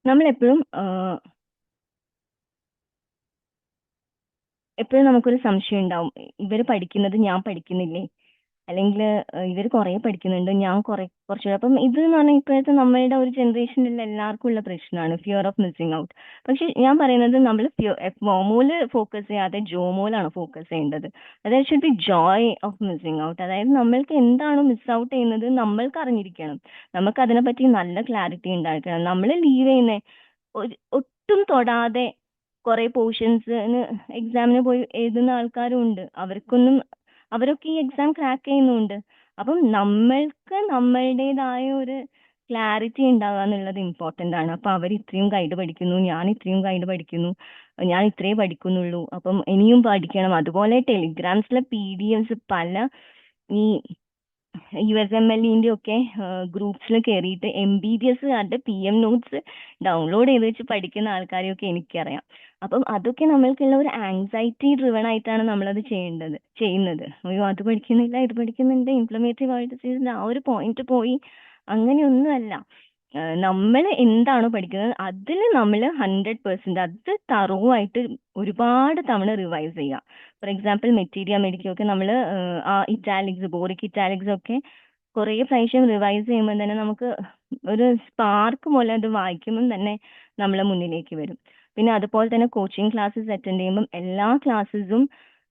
A: നമ്മളെപ്പോഴും എപ്പോഴും നമുക്കൊരു സംശയം ഉണ്ടാവും, ഇവർ പഠിക്കുന്നത് ഞാൻ പഠിക്കുന്നില്ലേ, അല്ലെങ്കിൽ ഇവർ കുറെ പഠിക്കുന്നുണ്ട് ഞാൻ കുറച്ചുകൂടെ. അപ്പം ഇത് എന്ന് പറഞ്ഞാൽ ഇപ്പോഴത്തെ നമ്മളുടെ ഒരു ജനറേഷനിൽ എല്ലാവർക്കും ഉള്ള പ്രശ്നമാണ്, ഫിയർ ഓഫ് മിസ്സിങ് ഔട്ട്. പക്ഷെ ഞാൻ പറയുന്നത് നമ്മൾ മോമോയില് ഫോക്കസ് ചെയ്യാതെ ജോമോയിലാണ് ഫോക്കസ് ചെയ്യേണ്ടത്. അതായത് should be joy of missing out. അതായത് നമ്മൾക്ക് എന്താണോ മിസ് ഔട്ട് ചെയ്യുന്നത് നമ്മൾക്ക് അറിഞ്ഞിരിക്കണം, നമുക്ക് അതിനെപ്പറ്റി നല്ല ക്ലാരിറ്റി ഉണ്ടായിരിക്കണം. നമ്മൾ ലീവ് ചെയ്യുന്ന ഒട്ടും തൊടാതെ കുറെ പോർഷൻസിന് എക്സാമിന് പോയി എഴുതുന്ന ആൾക്കാരും ഉണ്ട്. അവരൊക്കെ ഈ എക്സാം ക്രാക്ക് ചെയ്യുന്നുണ്ട്. അപ്പം നമ്മൾക്ക് നമ്മളുടേതായ ഒരു ക്ലാരിറ്റി ഉണ്ടാവുക എന്നുള്ളത് ഇമ്പോർട്ടന്റ് ആണ്. അപ്പൊ അവർ ഇത്രയും ഗൈഡ് പഠിക്കുന്നു, ഞാൻ ഇത്രയും ഗൈഡ് പഠിക്കുന്നു, ഞാൻ ഇത്രേ പഠിക്കുന്നുള്ളൂ, അപ്പം ഇനിയും പഠിക്കണം. അതുപോലെ ടെലിഗ്രാംസിലെ PDF പല ഈ USMLE ഒക്കെ ഗ്രൂപ്പ്സിൽ കയറിയിട്ട് MBBSകാരുടെ PM നോട്ട്സ് ഡൗൺലോഡ് ചെയ്ത് വെച്ച് പഠിക്കുന്ന ആൾക്കാരെയൊക്കെ എനിക്കറിയാം. അപ്പം അതൊക്കെ നമ്മൾക്കുള്ള ഒരു ആങ്സൈറ്റി ഡ്രിവൺ ആയിട്ടാണ് നമ്മളത് ചെയ്യുന്നത്. അയ്യോ അത് പഠിക്കുന്നില്ല ഇത് പഠിക്കുന്നുണ്ട്, ഇംപ്ലിമേറ്ററി ആയിട്ട് ചെയ്യുന്ന ആ ഒരു പോയിന്റ് പോയി അങ്ങനെയൊന്നുമല്ല. നമ്മൾ എന്താണോ പഠിക്കുന്നത് അതിൽ നമ്മൾ 100% അത് തറവായിട്ട് ഒരുപാട് തവണ റിവൈസ് ചെയ്യുക. ഫോർ എക്സാമ്പിൾ മെറ്റീരിയ മെഡിക്കോ ഒക്കെ നമ്മൾ ആ ഇറ്റാലിക്സ് ബോറിക് ഇറ്റാലിക്സ് ഒക്കെ കുറേ പ്രാവശ്യം റിവൈസ് ചെയ്യുമ്പോൾ തന്നെ നമുക്ക് ഒരു സ്പാർക്ക് പോലെ അത് വായിക്കുമ്പം തന്നെ നമ്മളെ മുന്നിലേക്ക് വരും. പിന്നെ അതുപോലെ തന്നെ കോച്ചിങ് ക്ലാസ്സസ് അറ്റൻഡ് ചെയ്യുമ്പം എല്ലാ ക്ലാസ്സസും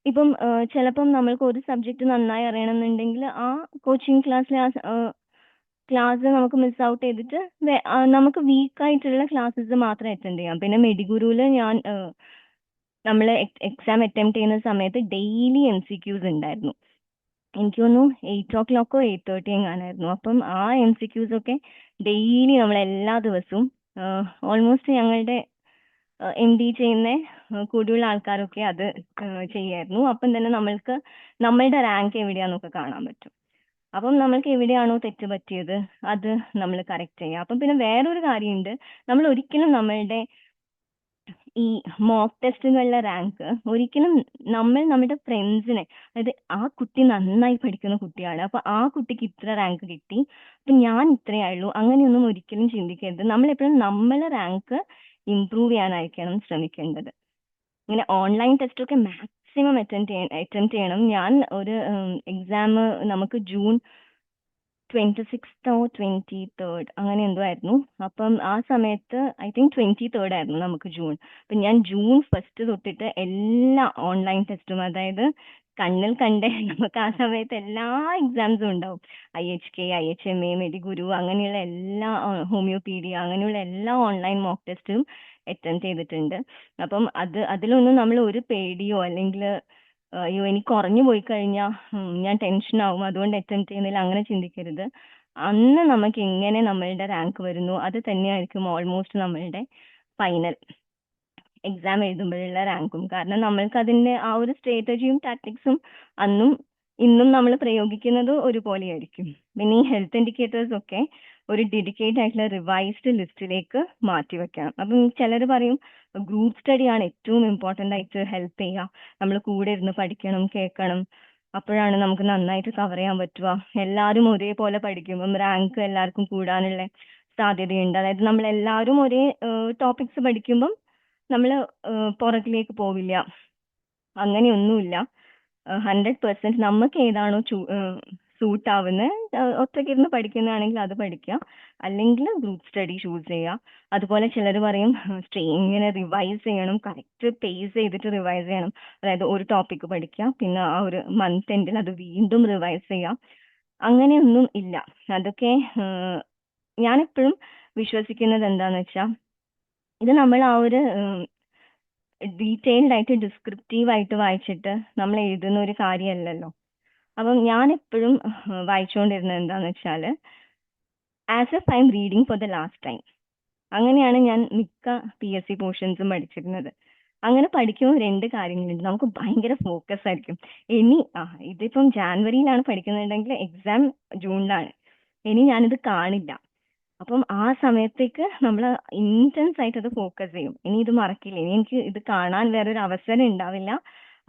A: ഇപ്പം ചിലപ്പം നമ്മൾക്ക് ഒരു സബ്ജക്റ്റ് നന്നായി അറിയണമെന്നുണ്ടെങ്കിൽ ആ കോച്ചിങ് ക്ലാസ്സിലെ ആ ക്ലാസ് നമുക്ക് മിസ് ഔട്ട് ചെയ്തിട്ട് നമുക്ക് വീക്ക് ആയിട്ടുള്ള ക്ലാസ്സസ് മാത്രം അറ്റൻഡ് ചെയ്യാം. പിന്നെ മെഡിഗുരുവിൽ ഞാൻ നമ്മൾ എക്സാം അറ്റംപ്റ്റ് ചെയ്യുന്ന സമയത്ത് ഡെയിലി MCQs ഉണ്ടായിരുന്നു. എനിക്ക് തോന്നുന്നു 8 o'clock 8:30 എങ്ങാനായിരുന്നു. അപ്പം ആ MCQs ഒക്കെ ഡെയിലി നമ്മൾ എല്ലാ ദിവസവും ഓൾമോസ്റ്റ് ഞങ്ങളുടെ MD ചെയ്യുന്ന കൂടിയുള്ള ആൾക്കാരൊക്കെ അത് ചെയ്യായിരുന്നു. അപ്പം തന്നെ നമ്മൾക്ക് നമ്മളുടെ റാങ്ക് എവിടെയാന്നൊക്കെ കാണാൻ പറ്റും. അപ്പം നമ്മൾക്ക് എവിടെയാണോ തെറ്റ് പറ്റിയത് അത് നമ്മൾ കറക്റ്റ് ചെയ്യാം. അപ്പം പിന്നെ വേറൊരു കാര്യമുണ്ട്, നമ്മൾ ഒരിക്കലും നമ്മളുടെ ഈ മോക്ക് ടെസ്റ്റിനുള്ള റാങ്ക് ഒരിക്കലും നമ്മുടെ ഫ്രണ്ട്സിനെ, അതായത് ആ കുട്ടി നന്നായി പഠിക്കുന്ന കുട്ടിയാണ് അപ്പൊ ആ കുട്ടിക്ക് ഇത്ര റാങ്ക് കിട്ടി അപ്പൊ ഞാൻ ഇത്രയായുള്ളൂ, അങ്ങനെയൊന്നും ഒരിക്കലും ചിന്തിക്കരുത്. നമ്മൾ എപ്പോഴും നമ്മളെ റാങ്ക് ഇംപ്രൂവ് ചെയ്യാനായിരിക്കണം ശ്രമിക്കേണ്ടത്. ഇങ്ങനെ ഓൺലൈൻ ടെസ്റ്റ് ഒക്കെ മാക്സിമം അറ്റംപ്റ്റ് ചെയ്യണം. ഞാൻ ഒരു എക്സാം നമുക്ക് ജൂൺ 26th or 23rd അങ്ങനെ എന്തോ ആയിരുന്നു. അപ്പം ആ സമയത്ത് ഐ തിങ്ക് 23rd ആയിരുന്നു നമുക്ക് ജൂൺ. അപ്പൊ ഞാൻ ജൂൺ 1st തൊട്ടിട്ട് എല്ലാ ഓൺലൈൻ ടെസ്റ്റും, അതായത് കണ്ണിൽ കണ്ടേ നമുക്ക് ആ സമയത്ത് എല്ലാ എക്സാംസും ഉണ്ടാവും. IHK IHMA മെഡിഗുരു അങ്ങനെയുള്ള എല്ലാ ഹോമിയോപീഡിയ അങ്ങനെയുള്ള എല്ലാ ഓൺലൈൻ മോക്ക് ടെസ്റ്റും അറ്റൻഡ് ചെയ്തിട്ടുണ്ട്. അപ്പം അതിലൊന്നും നമ്മൾ ഒരു പേടിയോ അല്ലെങ്കിൽ അയ്യോ എനിക്ക് കുറഞ്ഞു പോയി കഴിഞ്ഞാൽ ഞാൻ ടെൻഷൻ ആവും അതുകൊണ്ട് അറ്റംപ്റ്റ് ചെയ്യുന്നില്ല അങ്ങനെ ചിന്തിക്കരുത്. അന്ന് നമുക്ക് എങ്ങനെ നമ്മളുടെ റാങ്ക് വരുന്നു അത് തന്നെയായിരിക്കും ഓൾമോസ്റ്റ് നമ്മളുടെ ഫൈനൽ എക്സാം എഴുതുമ്പോഴുള്ള റാങ്കും. കാരണം നമ്മൾക്ക് അതിന്റെ ആ ഒരു സ്ട്രാറ്റജിയും ടാക്ടിക്സും അന്നും ഇന്നും നമ്മൾ പ്രയോഗിക്കുന്നത് ഒരുപോലെയായിരിക്കും. പിന്നെ ഈ ഹെൽത്ത് ഇൻഡിക്കേറ്റേഴ്സ് ഒക്കെ ഒരു ഡെഡിക്കേറ്റ് ആയിട്ടുള്ള റിവൈസ്ഡ് ലിസ്റ്റിലേക്ക് മാറ്റി വെക്കണം. അപ്പം ചിലർ പറയും ഗ്രൂപ്പ് സ്റ്റഡി ആണ് ഏറ്റവും ഇമ്പോർട്ടന്റ് ആയിട്ട് ഹെൽപ്പ് ചെയ്യുക, നമ്മൾ കൂടെ ഇരുന്ന് പഠിക്കണം കേൾക്കണം, അപ്പോഴാണ് നമുക്ക് നന്നായിട്ട് കവർ ചെയ്യാൻ പറ്റുക. എല്ലാവരും ഒരേപോലെ പഠിക്കുമ്പം റാങ്ക് എല്ലാവർക്കും കൂടാനുള്ള സാധ്യതയുണ്ട്. അതായത് നമ്മൾ എല്ലാവരും ഒരേ ടോപ്പിക്സ് പഠിക്കുമ്പം നമ്മൾ പുറകിലേക്ക് പോവില്ല, അങ്ങനെയൊന്നുമില്ല. 100% നമുക്ക് ഏതാണോ സൂട്ട് ആവുന്നത് ഒറ്റയ്ക്കിരുന്ന് പഠിക്കുന്നതാണെങ്കിൽ അത് പഠിക്കുക, അല്ലെങ്കിൽ ഗ്രൂപ്പ് സ്റ്റഡി ചൂസ് ചെയ്യുക. അതുപോലെ ചിലർ പറയും ഇങ്ങനെ റിവൈസ് ചെയ്യണം, കറക്റ്റ് പേസ് ചെയ്തിട്ട് റിവൈസ് ചെയ്യണം. അതായത് ഒരു ടോപ്പിക്ക് പഠിക്കുക പിന്നെ ആ ഒരു മന്ത് എൻഡിൽ അത് വീണ്ടും റിവൈസ് ചെയ്യാം. അങ്ങനെയൊന്നും ഇല്ല. അതൊക്കെ ഞാനെപ്പോഴും വിശ്വസിക്കുന്നത് എന്താന്ന് വെച്ചാൽ ഇത് നമ്മൾ ആ ഒരു ഡീറ്റെയിൽഡ് ആയിട്ട് ഡിസ്ക്രിപ്റ്റീവ് ആയിട്ട് വായിച്ചിട്ട് നമ്മൾ എഴുതുന്ന ഒരു കാര്യമല്ലല്ലോ. അപ്പം ഞാൻ എപ്പോഴും വായിച്ചുകൊണ്ടിരുന്നത് എന്താന്ന് വെച്ചാൽ as F I M reading for the last time, അങ്ങനെയാണ് ഞാൻ മിക്ക PSC പോർഷൻസും പഠിച്ചിരുന്നത്. അങ്ങനെ പഠിക്കുമ്പോൾ രണ്ട് കാര്യങ്ങളുണ്ട്. നമുക്ക് ഭയങ്കര ഫോക്കസ് ആയിരിക്കും. ഇനി ഇതിപ്പം ജാനുവരിയിലാണ് പഠിക്കുന്നുണ്ടെങ്കിൽ എക്സാം ജൂണിലാണ്. ഇനി ഞാനിത് കാണില്ല. അപ്പം ആ സമയത്തേക്ക് നമ്മൾ ഇന്റൻസ് ആയിട്ട് അത് ഫോക്കസ് ചെയ്യും. ഇനി ഇത് മറക്കില്ല, ഇനി എനിക്ക് ഇത് കാണാൻ വേറൊരു അവസരം ഉണ്ടാവില്ല.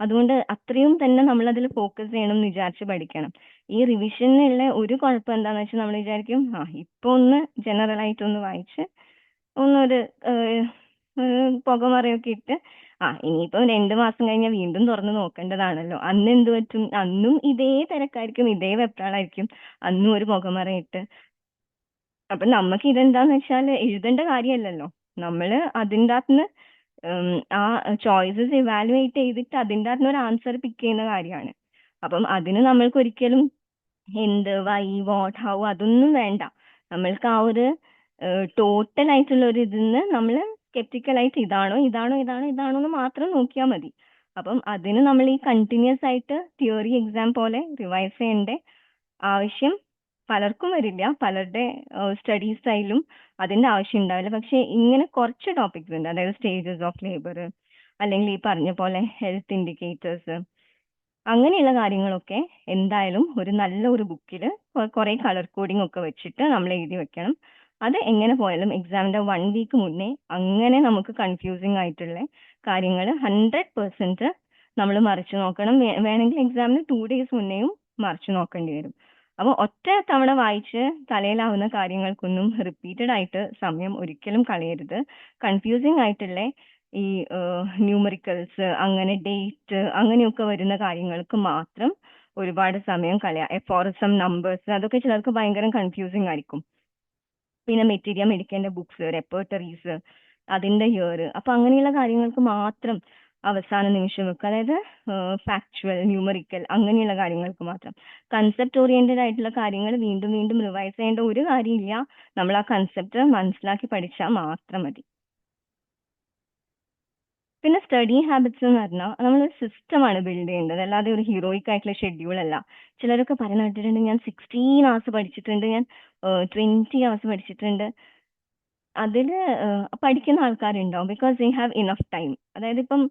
A: അതുകൊണ്ട് അത്രയും തന്നെ നമ്മൾ അതിൽ ഫോക്കസ് ചെയ്യണം എന്ന് വിചാരിച്ച് പഠിക്കണം. ഈ റിവിഷനുള്ള ഒരു കുഴപ്പം എന്താന്ന് വെച്ചാൽ നമ്മൾ വിചാരിക്കും ഇപ്പൊ ഒന്ന് ജനറൽ ആയിട്ടൊന്ന് വായിച്ച് ഒന്നൊരു പുകമറയൊക്കെ ഇട്ട് ഇനിയിപ്പം 2 മാസം കഴിഞ്ഞാൽ വീണ്ടും തുറന്ന് നോക്കേണ്ടതാണല്ലോ, അന്ന് എന്ത് പറ്റും, അന്നും ഇതേ തിരക്കായിരിക്കും, ഇതേ വെപ്രാളായിരിക്കും, അന്നും ഒരു പുകമറയിട്ട്. അപ്പൊ നമുക്ക് ഇതെന്താന്ന് വെച്ചാൽ എഴുതേണ്ട കാര്യമല്ലല്ലോ, നമ്മള് അതിൻ്റെ അകത്തുനിന്ന് ആ ചോയ്സസ് ഇവാലുവേറ്റ് ചെയ്തിട്ട് അതിൻ്റെ അകത്തുനിന്ന് ഒരു ആൻസർ പിക്ക് ചെയ്യുന്ന കാര്യമാണ്. അപ്പം അതിന് നമ്മൾക്ക് ഒരിക്കലും എന്ത്, വൈ, വാട്ട്, ഹൗ അതൊന്നും വേണ്ട. നമ്മൾക്ക് ആ ഒരു ടോട്ടൽ ആയിട്ടുള്ള ഒരു ഇതിന്ന് നമ്മൾ സ്കെപ്റ്റിക്കലായിട്ട് ഇതാണോ ഇതാണോ ഇതാണോ ഇതാണോ എന്ന് മാത്രം നോക്കിയാൽ മതി. അപ്പം അതിന് നമ്മൾ ഈ കണ്ടിന്യൂസ് ആയിട്ട് തിയറി എക്സാം പോലെ റിവൈസ് ചെയ്യേണ്ട ആവശ്യം പലർക്കും വരില്ല. പലരുടെ സ്റ്റഡി സ്റ്റൈലും അതിന്റെ ആവശ്യം ഉണ്ടാവില്ല. പക്ഷെ ഇങ്ങനെ കുറച്ച് ടോപ്പിക്സ് ഉണ്ട്, അതായത് സ്റ്റേജസ് ഓഫ് ലേബർ, അല്ലെങ്കിൽ ഈ പറഞ്ഞ പോലെ ഹെൽത്ത് ഇൻഡിക്കേറ്റേഴ്സ്, അങ്ങനെയുള്ള കാര്യങ്ങളൊക്കെ എന്തായാലും ഒരു നല്ല ഒരു ബുക്കിൽ കുറെ കളർ കോഡിംഗ് ഒക്കെ വെച്ചിട്ട് നമ്മൾ എഴുതി വെക്കണം. അത് എങ്ങനെ പോയാലും എക്സാമിന്റെ 1 വീക്ക് മുന്നേ അങ്ങനെ നമുക്ക് കൺഫ്യൂസിങ് ആയിട്ടുള്ള കാര്യങ്ങൾ 100% നമ്മൾ മറിച്ചു നോക്കണം. വേണമെങ്കിൽ എക്സാമിന് 2 ഡേയ്സ് മുന്നേയും മറിച്ചു നോക്കേണ്ടി വരും. അപ്പൊ ഒറ്റ തവണ വായിച്ച് തലയിലാവുന്ന കാര്യങ്ങൾക്കൊന്നും റിപ്പീറ്റഡ് ആയിട്ട് സമയം ഒരിക്കലും കളയരുത്. കൺഫ്യൂസിങ് ആയിട്ടുള്ള ഈ ന്യൂമറിക്കൽസ്, അങ്ങനെ ഡേറ്റ്, അങ്ങനെയൊക്കെ വരുന്ന കാര്യങ്ങൾക്ക് മാത്രം ഒരുപാട് സമയം കളയാം. എഫോറിസം, നമ്പേഴ്സ്, അതൊക്കെ ചിലർക്ക് ഭയങ്കര കൺഫ്യൂസിങ് ആയിരിക്കും. പിന്നെ മെറ്റീരിയൽ എടുക്കേണ്ട ബുക്സ്, റെപ്പർട്ടറീസ്, അതിന്റെ ഇയർ, അപ്പൊ അങ്ങനെയുള്ള കാര്യങ്ങൾക്ക് മാത്രം അവസാന നിമിഷം വെക്കുക. അതായത് ഫാക്ച്വൽ, ന്യൂമറിക്കൽ, അങ്ങനെയുള്ള കാര്യങ്ങൾക്ക് മാത്രം. കൺസെപ്റ്റ് ഓറിയന്റഡ് ആയിട്ടുള്ള കാര്യങ്ങൾ വീണ്ടും വീണ്ടും റിവൈസ് ചെയ്യേണ്ട ഒരു കാര്യമില്ല. നമ്മൾ ആ കൺസെപ്റ്റ് മനസ്സിലാക്കി പഠിച്ചാൽ മാത്രം മതി. പിന്നെ സ്റ്റഡി ഹാബിറ്റ്സ് എന്ന് പറഞ്ഞാൽ നമ്മളൊരു സിസ്റ്റമാണ് ബിൽഡ് ചെയ്യേണ്ടത്, അല്ലാതെ ഒരു ഹീറോയിക് ആയിട്ടുള്ള ഷെഡ്യൂൾ അല്ല. ചിലരൊക്കെ പറയുന്ന കേട്ടിട്ടുണ്ട്, ഞാൻ 16 hours പഠിച്ചിട്ടുണ്ട്, ഞാൻ 20 hours പഠിച്ചിട്ടുണ്ട്. അതില് പഠിക്കുന്ന ആൾക്കാരുണ്ടാവും, because they have enough time. അതായത് ഇപ്പം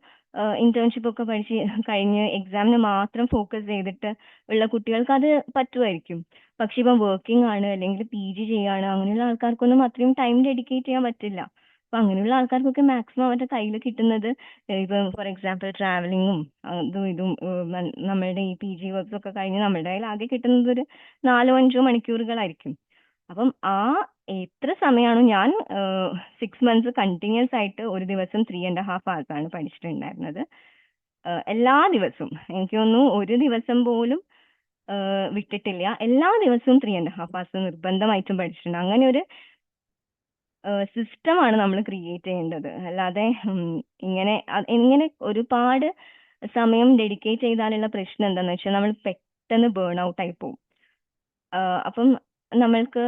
A: ഇന്റേൺഷിപ്പ് ഒക്കെ പഠിച്ച് കഴിഞ്ഞ് എക്സാമിന് മാത്രം ഫോക്കസ് ചെയ്തിട്ട് ഉള്ള കുട്ടികൾക്ക് അത് പറ്റുമായിരിക്കും. പക്ഷെ ഇപ്പം വർക്കിംഗ് ആണ്, അല്ലെങ്കിൽ PG ചെയ്യാണ്, അങ്ങനെയുള്ള ആൾക്കാർക്കൊന്നും അത്രയും ടൈം ഡെഡിക്കേറ്റ് ചെയ്യാൻ പറ്റില്ല. അപ്പൊ അങ്ങനെയുള്ള ആൾക്കാർക്കൊക്കെ മാക്സിമം അവരുടെ കയ്യിൽ കിട്ടുന്നത് ഇപ്പം ഫോർ എക്സാമ്പിൾ ട്രാവലിങ്ങും അതും ഇതും നമ്മളുടെ ഈ PG വർക്ക്സ് ഒക്കെ കഴിഞ്ഞ് നമ്മളുടെ കയ്യിൽ ആകെ കിട്ടുന്നത് ഒരു 4-5 മണിക്കൂറുകളായിരിക്കും. അപ്പം ആ എത്ര സമയമാണോ, ഞാൻ 6 months കണ്ടിന്യൂസ് ആയിട്ട് ഒരു ദിവസം 3.5 hours ആണ് പഠിച്ചിട്ടുണ്ടായിരുന്നത്. എല്ലാ ദിവസവും എനിക്ക് തോന്നുന്നു ഒരു ദിവസം പോലും വിട്ടിട്ടില്ല. എല്ലാ ദിവസവും 3.5 hours നിർബന്ധമായിട്ടും പഠിച്ചിട്ടുണ്ട്. അങ്ങനെ ഒരു സിസ്റ്റമാണ് നമ്മൾ ക്രിയേറ്റ് ചെയ്യേണ്ടത്. അല്ലാതെ ഇങ്ങനെ ഒരുപാട് സമയം ഡെഡിക്കേറ്റ് ചെയ്താലുള്ള പ്രശ്നം എന്താന്ന് വെച്ചാൽ നമ്മൾ പെട്ടെന്ന് ബേൺ ഔട്ട് ആയി പോകും. അപ്പം നമ്മൾക്ക്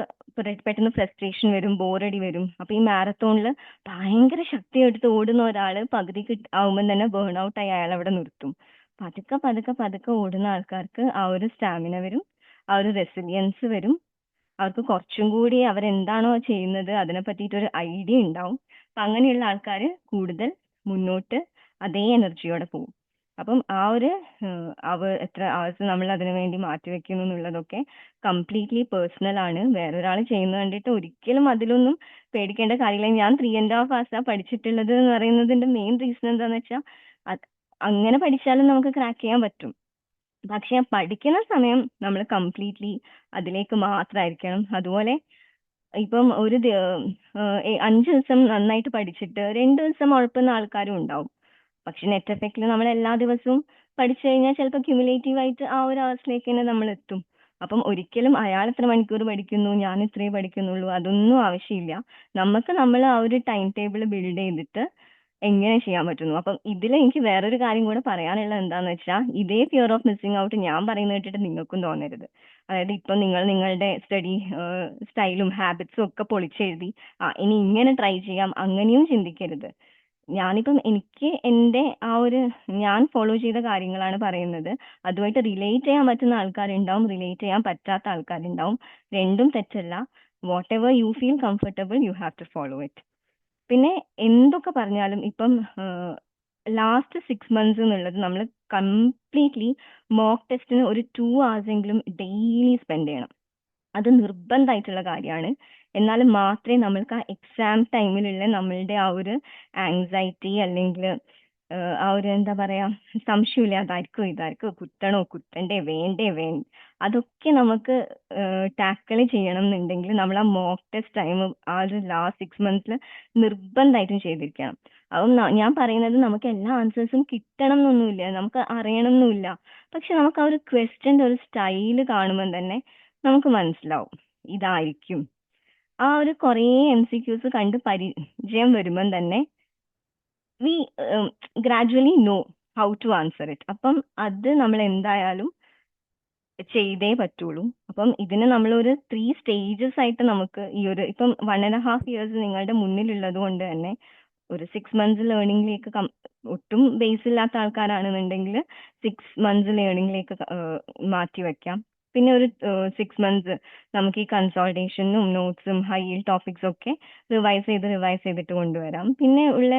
A: പെട്ടെന്ന് ഫ്രസ്ട്രേഷൻ വരും, ബോറടി വരും. അപ്പൊ ഈ മാരത്തോണിൽ ഭയങ്കര ശക്തി എടുത്ത് ഓടുന്ന ഒരാള് പകുതി ആവുമ്പോൾ തന്നെ ബേൺ ഔട്ട് ആയി അയാൾ അവിടെ നിർത്തും. പതുക്കെ പതുക്കെ പതുക്കെ ഓടുന്ന ആൾക്കാർക്ക് ആ ഒരു സ്റ്റാമിന വരും, ആ ഒരു റെസിലിയൻസ് വരും. അവർക്ക് കുറച്ചും കൂടി അവരെന്താണോ ചെയ്യുന്നത് അതിനെ പറ്റിയിട്ട് ഒരു ഐഡിയ ഉണ്ടാവും. അപ്പൊ അങ്ങനെയുള്ള ആൾക്കാർ കൂടുതൽ മുന്നോട്ട് അതേ എനർജിയോടെ പോകും. അപ്പം ആ ഒരു എത്ര അവേഴ്സ് നമ്മൾ അതിനു വേണ്ടി മാറ്റിവെക്കുന്നു എന്നുള്ളതൊക്കെ കംപ്ലീറ്റ്ലി പേഴ്സണൽ ആണ്. വേറൊരാൾ ചെയ്യുന്നത് കണ്ടിട്ട് ഒരിക്കലും അതിലൊന്നും പേടിക്കേണ്ട കാര്യമില്ല. ഞാൻ 3.5 hours പഠിച്ചിട്ടുള്ളത് എന്ന് പറയുന്നതിന്റെ മെയിൻ റീസൺ എന്താന്ന് വെച്ചാൽ അങ്ങനെ പഠിച്ചാലും നമുക്ക് ക്രാക്ക് ചെയ്യാൻ പറ്റും. പക്ഷെ പഠിക്കുന്ന സമയം നമ്മൾ കംപ്ലീറ്റ്ലി അതിലേക്ക് മാത്രമായിരിക്കണം. അതുപോലെ ഇപ്പം 5 ദിവസം നന്നായിട്ട് പഠിച്ചിട്ട് 2 ദിവസം ഉഴപ്പുന്ന ആൾക്കാരും ഉണ്ടാവും. പക്ഷെ നെറ്റ് എഫക്റ്റിൽ നമ്മൾ എല്ലാ ദിവസവും പഠിച്ചു കഴിഞ്ഞാൽ ചിലപ്പോൾ ക്യുമുലേറ്റീവ് ആയിട്ട് ആ ഒരു അവസ്ഥയിലേക്ക് തന്നെ നമ്മൾ എത്തും. അപ്പം ഒരിക്കലും അയാൾ എത്ര മണിക്കൂർ പഠിക്കുന്നു, ഞാൻ ഇത്രേ പഠിക്കുന്നുള്ളൂ, അതൊന്നും ആവശ്യമില്ല. നമുക്ക് നമ്മൾ ആ ഒരു ടൈം ടേബിൾ ബിൽഡ് ചെയ്തിട്ട് എങ്ങനെ ചെയ്യാൻ പറ്റുന്നു. അപ്പം ഇതിൽ എനിക്ക് വേറൊരു കാര്യം കൂടെ പറയാനുള്ളത് എന്താന്ന് വെച്ചാൽ, ഇതേ ഫിയർ ഓഫ് മിസ്സിംഗ് ഔട്ട് ഞാൻ പറയുന്നത് കേട്ടിട്ട് നിങ്ങൾക്കും തോന്നരുത്. അതായത് ഇപ്പൊ നിങ്ങൾ നിങ്ങളുടെ സ്റ്റഡി സ്റ്റൈലും ഹാബിറ്റ്സും ഒക്കെ പൊളിച്ചെഴുതി ഇനി ഇങ്ങനെ ട്രൈ ചെയ്യാം, അങ്ങനെയും ചിന്തിക്കരുത്. ഞാനിപ്പം എനിക്ക് എന്റെ ആ ഒരു ഞാൻ ഫോളോ ചെയ്ത കാര്യങ്ങളാണ് പറയുന്നത്. അതുമായിട്ട് റിലേറ്റ് ചെയ്യാൻ പറ്റുന്ന ആൾക്കാരുണ്ടാവും, റിലേറ്റ് ചെയ്യാൻ പറ്റാത്ത ആൾക്കാരുണ്ടാവും. രണ്ടും തെറ്റല്ല. Whatever you feel comfortable you have to follow it. പിന്നെ എന്തൊക്കെ പറഞ്ഞാലും ഇപ്പം ലാസ്റ്റ് 6 months എന്നുള്ളത് നമ്മൾ കംപ്ലീറ്റ്ലി മോക്ക് ടെസ്റ്റിന് ഒരു 2 hours എങ്കിലും ഡെയിലി സ്പെൻഡ് ചെയ്യണം. അത് നിർബന്ധമായിട്ടുള്ള കാര്യമാണ്. എന്നാൽ മാത്രമേ നമ്മൾക്ക് ആ എക്സാം ടൈമിലുള്ള നമ്മളുടെ ആ ഒരു ആങ്സൈറ്റി അല്ലെങ്കിൽ ആ ഒരു എന്താ പറയാ സംശയമില്ല അതായിരിക്കും ഇതായിരിക്കും കുത്തണോ കുത്തണ്ടേ വേണ്ടേ അതൊക്കെ നമുക്ക് ടാക്കിൾ ചെയ്യണം എന്നുണ്ടെങ്കിൽ നമ്മൾ ആ മോക്ക് ടെസ്റ്റ് ടൈം ആ ഒരു ലാസ്റ്റ് 6 months നിർബന്ധമായിട്ടും ചെയ്തിരിക്കണം. അപ്പം ഞാൻ പറയുന്നത് നമുക്ക് എല്ലാ ആൻസേഴ്സും കിട്ടണം എന്നൊന്നുമില്ല, നമുക്ക് അറിയണം എന്നുമില്ല. പക്ഷെ നമുക്ക് ആ ഒരു ക്വസ്റ്റ്യന്റെ ഒരു സ്റ്റൈല് കാണുമ്പോൾ തന്നെ നമുക്ക് മനസ്സിലാവും ഇതായിരിക്കും. ആ ഒരു കുറേ MCQs കണ്ട് പരിചയം വരുമ്പം തന്നെ we gradually know how to answer it. അപ്പം അത് നമ്മൾ എന്തായാലും ചെയ്തേ പറ്റുള്ളൂ. അപ്പം ഇതിന് നമ്മളൊരു 3 stages ആയിട്ട് നമുക്ക് ഈ ഒരു ഇപ്പം 1.5 years നിങ്ങളുടെ മുന്നിലുള്ളത് കൊണ്ട് തന്നെ ഒരു 6 months ലേണിംഗിലേക്ക് ഒട്ടും ബേസ് ഇല്ലാത്ത ആൾക്കാരാണെന്നുണ്ടെങ്കിൽ 6 months ലേണിംഗിലേക്ക് മാറ്റി വെക്കാം. പിന്നെ ഒരു 6 months നമുക്ക് ഈ കൺസോൾട്ടേഷനും നോട്ട്സും ഹൈ ടോപ്പിക്സും ഒക്കെ റിവൈസ് ചെയ്തിട്ട് കൊണ്ടുവരാം. പിന്നെ ഉള്ള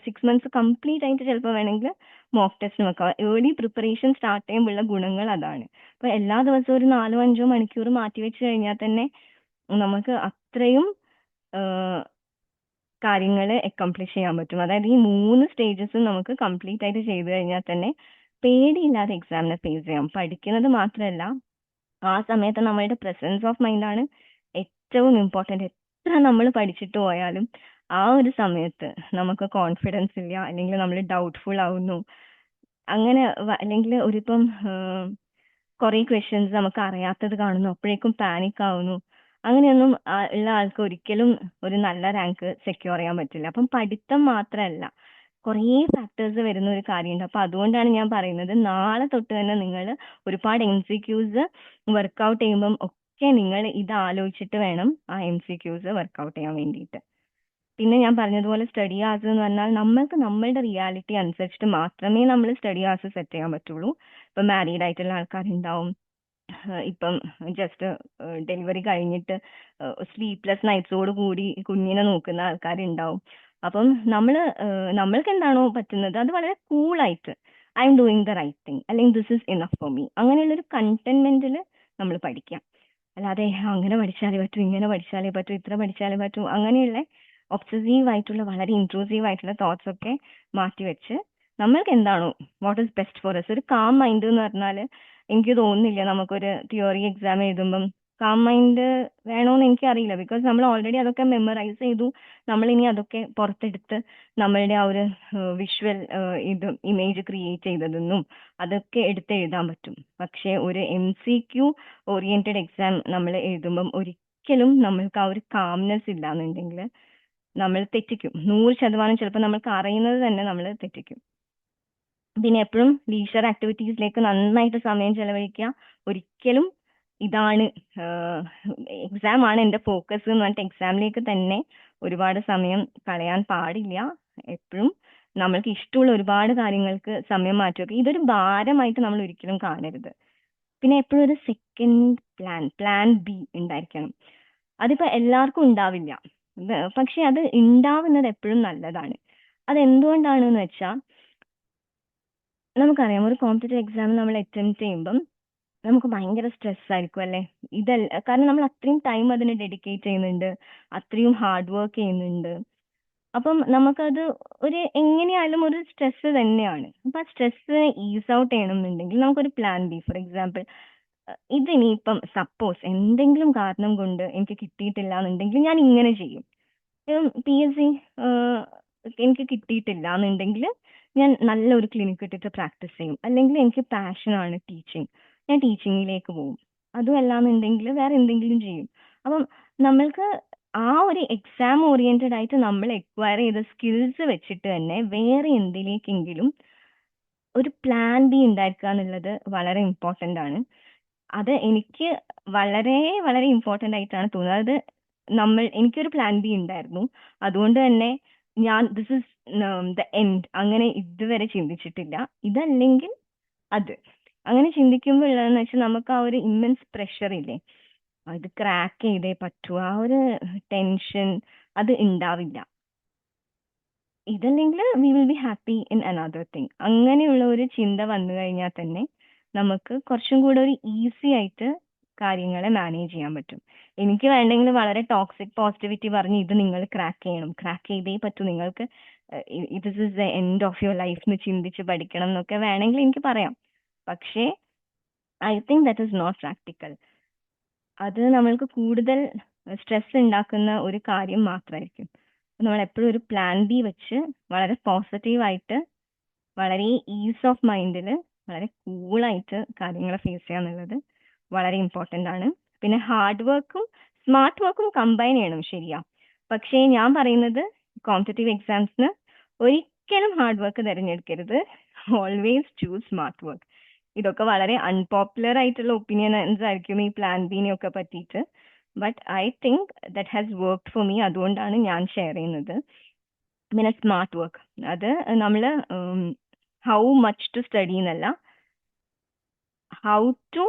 A: 6 months കംപ്ലീറ്റ് ആയിട്ട് ചിലപ്പോൾ വേണമെങ്കിൽ മോക്ക് ടെസ്റ്റ് വെക്കാം. ഏർലി പ്രിപ്പറേഷൻ സ്റ്റാർട്ട് ചെയ്യുമ്പോഴുള്ള ഗുണങ്ങൾ അതാണ്. അപ്പൊ എല്ലാ ദിവസവും ഒരു 4-5 മണിക്കൂർ മാറ്റി വെച്ച് കഴിഞ്ഞാൽ തന്നെ നമുക്ക് അത്രയും കാര്യങ്ങൾ അക്കംപ്ലിഷ് ചെയ്യാൻ പറ്റും. അതായത് ഈ 3 സ്റ്റേജസും നമുക്ക് കംപ്ലീറ്റ് ആയിട്ട് ചെയ്തു കഴിഞ്ഞാൽ തന്നെ പേടിയില്ലാതെ എക്സാമിനെ ഫേസ് ചെയ്യാം. പഠിക്കുന്നത് മാത്രമല്ല ആ സമയത്ത് നമ്മളുടെ പ്രസൻസ് ഓഫ് മൈൻഡ് ആണ് ഏറ്റവും ഇമ്പോർട്ടന്റ്. എത്ര നമ്മൾ പഠിച്ചിട്ട് പോയാലും ആ ഒരു സമയത്ത് നമുക്ക് കോൺഫിഡൻസ് ഇല്ല, അല്ലെങ്കിൽ നമ്മൾ ഡൗട്ട്ഫുൾ ആവുന്നു, അങ്ങനെ അല്ലെങ്കിൽ ഒരിപ്പം കുറെ ക്വസ്റ്റ്യൻസ് നമുക്ക് അറിയാത്തത് കാണുന്നു, അപ്പോഴേക്കും പാനിക് ആവുന്നു. അങ്ങനെയൊന്നും ഉള്ള ആൾക്ക് ഒരിക്കലും ഒരു നല്ല റാങ്ക് സെക്യൂർ ചെയ്യാൻ പറ്റില്ല. അപ്പം പഠിത്തം മാത്രമല്ല കുറേ ഫാക്ടേഴ്സ് വരുന്ന ഒരു കാര്യമുണ്ട്. അപ്പൊ അതുകൊണ്ടാണ് ഞാൻ പറയുന്നത് നാളെ തൊട്ട് തന്നെ നിങ്ങൾ ഒരുപാട് MCQs വർക്ക്ഔട്ട് ചെയ്യുമ്പം ഒക്കെ നിങ്ങൾ ഇത് ആലോചിച്ചിട്ട് വേണം ആ MCQs വർക്ക്ഔട്ട് ചെയ്യാൻ വേണ്ടിയിട്ട്. പിന്നെ ഞാൻ പറഞ്ഞതുപോലെ സ്റ്റഡി hours എന്ന് പറഞ്ഞാൽ നമ്മൾക്ക് നമ്മളുടെ റിയാലിറ്റി അനുസരിച്ചിട്ട് മാത്രമേ നമ്മൾ സ്റ്റഡി hours സെറ്റ് ചെയ്യാൻ പറ്റുള്ളൂ. ഇപ്പൊ മാരീഡ് ആയിട്ടുള്ള ആൾക്കാരുണ്ടാവും, ഇപ്പം ജസ്റ്റ് ഡെലിവറി കഴിഞ്ഞിട്ട് സ്ലീപ്ലെസ് നൈറ്റ്സോട് കൂടി കുഞ്ഞിനെ നോക്കുന്ന ആൾക്കാരുണ്ടാവും. അപ്പം നമ്മൾക്ക് എന്താണോ പറ്റുന്നത് അത് വളരെ കൂളായിട്ട് I am doing the right thing, അല്ലെങ്കിൽ this is enough for me, അങ്ങനെയുള്ളൊരു കണ്ടന്റ്മെന്റിൽ നമ്മൾ പഠിക്കാം. അല്ലാതെ അങ്ങനെ പഠിച്ചാലേ പറ്റൂ, ഇങ്ങനെ പഠിച്ചാലേ പറ്റൂ, ഇത്ര പഠിച്ചാലേ പറ്റൂ, അങ്ങനെയുള്ള ഒബ്സസീവ് ആയിട്ടുള്ള വളരെ ഇൻട്രൂസീവ് ആയിട്ടുള്ള തോട്ട്സ് ഒക്കെ മാറ്റിവെച്ച് നമ്മൾക്ക് എന്താണോ what is best for S, ഒരു കാം മൈൻഡ് എന്ന് പറഞ്ഞാൽ എനിക്ക് തോന്നുന്നില്ല നമുക്കൊരു തിയറി എക്സാം എഴുതുമ്പം കാം മൈൻഡ് വേണോന്ന് എനിക്കറിയില്ല. ബിക്കോസ് നമ്മൾ ഓൾറെഡി അതൊക്കെ മെമ്മറൈസ് ചെയ്തു. നമ്മൾ ഇനി അതൊക്കെ പുറത്തെടുത്ത് നമ്മളുടെ ആ ഒരു വിഷ്വൽ ഇമേജ് ക്രിയേറ്റ് ചെയ്തതെന്നും അതൊക്കെ എടുത്ത് എഴുതാൻ പറ്റും. പക്ഷെ ഒരു MCQ ഓറിയന്റഡ് എക്സാം നമ്മൾ എഴുതുമ്പം ഒരിക്കലും നമ്മൾക്ക് ആ ഒരു കാംനെസ് ഇല്ലാന്നുണ്ടെങ്കിൽ നമ്മൾ തെറ്റിക്കും. 100% ചിലപ്പോൾ നമ്മൾക്ക് അറിയുന്നത് തന്നെ നമ്മൾ തെറ്റിക്കും. പിന്നെ എപ്പോഴും ലീഷർ ആക്ടിവിറ്റീസിലേക്ക് നന്നായിട്ട് സമയം ചെലവഴിക്കുക. ഒരിക്കലും ഇതാണ് എക്സാം ആണ് എന്റെ ഫോക്കസ് എന്ന് പറഞ്ഞിട്ട് എക്സാമിലേക്ക് തന്നെ ഒരുപാട് സമയം കളയാൻ പാടില്ല. എപ്പോഴും നമ്മൾക്ക് ഇഷ്ടമുള്ള ഒരുപാട് കാര്യങ്ങൾക്ക് സമയം മാറ്റിവെക്കുക. ഇതൊരു ഭാരമായിട്ട് നമ്മൾ ഒരിക്കലും കാണരുത്. പിന്നെ എപ്പോഴും ഒരു സെക്കൻഡ് പ്ലാൻ ബി ഉണ്ടായിരിക്കണം. അതിപ്പോ എല്ലാവർക്കും ഉണ്ടാവില്ല, പക്ഷെ അത് ഉണ്ടാവുന്നത് എപ്പോഴും നല്ലതാണ്. അത് എന്തുകൊണ്ടാണെന്ന് വെച്ചാൽ നമുക്കറിയാം ഒരു കോമ്പറ്റേറ്റീവ് എക്സാം നമ്മൾ അറ്റംപ്റ്റ് ചെയ്യുമ്പം നമുക്ക് ഭയങ്കര സ്ട്രെസ് ആയിരിക്കും അല്ലെ. ഇതല്ല കാരണം നമ്മൾ അത്രയും ടൈം അതിന് ഡെഡിക്കേറ്റ് ചെയ്യുന്നുണ്ട്, അത്രയും ഹാർഡ് വർക്ക് ചെയ്യുന്നുണ്ട്. അപ്പം നമുക്കത് ഒരു എങ്ങനെയായാലും ഒരു സ്ട്രെസ് തന്നെയാണ്. അപ്പൊ ആ സ്ട്രെസ് ഈസ് ഔട്ട് ചെയ്യണമെന്നുണ്ടെങ്കിൽ നമുക്കൊരു പ്ലാൻ ബി, ഫോർ എക്സാമ്പിൾ ഇതിനിപ്പം സപ്പോസ് എന്തെങ്കിലും കാരണം കൊണ്ട് എനിക്ക് കിട്ടിയിട്ടില്ല എന്നുണ്ടെങ്കിൽ ഞാൻ ഇങ്ങനെ ചെയ്യും. PSC എനിക്ക് കിട്ടിയിട്ടില്ല എന്നുണ്ടെങ്കിൽ ഞാൻ നല്ലൊരു ക്ലിനിക്ക് ഇട്ടിട്ട് പ്രാക്ടീസ് ചെയ്യും. അല്ലെങ്കിൽ എനിക്ക് പാഷനാണ് ടീച്ചിങ്, ഞാൻ ടീച്ചിങ്ങിലേക്ക് പോകും. അതും അല്ലാന്നുണ്ടെങ്കിൽ വേറെ എന്തെങ്കിലും ചെയ്യും. അപ്പം നമ്മൾക്ക് ആ ഒരു എക്സാം ഓറിയന്റഡ് ആയിട്ട് നമ്മൾ എക്വയർ ചെയ്ത സ്കിൽസ് വെച്ചിട്ട് തന്നെ വേറെ എന്തിലേക്കെങ്കിലും ഒരു പ്ലാൻ ബി ഉണ്ടായിരിക്കുക എന്നുള്ളത് വളരെ ഇമ്പോർട്ടന്റ് ആണ്. അത് എനിക്ക് വളരെ വളരെ ഇമ്പോർട്ടന്റ് ആയിട്ടാണ് തോന്നുന്നത്. അത് എനിക്കൊരു പ്ലാൻ ബി ഉണ്ടായിരുന്നു. അതുകൊണ്ട് തന്നെ ഞാൻ ദിസ് ഇസ് ദ എൻഡ് അങ്ങനെ ഇതുവരെ ചിന്തിച്ചിട്ടില്ല. ഇതല്ലെങ്കിൽ അത് അങ്ങനെ ചിന്തിക്കുമ്പോൾ ഉള്ളതെന്ന് വെച്ചാൽ നമുക്ക് ആ ഒരു ഇമ്മൻസ് പ്രഷർ ഇല്ലേ, അത് ക്രാക്ക് ചെയ്തേ പറ്റൂ, ആ ഒരു ടെൻഷൻ അത് ഉണ്ടാവില്ല. ഇതല്ലെങ്കിൽ we will be happy in another thing. അങ്ങനെയുള്ള ഒരു ചിന്ത വന്നു കഴിഞ്ഞാൽ തന്നെ നമുക്ക് കുറച്ചും കൂടെ ഒരു ഈസി ആയിട്ട് കാര്യങ്ങളെ മാനേജ് ചെയ്യാൻ പറ്റും. എനിക്ക് വേണ്ടെങ്കിൽ വളരെ ടോക്സിക് പോസിറ്റിവിറ്റി പറഞ്ഞ് ഇത് നിങ്ങൾ ക്രാക്ക് ചെയ്യണം, ക്രാക്ക് ചെയ്തേ പറ്റൂ, നിങ്ങൾക്ക് ഇത് is the end of your life എന്ന് ചിന്തിച്ച് പഠിക്കണം എന്നൊക്കെ വേണമെങ്കിൽ എനിക്ക് പറയാം. പക്ഷേ I think that is not practical. അത് നമ്മൾക്ക് കൂടുതൽ സ്ട്രെസ് ഉണ്ടാക്കുന്ന ഒരു കാര്യം മാത്രമായിരിക്കും. നമ്മൾ എപ്പോഴും ഒരു പ്ലാൻ ബി വെച്ച് വളരെ പോസിറ്റീവായിട്ട് വളരെ ഈസ് ഓഫ് മൈൻഡിൽ വളരെ കൂളായിട്ട് കാര്യങ്ങളെ ഫേസ് ചെയ്യാന്നുള്ളത് വളരെ ഇമ്പോർട്ടൻ്റ് ആണ്. പിന്നെ ഹാർഡ് വർക്കും സ്മാർട്ട് വർക്കും കമ്പൈൻ ചെയ്യണം, ശരിയാ. പക്ഷേ ഞാൻ പറയുന്നത് കോമ്പറ്റേറ്റീവ് എക്സാംസിന് ഒരിക്കലും ഹാർഡ് വർക്ക് തിരഞ്ഞെടുക്കരുത്. Always choose smart work. ഇതൊക്കെ വളരെ അൺപോപ്പുലർ ആയിട്ടുള്ള ഒപ്പീനിയൻസ് ആയിരിക്കും ഈ പ്ലാൻ ബിനെ ഒക്കെ പറ്റിയിട്ട്. But I think that has worked for me. അതുകൊണ്ടാണ് ഞാൻ ഷെയർ ചെയ്യുന്നത്. പിന്നെ സ്മാർട്ട് വർക്ക് അത് നമ്മൾ ഹൗ മച്ച് ടു സ്റ്റഡി എന്നല്ല, how to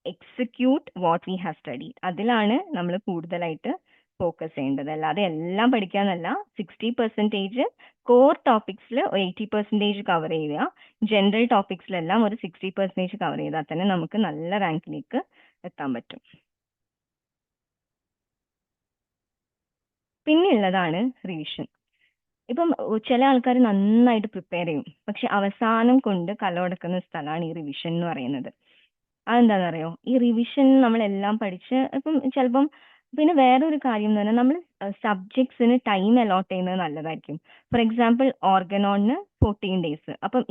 A: execute what we have study, അതിലാണ് നമ്മൾ കൂടുതലായിട്ട് ഫോക്കസ് ചെയ്യേണ്ടത്. അല്ലാതെ എല്ലാം പഠിക്കാന്നല്ല. 60% കോർ ടോപ്പിക്സിൽ 80% കവർ ചെയ്യുക, ജനറൽ ടോപ്പിക്സിലെല്ലാം ഒരു 60% കവർ ചെയ്താൽ തന്നെ നമുക്ക് നല്ല റാങ്കിലേക്ക് എത്താൻ പറ്റും. പിന്നെ ഉള്ളതാണ് റിവിഷൻ. ഇപ്പം ചില ആൾക്കാർ നന്നായിട്ട് പ്രിപ്പയർ ചെയ്യും, പക്ഷെ അവസാനം കൊണ്ട് കലോടക്കുന്ന സ്ഥലമാണ് ഈ റിവിഷൻ എന്ന് പറയുന്നത്. അതെന്താണെന്നറിയോ? ഈ റിവിഷൻ നമ്മളെല്ലാം പഠിച്ച് ഇപ്പം ചിലപ്പം പിന്നെ വേറൊരു കാര്യം എന്ന് പറഞ്ഞാൽ നമ്മൾ സബ്ജക്ട്സിന് ടൈം അലോട്ട് ചെയ്യുന്നത് നല്ലതായിരിക്കും. ഫോർ എക്സാമ്പിൾ ഓർഗനോണിന് 14 days. അപ്പം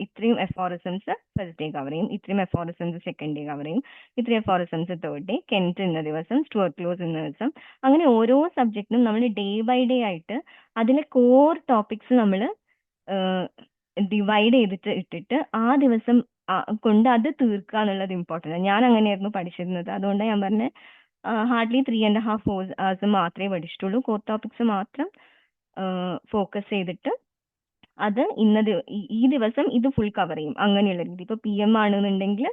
A: ഇത്രയും എഫോറിസംസ് ഫസ്റ്റ് ഡേ കവർ ചെയ്യും, ഇത്രയും എഫോറിസംസ് സെക്കൻഡ് ഡേ കവർ ചെയ്യും, ഇത്രയും എഫോറിസംസ് തേർഡ് ഡേ, കെൻറ്റ് ഇന്ന ദിവസം, സ്റ്റുവർട്ട് ക്ലോസ് ഇന്ന ദിവസം. അങ്ങനെ ഓരോ സബ്ജക്റ്റിനും നമ്മൾ ഡേ ബൈ ഡേ ആയിട്ട് അതിലെ കോർ ടോപ്പിക്സ് നമ്മൾ ഡിവൈഡ് ചെയ്തിട്ട് ഇട്ടിട്ട് ആ ദിവസം കൊണ്ട് അത് തീർക്കുക എന്നുള്ളത് ഇമ്പോർട്ടൻ്റ്. ഞാൻ അങ്ങനെയായിരുന്നു പഠിച്ചിരുന്നത്. അതുകൊണ്ടാണ് ഞാൻ പറഞ്ഞത് ഹാർഡ്ലി 3.5 hours മാത്രമേ പഠിച്ചിട്ടുള്ളൂ. കോർ ടോപ്പിക്സ് മാത്രം ഫോക്കസ് ചെയ്തിട്ട് അത് ഈ ദിവസം ഇത് ഫുൾ കവർ ചെയ്യും അങ്ങനെയുള്ള രീതി. ഇപ്പൊ PM ആണെന്നുണ്ടെങ്കിൽ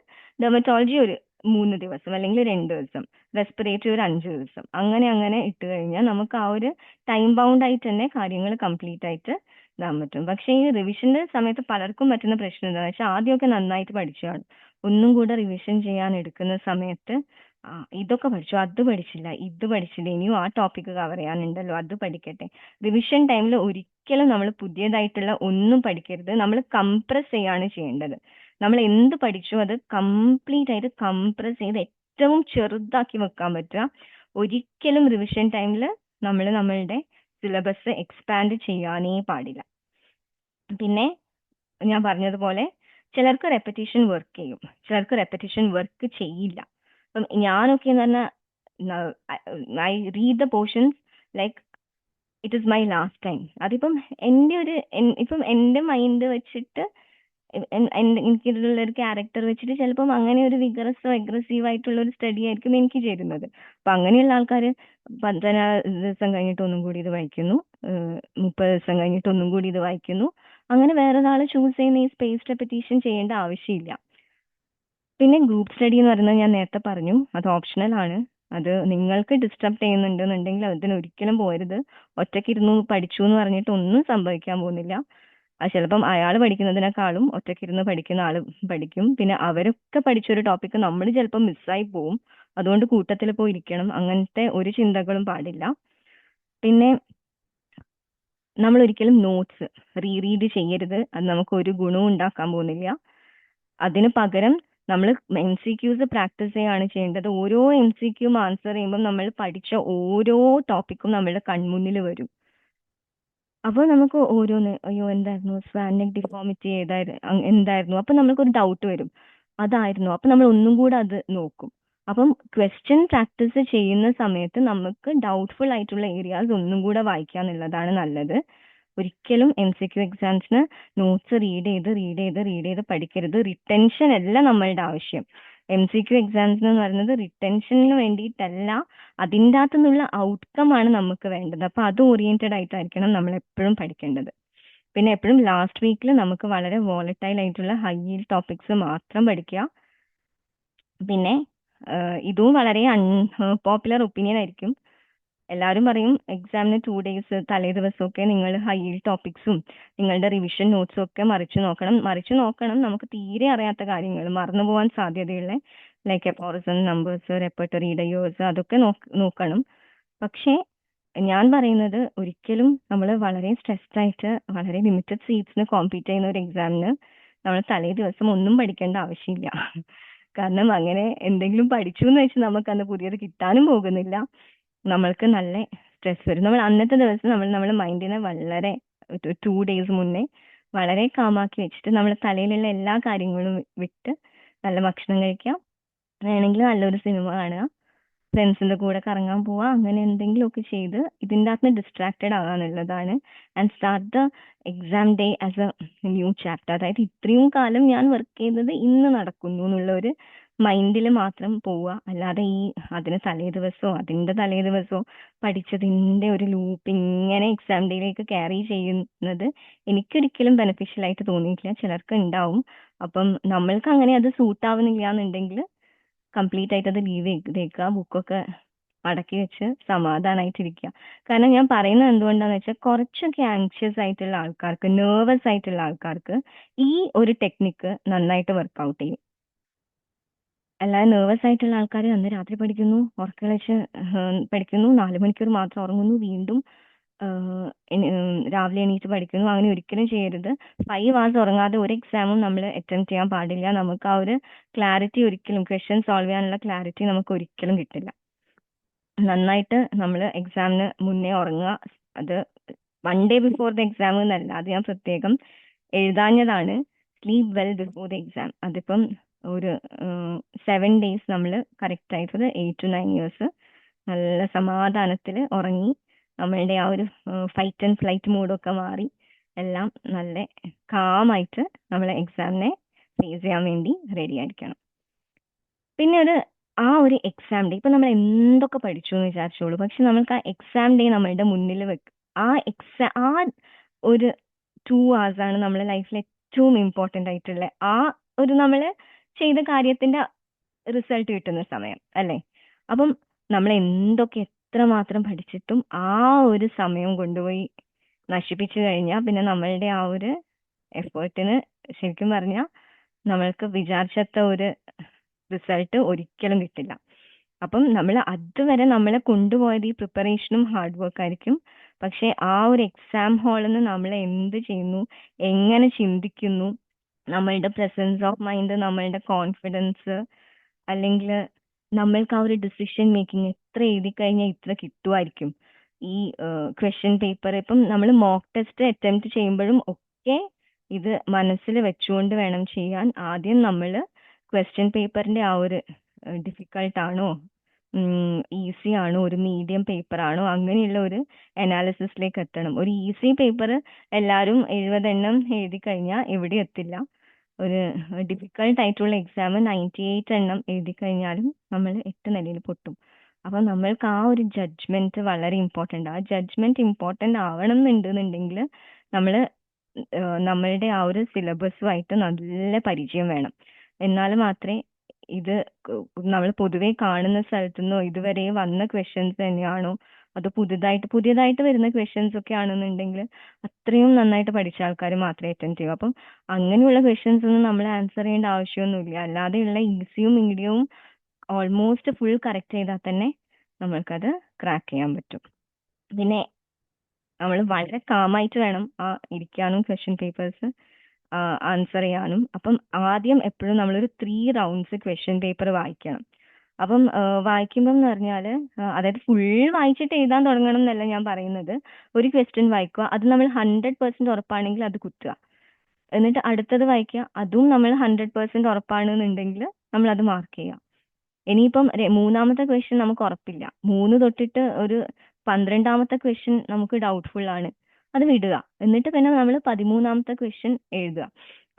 A: ഡെർമറ്റോളജി ഒരു 3 ദിവസം അല്ലെങ്കിൽ 2 ദിവസം, റെസ്പിറേറ്ററി ഒരു 5 ദിവസം, അങ്ങനെ അങ്ങനെ ഇട്ട് കഴിഞ്ഞാൽ നമുക്ക് ആ ഒരു ടൈം ബൗണ്ട് ആയിട്ട് തന്നെ കാര്യങ്ങൾ കംപ്ലീറ്റ് ആയിട്ട് ഇതാൻ പറ്റും. പക്ഷേ ഈ റിവിഷന്റെ സമയത്ത് പലർക്കും പറ്റുന്ന പ്രശ്നം എന്താണെന്ന് വെച്ചാൽ ആദ്യമൊക്കെ നന്നായിട്ട് പഠിച്ചു കാണും, ഒന്നും കൂടെ റിവിഷൻ ചെയ്യാൻ എടുക്കുന്ന സമയത്ത് ഇതൊക്കെ പഠിച്ചു, അത് പഠിച്ചില്ല, ഇത് പഠിച്ചില്ല, ഇനിയും ആ ടോപ്പിക്ക് കവർ ചെയ്യാനുണ്ടല്ലോ, അത് പഠിക്കട്ടെ. റിവിഷൻ ടൈമിൽ ഒരിക്കലും നമ്മൾ പുതിയതായിട്ടുള്ള ഒന്നും പഠിക്കരുത്. നമ്മൾ കംപ്രസ് ചെയ്യാണ് ചെയ്യേണ്ടത്. നമ്മൾ എന്ത് പഠിച്ചു അത് കംപ്ലീറ്റ് ആയിട്ട് കംപ്രസ് ചെയ്ത് ഏറ്റവും ചെറുതാക്കി വെക്കാൻ പറ്റുക. ഒരിക്കലും റിവിഷൻ ടൈമിൽ നമ്മൾ നമ്മളുടെ സിലബസ് എക്സ്പാൻഡ് ചെയ്യാനേ പാടില്ല. പിന്നെ ഞാൻ പറഞ്ഞതുപോലെ ചിലർക്ക് റെപ്പറ്റീഷൻ വർക്ക് ചെയ്യും, ചിലർക്ക് റെപ്പറ്റീഷൻ വർക്ക് ചെയ്യില്ല. അപ്പം ഞാനൊക്കെ എന്ന് പറഞ്ഞാൽ I read the portions like it is my last time. അതിപ്പം ഇപ്പം എൻ്റെ മൈൻഡ് വെച്ചിട്ട് എനിക്കുള്ള ഒരു ക്യാരക്ടർ വെച്ചിട്ട് ചിലപ്പം അങ്ങനെ ഒരു വിഗറസോ അഗ്രസീവ് ആയിട്ടുള്ള ഒരു സ്റ്റഡി ആയിരിക്കും എനിക്ക് ചേരുന്നത്. അപ്പൊ അങ്ങനെയുള്ള ആൾക്കാർ 16 ദിവസം കഴിഞ്ഞിട്ട് ഒന്നും കൂടി ഇത് വായിക്കുന്നു, 30 ദിവസം കഴിഞ്ഞിട്ട് ഒന്നും കൂടി ഇത് വായിക്കുന്നു. അങ്ങനെ വേറൊരാൾ ചൂസ് ചെയ്യുന്ന ഈ സ്പേസ് റെപ്പറ്റീഷൻ ചെയ്യേണ്ട ആവശ്യമില്ല. പിന്നെ ഗ്രൂപ്പ് സ്റ്റഡി എന്ന് പറയുന്നത് ഞാൻ നേരത്തെ പറഞ്ഞു, അത് ഓപ്ഷണൽ ആണ്. അത് നിങ്ങൾക്ക് ഡിസ്റ്റർബ് ചെയ്യുന്നുണ്ടെന്നുണ്ടെങ്കിൽ അതിന് ഒരിക്കലും പോരുത്. ഒറ്റയ്ക്ക് ഇരുന്നു പഠിച്ചു എന്ന് പറഞ്ഞിട്ട് ഒന്നും സംഭവിക്കാൻ പോകുന്നില്ല. അത് ചിലപ്പം അയാൾ പഠിക്കുന്നതിനേക്കാളും ഒറ്റയ്ക്കിരുന്ന് പഠിക്കുന്ന ആൾ പഠിക്കും. പിന്നെ അവരൊക്കെ പഠിച്ചൊരു ടോപ്പിക്ക് നമ്മൾ ചിലപ്പോൾ മിസ്സായി പോവും. അതുകൊണ്ട് കൂട്ടത്തിൽ പോയി ഇരിക്കണം, അങ്ങനത്തെ ഒരു ചിന്തകളും പാടില്ല. പിന്നെ നമ്മൾ ഒരിക്കലും നോട്ട്സ് റീഡ് ചെയ്യരുത്, അത് നമുക്ക് ഒരു ഗുണവും ഉണ്ടാക്കാൻ പോകുന്നില്ല. അതിന് പകരം നമ്മൾ MCQs പ്രാക്ടീസ് ചെയ്യാണ് ചെയ്യേണ്ടത്. ഓരോ MCQ ആൻസർ ചെയ്യുമ്പോൾ നമ്മൾ പഠിച്ച ഓരോ ടോപ്പിക്കും നമ്മുടെ കൺമുന്നിൽ വരും. അപ്പോൾ നമുക്ക് ഓരോന്ന് അയ്യോ എന്തായിരുന്നു സ്പാനിക് ഡിഫോമിറ്റി എന്തായിരുന്നു, അപ്പൊ നമുക്കൊരു ഡൗട്ട് വരും, അതായിരുന്നു. അപ്പൊ നമ്മൾ ഒന്നും കൂടെ അത് നോക്കും. അപ്പം ക്വസ്റ്റ്യൻ പ്രാക്ടീസ് ചെയ്യുന്ന സമയത്ത് നമുക്ക് ഡൗട്ട്ഫുൾ ആയിട്ടുള്ള ഏരിയാസ് ഒന്നും കൂടെ വായിക്കാന്നുള്ളതാണ് നല്ലത്. ഒരിക്കലും MCQ എക്സാംസിന് നോട്ട്സ് റീഡ് ചെയ്ത് പഠിക്കരുത്. റിട്ടൻഷൻ അല്ല നമ്മളുടെ ആവശ്യം. MCQ എക്സാംസിന് എന്ന് പറയുന്നത് റിട്ടൻഷന് വേണ്ടിയിട്ടല്ല, അതിൻ്റെ അകത്തുനിന്നുള്ള ഔട്ട്കം ആണ് നമുക്ക് വേണ്ടത്. അപ്പൊ അത് ഓറിയന്റഡ് ആയിട്ടായിരിക്കണം നമ്മൾ എപ്പോഴും പഠിക്കേണ്ടത്. പിന്നെ എപ്പോഴും ലാസ്റ്റ് വീക്കിൽ നമുക്ക് വളരെ വോളറ്റൈൽ ആയിട്ടുള്ള ഹൈ yield ടോപ്പിക്സ് മാത്രം പഠിക്കുക. പിന്നെ ഇതും വളരെ അൺപോപ്പുലർ ഒപ്പീനിയൻ ആയിരിക്കും, എല്ലാവരും പറയും എക്സാമിന് 2 ഡേയ്സ് തലേ ദിവസമൊക്കെ നിങ്ങൾ ഹൈ ടോപ്പിക്സും നിങ്ങളുടെ റിവിഷൻ നോട്ട്സും ഒക്കെ മറിച്ചു നോക്കണം നമുക്ക് തീരെ അറിയാത്ത കാര്യങ്ങൾ മറന്നു പോകാൻ സാധ്യതയുള്ള ലൈക്ക് എപ്പോറിസം നമ്പേഴ്സ് റെപ്പർട്ടറി ഇടയോസ് അതൊക്കെ നോക്കണം. പക്ഷേ ഞാൻ പറയുന്നത് ഒരിക്കലും നമ്മൾ വളരെ സ്ട്രെസ്ഡ് ആയിട്ട് വളരെ ലിമിറ്റഡ് സീറ്റ്സിന് കോമ്പീറ്റ് ചെയ്യുന്ന ഒരു എക്സാമിന് നമ്മൾ തലേ ദിവസം ഒന്നും പഠിക്കേണ്ട ആവശ്യമില്ല. കാരണം അങ്ങനെ എന്തെങ്കിലും പഠിച്ചു എന്ന് വെച്ച് നമുക്ക് അന്ന് പുതിയത് കിട്ടാനും പോകുന്നില്ല. നമ്മൾക്ക് നല്ല സ്ട്രെസ് വരും. നമ്മൾ അന്നത്തെ ദിവസം നമ്മുടെ മൈൻഡിനെ വളരെ 2 ഡേയ്സ് മുന്നേ വളരെ കാമാക്കി വെച്ചിട്ട് നമ്മൾ തലയിലുള്ള എല്ലാ കാര്യങ്ങളും വിട്ട് നല്ല ഭക്ഷണം കഴിക്കാം, വേണമെങ്കിൽ നല്ലൊരു സിനിമ കാണുക, ഫ്രണ്ട്സിന്റെ കൂടെ കറങ്ങാൻ പോവാ, അങ്ങനെ എന്തെങ്കിലുമൊക്കെ ചെയ്ത് ഇതിൻ്റെ അകത്ത് ഡിസ്ട്രാക്റ്റഡ് ആകാന്നുള്ളതാണ്. And start the exam day as a new chapter. അതായത് ഇത്രയും കാലം ഞാൻ വർക്ക് ചെയ്തത് ഇന്ന് നടക്കുന്നു എന്നുള്ള ഒരു മൈൻഡിൽ മാത്രം പോവുക. അല്ലാതെ അതിന് തലേ ദിവസമോ അതിന്റെ തലേ ദിവസമോ പഠിച്ചതിന്റെ ഒരു ലൂപ്പ് ഇങ്ങനെ എക്സാം ഡേയിലേക്ക് ക്യാരി ചെയ്യുന്നത് എനിക്കൊരിക്കലും ബെനിഫിഷ്യൽ ആയിട്ട് തോന്നിയിട്ടില്ല. ചിലർക്ക് ഉണ്ടാവും. അപ്പം നമ്മൾക്ക് അങ്ങനെ അത് സൂട്ട് ആവുന്നില്ല എന്നുണ്ടെങ്കിൽ കംപ്ലീറ്റ് ആയിട്ട് അത് ലീവ് ചെയ്തേക്കുക, ബുക്കൊക്കെ മടക്കി വെച്ച് സമാധാനമായിട്ടിരിക്കുക. കാരണം ഞാൻ പറയുന്നത് എന്തുകൊണ്ടാന്ന് വെച്ചാൽ കുറച്ചൊക്കെ ആങ്ഷ്യസ് ആയിട്ടുള്ള ആൾക്കാർക്ക്, നെർവസ് ആയിട്ടുള്ള ആൾക്കാർക്ക് ഈ ഒരു ടെക്നിക്ക് നന്നായിട്ട് വർക്ക്ഔട്ട് ചെയ്യും. അല്ലാതെ നെർവസ് ആയിട്ടുള്ള ആൾക്കാർ അന്ന് രാത്രി പഠിക്കുന്നു, ഉറക്കളച്ച് പഠിക്കുന്നു, 4 മണിക്കൂർ മാത്രം ഉറങ്ങുന്നു, വീണ്ടും രാവിലെ എണീറ്റ് പഠിക്കുന്നു. അങ്ങനെ ഒരിക്കലും ചെയ്യരുത്. 5 hours ഉറങ്ങാതെ ഒരു എക്സാമും നമ്മൾ അറ്റംപ്റ്റ് ചെയ്യാൻ പാടില്ല. നമുക്ക് ആ ഒരു ക്ലാരിറ്റി ഒരിക്കലും, ക്വസ്റ്റ്യൻ സോൾവ് ചെയ്യാനുള്ള ക്ലാരിറ്റി നമുക്ക് ഒരിക്കലും കിട്ടില്ല. നന്നായിട്ട് നമ്മൾ എക്സാമിന് മുന്നേ ഉറങ്ങുക. അത് 1 day ബിഫോർ ദ എക്സാം എന്നല്ല, അത് ഞാൻ പ്രത്യേകം എഴുതാഞ്ഞതാണ്. Sleep well before the exam. അതിപ്പം ഒരു 7 days നമ്മൾ കറക്റ്റ് ആയിട്ട് 8 to 9 years നല്ല സമാധാനത്തിൽ ഉറങ്ങി നമ്മളുടെ ആ ഒരു ഫൈറ്റ് ആൻഡ് ഫ്ലൈറ്റ് മൂഡൊക്കെ മാറി എല്ലാം നല്ല കാമായിട്ട് നമ്മൾ എക്സാമിനെ ഫേസ് ചെയ്യാൻ വേണ്ടി റെഡി ആയിരിക്കണം. പിന്നെ ആ ഒരു എക്സാം ഡേ ഇപ്പൊ നമ്മൾ എന്തൊക്കെ പഠിച്ചു എന്ന് വിചാരിച്ചോളൂ, പക്ഷെ നമ്മൾക്ക് ആ എക്സാം ഡേ നമ്മളുടെ മുന്നിൽ ആ ഒരു 2 hours ആണ് നമ്മുടെ ലൈഫിൽ ഏറ്റവും ഇമ്പോർട്ടന്റ് ആയിട്ടുള്ള ആ ഒരു നമ്മൾ ചെയ്ത കാര്യത്തിന്റെ റിസൾട്ട് കിട്ടുന്ന സമയം അല്ലേ. അപ്പം നമ്മൾ എന്തൊക്കെ എത്രമാത്രം പഠിച്ചിട്ടും ആ ഒരു സമയം കൊണ്ടുപോയി നശിപ്പിച്ചു കഴിഞ്ഞാൽ പിന്നെ നമ്മളുടെ ആ ഒരു എഫേർട്ടിന് ശരിക്കും പറഞ്ഞാൽ നമ്മൾക്ക് വിചാരിച്ചത്ര ഒരു റിസൾട്ട് ഒരിക്കലും കിട്ടില്ല. അപ്പം നമ്മൾ അതുവരെ നമ്മളെ കൊണ്ടുപോയത് ഈ പ്രിപ്പറേഷനും ഹാർഡ് വർക്ക് ആയിരിക്കും. പക്ഷെ ആ ഒരു എക്സാം ഹാളിൽ നിന്ന് നമ്മൾ എന്ത് ചെയ്യുന്നു, എങ്ങനെ ചിന്തിക്കുന്നു, നമ്മളുടെ പ്രസൻസ് ഓഫ് മൈൻഡ്, നമ്മളുടെ കോൺഫിഡൻസ്, അല്ലെങ്കിൽ നമ്മൾക്ക് ആ ഒരു ഡിസിഷൻ മേക്കിംഗ് എത്ര എഴുതി കഴിഞ്ഞാൽ ഇത്ര കിട്ടുമായിരിക്കും. ഈ ക്വസ്റ്റ്യൻ പേപ്പർ ഇപ്പം നമ്മൾ മോക്ക് ടെസ്റ്റ് അറ്റംപ്റ്റ് ചെയ്യുമ്പോഴും ഒക്കെ ഇത് മനസ്സിൽ വെച്ചുകൊണ്ട് വേണം ചെയ്യാൻ. ആദ്യം നമ്മൾ ക്വസ്റ്റ്യൻ പേപ്പറിന്റെ ആ ഒരു ഡിഫിക്കൾട്ട് ആണോ, ഈസി ആണോ, ഒരു മീഡിയം പേപ്പർ ആണോ, അങ്ങനെയുള്ള ഒരു അനാലിസിസിലേക്ക് എത്തണം. ഒരു ഈസി പേപ്പർ എല്ലാവരും 70 എണ്ണം എഴുതി കഴിഞ്ഞാൽ എവിടെ എത്തില്ല. ഒരു ഡിഫിക്കൾട്ട് ആയിട്ടുള്ള എക്സാം 98 എണ്ണം എഴുതി കഴിഞ്ഞാലും നമ്മൾ 8 നിലയിൽ പൊട്ടും. അപ്പൊ നമ്മൾക്ക് ആ ഒരു ജഡ്ജ്മെന്റ് വളരെ ഇമ്പോർട്ടന്റ്. ആ ജഡ്ജ്മെന്റ് ഇമ്പോർട്ടന്റ് ആവണം എന്നുണ്ടെന്നുണ്ടെങ്കിൽ നമ്മൾ നമ്മളുടെ ആ ഒരു സിലബസുമായിട്ട് നല്ല പരിചയം വേണം. എന്നാൽ മാത്രമേ ഇത് നമ്മൾ പൊതുവെ കാണുന്ന സ്ഥലത്തു നിന്നോ ഇതുവരെ വന്ന ക്വസ്റ്റ്യൻസ് തന്നെയാണോ അതോ പുതിയതായിട്ട് വരുന്ന ക്വസ്റ്റ്യൻസ് ഒക്കെ ആണെന്നുണ്ടെങ്കിൽ അത്രയും നന്നായിട്ട് പഠിച്ച ആൾക്കാർ മാത്രമേ അറ്റൻഡ് ചെയ്യൂ. അപ്പം അങ്ങനെയുള്ള ക്വസ്റ്റ്യൻസ് ഒന്നും നമ്മൾ ആൻസർ ചെയ്യേണ്ട ആവശ്യമൊന്നുമില്ല. അല്ലാതെയുള്ള ഈസിയും മീഡിയവും ഓൾമോസ്റ്റ് ഫുൾ കറക്റ്റ് ചെയ്താൽ തന്നെ നമ്മൾക്കത് ക്രാക്ക് ചെയ്യാൻ പറ്റും. പിന്നെ നമ്മൾ വളരെ കാമായിട്ട് വേണം ഇരിക്കാനും ക്വസ്റ്റ്യൻ പേപ്പേഴ്സ് ആൻസർ ചെയ്യാനും. അപ്പം ആദ്യം എപ്പോഴും നമ്മളൊരു 3 rounds ക്വസ്റ്റ്യൻ പേപ്പർ വായിക്കണം. അപ്പം വായിക്കുമ്പം എന്ന് പറഞ്ഞാൽ അതായത് ഫുൾ വായിച്ചിട്ട് എഴുതാൻ തുടങ്ങണം എന്നല്ല ഞാൻ പറയുന്നത്. ഒരു ക്വസ്റ്റ്യൻ വായിക്കുക, അത് നമ്മൾ 100% ഉറപ്പാണെങ്കിൽ അത് കുത്തുക. എന്നിട്ട് അടുത്തത് വായിക്കുക, അതും നമ്മൾ 100% ഉറപ്പാണെന്നുണ്ടെങ്കിൽ നമ്മൾ അത് മാർക്ക് ചെയ്യുക. ഇനിയിപ്പം മൂന്നാമത്തെ ക്വസ്റ്റ്യൻ നമുക്ക് ഉറപ്പില്ല, 3 തൊട്ടിട്ട് ഒരു 12ാമത്തെ ക്വസ്റ്റ്യൻ നമുക്ക് ഡൗട്ട്ഫുൾ ആണ്, അത് വിടുക. എന്നിട്ട് പിന്നെ നമ്മൾ 13ാമത്തെ ക്വസ്റ്റ്യൻ എഴുതുക.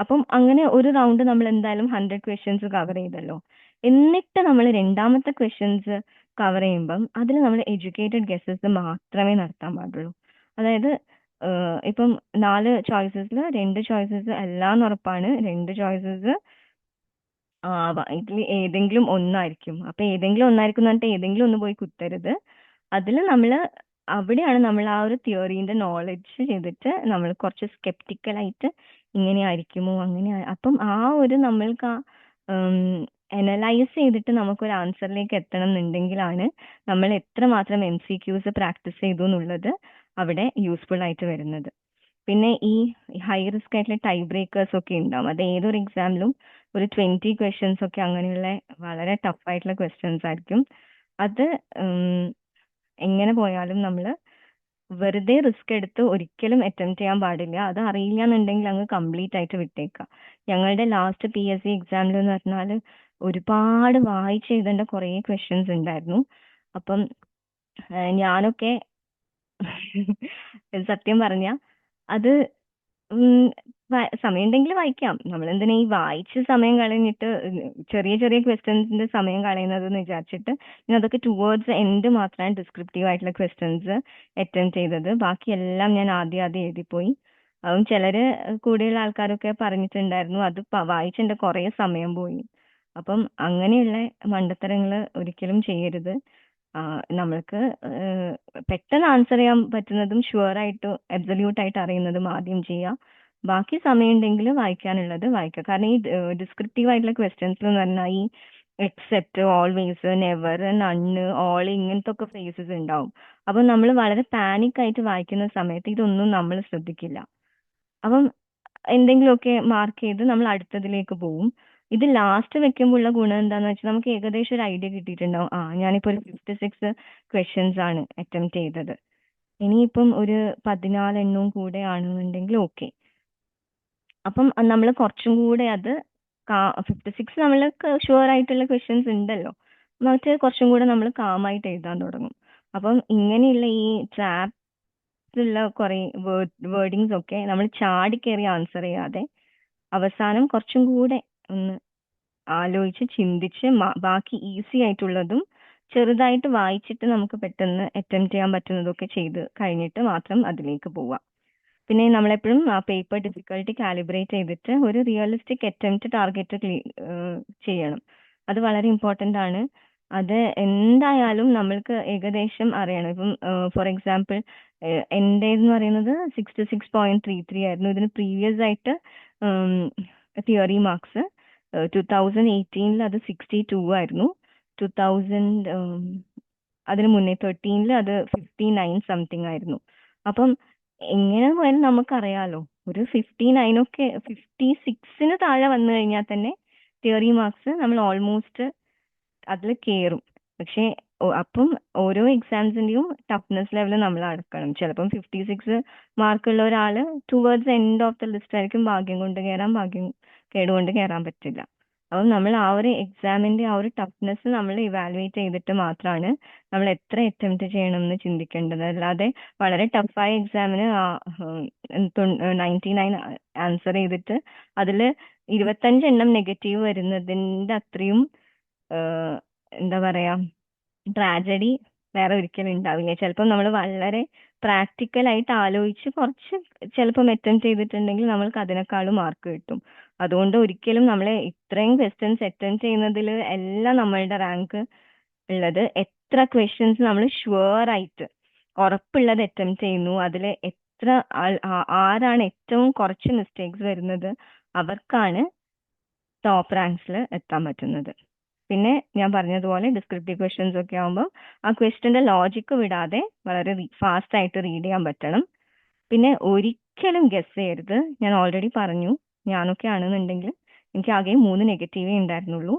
A: അപ്പം അങ്ങനെ ഒരു റൗണ്ട് നമ്മൾ എന്തായാലും 100 ക്വസ്റ്റ്യൻസ് കവർ ചെയ്തല്ലോ. എന്നിട്ട് നമ്മൾ രണ്ടാമത്തെ ക്വസ്റ്റ്യൻസ് കവർ ചെയ്യുമ്പം അതിൽ നമ്മൾ എഡ്യൂക്കേറ്റഡ് ഗെസ്സസ് മാത്രമേ നടത്താൻ പാടുള്ളൂ. അതായത് ഇപ്പം 4 ചോയ്സസിൽ 2 ചോയ്സസ് എല്ലാം ഉറപ്പാണ്, 2 ചോയ്സസ് ഇതിൽ ഏതെങ്കിലും ഒന്നായിരിക്കും. അപ്പൊ ഏതെങ്കിലും ഒന്നായിരിക്കും എന്ന് പറഞ്ഞിട്ട് ഏതെങ്കിലും ഒന്ന് പോയി കുത്തരുത്. അതിൽ നമ്മൾ അവിടെയാണ് നമ്മൾ ആ ഒരു തിയറീന്റെ നോളജ് ചെയ്തിട്ട് നമ്മൾ കുറച്ച് സ്കെപ്റ്റിക്കലായിട്ട് ഇങ്ങനെ ആയിരിക്കുമോ അങ്ങനെ അപ്പം ആ ഒരു നമ്മൾക്ക് ആ അനലൈസ് ചെയ്തിട്ട് നമുക്കൊരു ആൻസറിലേക്ക് എത്തണം എന്നുണ്ടെങ്കിലാണ് നമ്മൾ എത്രമാത്രം MCQs പ്രാക്ടീസ് ചെയ്തു എന്നുള്ളത് അവിടെ യൂസ്ഫുൾ ആയിട്ട് വരുന്നത്. പിന്നെ ഈ ഹൈ റിസ്ക് ആയിട്ടുള്ള ടൈ ബ്രേക്കേഴ്സ് ഒക്കെ ഉണ്ടാവും. അത് ഏതൊരു എക്സാമിലും ഒരു 20 ക്വസ്റ്റ്യൻസ് ഒക്കെ അങ്ങനെയുള്ള വളരെ ടഫ് ആയിട്ടുള്ള ക്വസ്റ്റ്യൻസ് ആയിരിക്കും. അത് എങ്ങനെ പോയാലും നമ്മൾ വെറുതെ റിസ്ക് എടുത്ത് ഒരിക്കലും അറ്റംപ്റ്റ് ചെയ്യാൻ പാടില്ല. അത് അറിയില്ല എന്നുണ്ടെങ്കിൽ അങ്ങ് കംപ്ലീറ്റ് ആയിട്ട് വിട്ടേക്കാം. ഞങ്ങളുടെ ലാസ്റ്റ് PSC എക്സാമിൽ എന്ന് പറഞ്ഞാൽ ഒരുപാട് വായിച്ച് എഴുതേണ്ട കുറേ ക്വസ്റ്റ്യൻസ് ഉണ്ടായിരുന്നു. അപ്പം ഞാനൊക്കെ സത്യം പറഞ്ഞ അത് സമയം ഉണ്ടെങ്കിൽ വായിക്കാം. നമ്മളെന്തിനാ ഈ വായിച്ച് സമയം കളഞ്ഞിട്ട് ചെറിയ ചെറിയ ക്വസ്റ്റ്യൻസിന്റെ സമയം കളയുന്നത് എന്ന് വിചാരിച്ചിട്ട് ഞാൻ അതൊക്കെ ടുവേർഡ്സ് എൻഡ് മാത്രമാണ് ഡിസ്ക്രിപ്റ്റീവ് ആയിട്ടുള്ള ക്വസ്റ്റ്യൻസ് അറ്റൻഡ് ചെയ്തത്. ബാക്കിയെല്ലാം ഞാൻ ആദ്യം ആദ്യം എഴുതിപ്പോയി. അതും ചിലര് കൂടെയുള്ള ആൾക്കാരൊക്കെ പറഞ്ഞിട്ടുണ്ടായിരുന്നു അത് വായിച്ചെന്റെ കുറേ സമയം പോയി. അപ്പം അങ്ങനെയുള്ള മണ്ടത്തരങ്ങള് ഒരിക്കലും ചെയ്യരുത്. നമ്മൾക്ക് പെട്ടെന്ന് ആൻസർ ചെയ്യാൻ പറ്റുന്നതും ഷുവർ ആയിട്ട് അബ്സല്യൂട്ട് ആയിട്ട് അറിയുന്നതും ആദ്യം ചെയ്യാം. ബാക്കി സമയം ഉണ്ടെങ്കിൽ വായിക്കാനുള്ളത് വായിക്കുക. കാരണം ഈ ഡിസ്ക്രിപ്റ്റീവ് ആയിട്ടുള്ള ക്വസ്റ്റ്യൻസ് എന്ന് പറഞ്ഞാൽ ഈ എക്സെപ്റ്റ്, ഓൾവേസ്, നെവർ, നണ്ണ്, ഓൾ ഇങ്ങനത്തെ ഒക്കെ ഫ്രേസസ് ഉണ്ടാവും. അപ്പൊ നമ്മൾ വളരെ പാനിക് ആയിട്ട് വായിക്കുന്ന സമയത്ത് ഇതൊന്നും നമ്മൾ ശ്രദ്ധിക്കില്ല. അപ്പം എന്തെങ്കിലുമൊക്കെ മാർക്ക് ചെയ്ത് നമ്മൾ അടുത്തതിലേക്ക് പോകും. ഇത് ലാസ്റ്റ് വെക്കുമ്പോൾ ഉള്ള ഗുണം എന്താന്ന് വെച്ചാൽ നമുക്ക് ഏകദേശം ഒരു ഐഡിയ കിട്ടിയിട്ടുണ്ടാവും. ഞാനിപ്പോ ഒരു 56 ക്വസ്റ്റ്യൻസ് ആണ് അറ്റംപ്റ്റ് ചെയ്തത്. ഇനിയിപ്പം ഒരു 14 എണ്ണവും കൂടെ ആണെന്നുണ്ടെങ്കിൽ ഓക്കെ. അപ്പം നമ്മൾ കുറച്ചും കൂടെ അത് 56 നമ്മൾക്ക് ഷുവർ ആയിട്ടുള്ള ക്വസ്റ്റ്യൻസ് ഉണ്ടല്ലോ, മറ്റേ കുറച്ചും കൂടെ നമ്മൾ കാമായിട്ട് എഴുതാൻ തുടങ്ങും. അപ്പം ഇങ്ങനെയുള്ള ഈ ട്രാപ്പിലുള്ള കുറെ വേർഡിങ്സ് ഒക്കെ നമ്മൾ ചാടിക്കേറി ആൻസർ ചെയ്യാതെ അവസാനം കുറച്ചും കൂടെ ഒന്ന് ആലോചിച്ച് ചിന്തിച്ച് ബാക്കി ഈസി ആയിട്ടുള്ളതും ചെറുതായിട്ട് വായിച്ചിട്ട് നമുക്ക് പെട്ടെന്ന് അറ്റംപ്റ്റ് ചെയ്യാൻ പറ്റുന്നതൊക്കെ ചെയ്ത് കഴിഞ്ഞിട്ട് മാത്രം അതിലേക്ക് പോവാം. പിന്നെ നമ്മളെപ്പോഴും ആ പേപ്പർ ഡിഫിക്കൽട്ടി കാലിബ്രേറ്റ് ചെയ്തിട്ട് ഒരു റിയലിസ്റ്റിക് അറ്റംപ്റ്റ് ടാർഗറ്റ് ചെയ്യണം. അത് വളരെ ഇമ്പോർട്ടന്റ് ആണ്. അത് എന്തായാലും നമ്മൾക്ക് ഏകദേശം അറിയണം. ഇപ്പം ഫോർ എക്സാമ്പിൾ എൻ്റെ എന്ന് പറയുന്നത് 66.33 ആയിരുന്നു. ഇതിന് പ്രീവിയസ് ആയിട്ട് തിയറി മാർക്സ് 2018 അത് 62 ആയിരുന്നു. 2000 അതിന് മുന്നേ 13 അത് 59 സംതിങ് ആയിരുന്നു. അപ്പം എങ്ങനെ പോയാലും നമുക്കറിയാലോ, ഒരു 59 ഒക്കെ 56 താഴെ വന്നു കഴിഞ്ഞാൽ തന്നെ തിയറി മാർക്സ് നമ്മൾ ഓൾമോസ്റ്റ് അതിൽ കയറും. പക്ഷെ അപ്പം ഓരോ എക്സാംസിന്റെയും ടഫ്നെസ് ലെവൽ നമ്മൾ അടക്കണം. ചിലപ്പം 56 മാർക്കുള്ള ഒരാള് towards end of the list ആയിരിക്കും ഭാഗ്യം കൊണ്ട് കയറാം, ഭാഗ്യം കേടുകൊണ്ട് കയറാൻ പറ്റില്ല. അപ്പം നമ്മൾ ആ ഒരു എക്സാമിന്റെ ആ ഒരു ടഫ്നെസ് നമ്മൾ ഇവാലുവേറ്റ് ചെയ്തിട്ട് മാത്രമാണ് നമ്മൾ എത്ര അറ്റംപ്റ്റ് ചെയ്യണം എന്ന് ചിന്തിക്കേണ്ടത്. അല്ലാതെ വളരെ ടഫായ എക്സാമിന് 99 ആൻസർ ചെയ്തിട്ട് അതിൽ 25 എണ്ണം നെഗറ്റീവ് വരുന്നതിന്റെ അത്രയും എന്താ പറയാ ട്രാജഡി വേറെ ഒരിക്കലും ഉണ്ടാവില്ല. ചിലപ്പോൾ നമ്മൾ വളരെ പ്രാക്ടിക്കൽ ആയിട്ട് ആലോചിച്ച് കുറച്ച് ചിലപ്പം അറ്റംപ്റ്റ് ചെയ്തിട്ടുണ്ടെങ്കിൽ നമ്മൾക്ക് അതിനേക്കാളും മാർക്ക് കിട്ടും. അതുകൊണ്ട് ഒരിക്കലും നമ്മളെ ഇത്രയും ക്വസ്റ്റ്യൻസ് അറ്റംപ്റ്റ് ചെയ്യുന്നതിൽ എല്ലാം നമ്മളുടെ റാങ്ക് ഉള്ളത് എത്ര ക്വസ്റ്റ്യൻസ് നമ്മൾ ഷുവർ ആയിട്ട് ഉറപ്പുള്ളത് അറ്റംപ്റ്റ് ചെയ്യുന്നു, അതിൽ എത്ര ആരാണ് ഏറ്റവും കുറച്ച് മിസ്റ്റേക്സ് വരുന്നത് അവർക്കാണ് ടോപ്പ് റാങ്ക്സിൽ എത്താൻ പറ്റുന്നത്. പിന്നെ ഞാൻ പറഞ്ഞതുപോലെ ഡിസ്ക്രിപ്റ്റീവ് ക്വസ്റ്റ്യൻസ് ഒക്കെ ആകുമ്പോൾ ആ ക്വസ്റ്റ്യന്റെ ലോജിക്ക് വിടാതെ വളരെ ഫാസ്റ്റ് ആയിട്ട് റീഡ് ചെയ്യാൻ പറ്റണം. പിന്നെ ഒരിക്കലും ഗസ് ചെയ്യരുത്. ഞാൻ ഓൾറെഡി പറഞ്ഞു, ഞാനൊക്കെ ആണെന്നുണ്ടെങ്കിൽ എനിക്ക് ആകെ 3 നെഗറ്റീവേ ഉണ്ടായിരുന്നുള്ളൂ.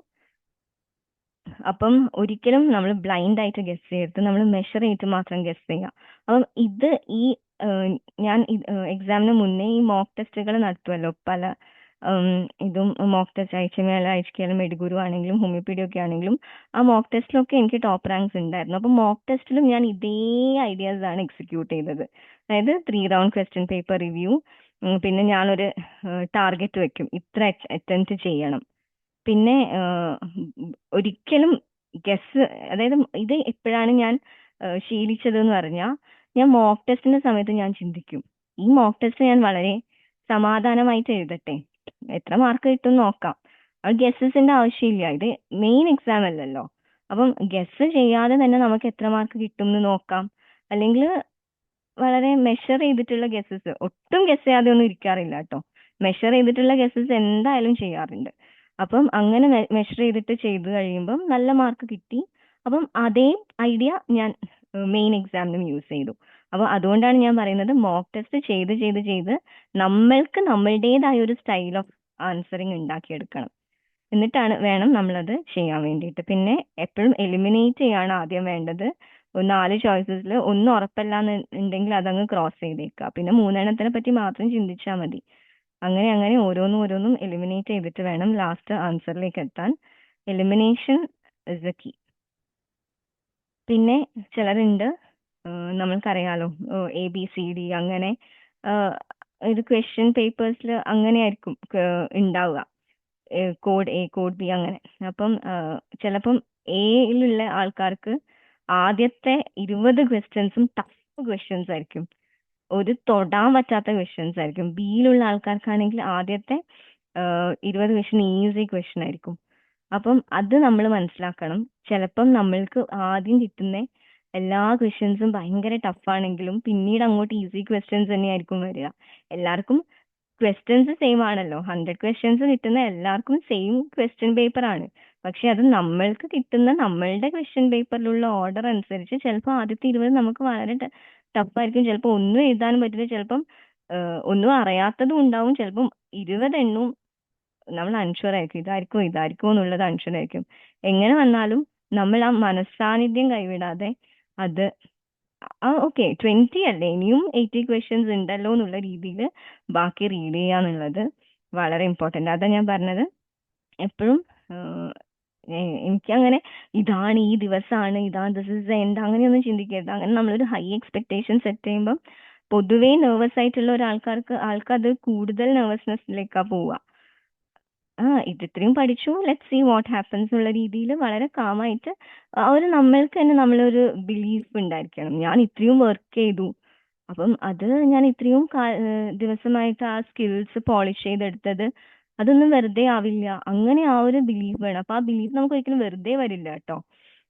A: അപ്പം ഒരിക്കലും നമ്മൾ ബ്ലൈൻഡ് ആയിട്ട് ഗസ് ചെയ്യരുത്, നമ്മൾ മെഷർ ചെയ്തിട്ട് മാത്രം ഗസ് ചെയ്യാം. അപ്പം ഇത് ഈ ഞാൻ എക്സാമിന് മുന്നേ ഈ മോക്ക് ടെസ്റ്റുകൾ നടത്തുമല്ലോ പല ഇതും മോക്ക് ടെസ്റ്റ് അയച്ചമേല അയച്ചിക്കലും മെഡിഗുരു ആണെങ്കിലും ഹോമിയോപീഡിയ ഒക്കെ ആണെങ്കിലും ആ മോക്ക് ടെസ്റ്റിലൊക്കെ എനിക്ക് ടോപ്പ് റാങ്ക്സ് ഉണ്ടായിരുന്നു. അപ്പം മോക്ക് ടെസ്റ്റിലും ഞാൻ ഇതേ ഐഡിയാസ് ആണ് എക്സിക്യൂട്ട് ചെയ്തത്. അതായത് 3 റൗണ്ട് ക്വസ്റ്റ്യൻ പേപ്പർ റിവ്യൂ, പിന്നെ ഞാനൊരു ടാർഗറ്റ് വെക്കും, ഇത്ര അറ്റംപ്റ്റ് ചെയ്യണം. പിന്നെ ഒരിക്കലും ഗസ്, അതായത് ഇത് എപ്പോഴാണ് ഞാൻ ശീലിച്ചത് എന്ന് പറഞ്ഞാൽ, ഞാൻ മോക്ക് ടെസ്റ്റിന്റെ സമയത്ത് ഞാൻ ചിന്തിക്കും ഈ മോക്ക് ടെസ്റ്റ് ഞാൻ വളരെ സമാധാനമായിട്ട് എഴുതട്ടെ, എത്ര മാർക്ക് കിട്ടും നോക്കാം, അത് ഗസസിന്റെ ആവശ്യമില്ല, ഇത് മെയിൻ എക്സാം അല്ലല്ലോ. അപ്പം ഗസ് ചെയ്യാതെ തന്നെ നമുക്ക് എത്ര മാർക്ക് കിട്ടും എന്ന് നോക്കാം. അല്ലെങ്കിൽ വളരെ മെഷർ ചെയ്തിട്ടുള്ള ഗസസ്, ഒട്ടും ഗസ് ചെയ്യാതെ ഒന്നും ഇരിക്കാറില്ല കേട്ടോ. മെഷർ ചെയ്തിട്ടുള്ള ഗസസ് എന്തായാലും ചെയ്യാറുണ്ട്. അപ്പം അങ്ങനെ മെഷർ ചെയ്തിട്ട് ചെയ്ത് കഴിയുമ്പം നല്ല മാർക്ക് കിട്ടി. അപ്പം അതേ ഐഡിയ ഞാൻ മെയിൻ എക്സാമിനും യൂസ് ചെയ്തു. അപ്പൊ അതുകൊണ്ടാണ് ഞാൻ പറയുന്നത്, മോക്ക് ടെസ്റ്റ് ചെയ്ത് ചെയ്ത് ചെയ്ത് നമ്മൾക്ക് നമ്മളുടേതായ ഒരു സ്റ്റൈൽ ഓഫ് ആൻസറിങ് ഉണ്ടാക്കിയെടുക്കണം. എന്നിട്ടാണ് വേണം നമ്മളത് ചെയ്യാൻ വേണ്ടിയിട്ട്. പിന്നെ എപ്പോഴും എലിമിനേറ്റ് ചെയ്യാണ് ആദ്യം വേണ്ടത്. 4 ചോയ്സസിൽ ഒന്നും ഉറപ്പല്ല ഉണ്ടെങ്കിൽ അതങ്ങ് ക്രോസ് ചെയ്തേക്കുക. പിന്നെ 3 പറ്റി മാത്രം ചിന്തിച്ചാൽ മതി. അങ്ങനെ അങ്ങനെ ഓരോന്നും ഓരോന്നും എലിമിനേറ്റ് ചെയ്തിട്ട് വേണം ലാസ്റ്റ് ആൻസറിലേക്ക് എത്താൻ. Elimination is the key. പിന്നെ ചിലരുണ്ട്, നമ്മൾക്കറിയാലോ, ABCD അങ്ങനെ ഇത് ക്വസ്റ്റ്യൻ പേപ്പേഴ്സിൽ അങ്ങനെയായിരിക്കും ഉണ്ടാവുക. കോഡ് A, കോഡ് B അങ്ങനെ. അപ്പം ചിലപ്പം എയിലുള്ള ആൾക്കാർക്ക് ആദ്യത്തെ 20 ക്വസ്റ്റ്യൻസും ടഫ് ക്വസ്റ്റ്യൻസ് ആയിരിക്കും. ഒരു തൊടാൻ പറ്റാത്ത ക്വസ്റ്റ്യൻസ് ആയിരിക്കും. ബിയിലുള്ള ആൾക്കാർക്കാണെങ്കിൽ ആദ്യത്തെ 20 ക്വസ്റ്റ്യൻ ഈസി ക്വസ്റ്റ്യൻ ആയിരിക്കും. അപ്പം അത് നമ്മൾ മനസ്സിലാക്കണം. ചിലപ്പം നമ്മൾക്ക് ആദ്യം കിട്ടുന്ന എല്ലാ ക്വസ്റ്റ്യൻസും ഭയങ്കര ടഫാണെങ്കിലും പിന്നീട് അങ്ങോട്ട് ഈസി ക്വസ്റ്റ്യൻസ് തന്നെയായിരിക്കും വരിക. എല്ലാവർക്കും ക്വസ്റ്റ്യൻസ് സെയിം ആണല്ലോ. 100 ക്വസ്റ്റ്യൻസ് കിട്ടുന്ന എല്ലാവർക്കും സെയിം ക്വസ്റ്റ്യൻ പേപ്പർ ആണ്. പക്ഷെ അത് നമ്മൾക്ക് കിട്ടുന്ന നമ്മളുടെ ക്വസ്റ്റ്യൻ പേപ്പറിലുള്ള ഓർഡർ അനുസരിച്ച് ചിലപ്പോൾ ആദ്യത്തെ 20 നമുക്ക് വളരെ ടഫായിരിക്കും. ചിലപ്പോൾ ഒന്നും എഴുതാനും പറ്റില്ല. ചിലപ്പം ഒന്നും അറിയാത്തതും ഉണ്ടാവും. ചിലപ്പം 20 എണ്ണവും നമ്മൾ അൺഷുവർ ആയിരിക്കും, ഇതായിരിക്കും ഇതായിരിക്കും എന്നുള്ളത് അൺഷുവർ ആയിരിക്കും. എങ്ങനെ വന്നാലും നമ്മൾ ആ മനസ്സാന്നിധ്യം കൈവിടാതെ അത് ഓക്കെ 20 അല്ലേ, ഇനിയും 80 ക്വസ്റ്റ്യൻസ് ഉണ്ടല്ലോ എന്നുള്ള രീതിയിൽ ബാക്കി റീഡ് ചെയ്യാന്നുള്ളത് വളരെ ഇമ്പോർട്ടന്റ്. അതാ ഞാൻ പറഞ്ഞത്, എപ്പോഴും എനിക്കങ്ങനെ ഇതാണ് ഈ ദിവസമാണ്, ഇതാണ് ദിസ് ഇസ് എൻഡ് അങ്ങനെയൊന്നും ചിന്തിക്കരുത്. അങ്ങനെ നമ്മളൊരു ഹൈ എക്സ്പെക്ടേഷൻ സെറ്റ് ചെയ്യുമ്പോൾ പൊതുവേ നെർവസ് ആയിട്ടുള്ള ആൾക്കത് കൂടുതൽ നെർവസ്നെസ്സിലേക്കാ പോവുക. ഇത് ഇത്രയും പഠിച്ചു, ലെറ്റ് സീ വാട്ട് ഹാപ്പൻസ് എന്നുള്ള രീതിയിൽ വളരെ കാമായിട്ട് നമ്മൾക്ക് തന്നെ നമ്മളൊരു ബിലീഫ് ഉണ്ടായിരിക്കണം. ഞാൻ ഇത്രയും വർക്ക് ചെയ്തു, അപ്പം അത് ഞാൻ ഇത്രയും ദിവസമായിട്ട് ആ സ്കിൽസ് പോളിഷ് ചെയ്തെടുത്തത് അതൊന്നും വെറുതെ ആവില്ല. അങ്ങനെ ആ ഒരു ബിലീഫ് വേണം. അപ്പൊ ആ ബിലീഫ് നമുക്ക് ഒരിക്കലും വെറുതെ വരില്ല കേട്ടോ.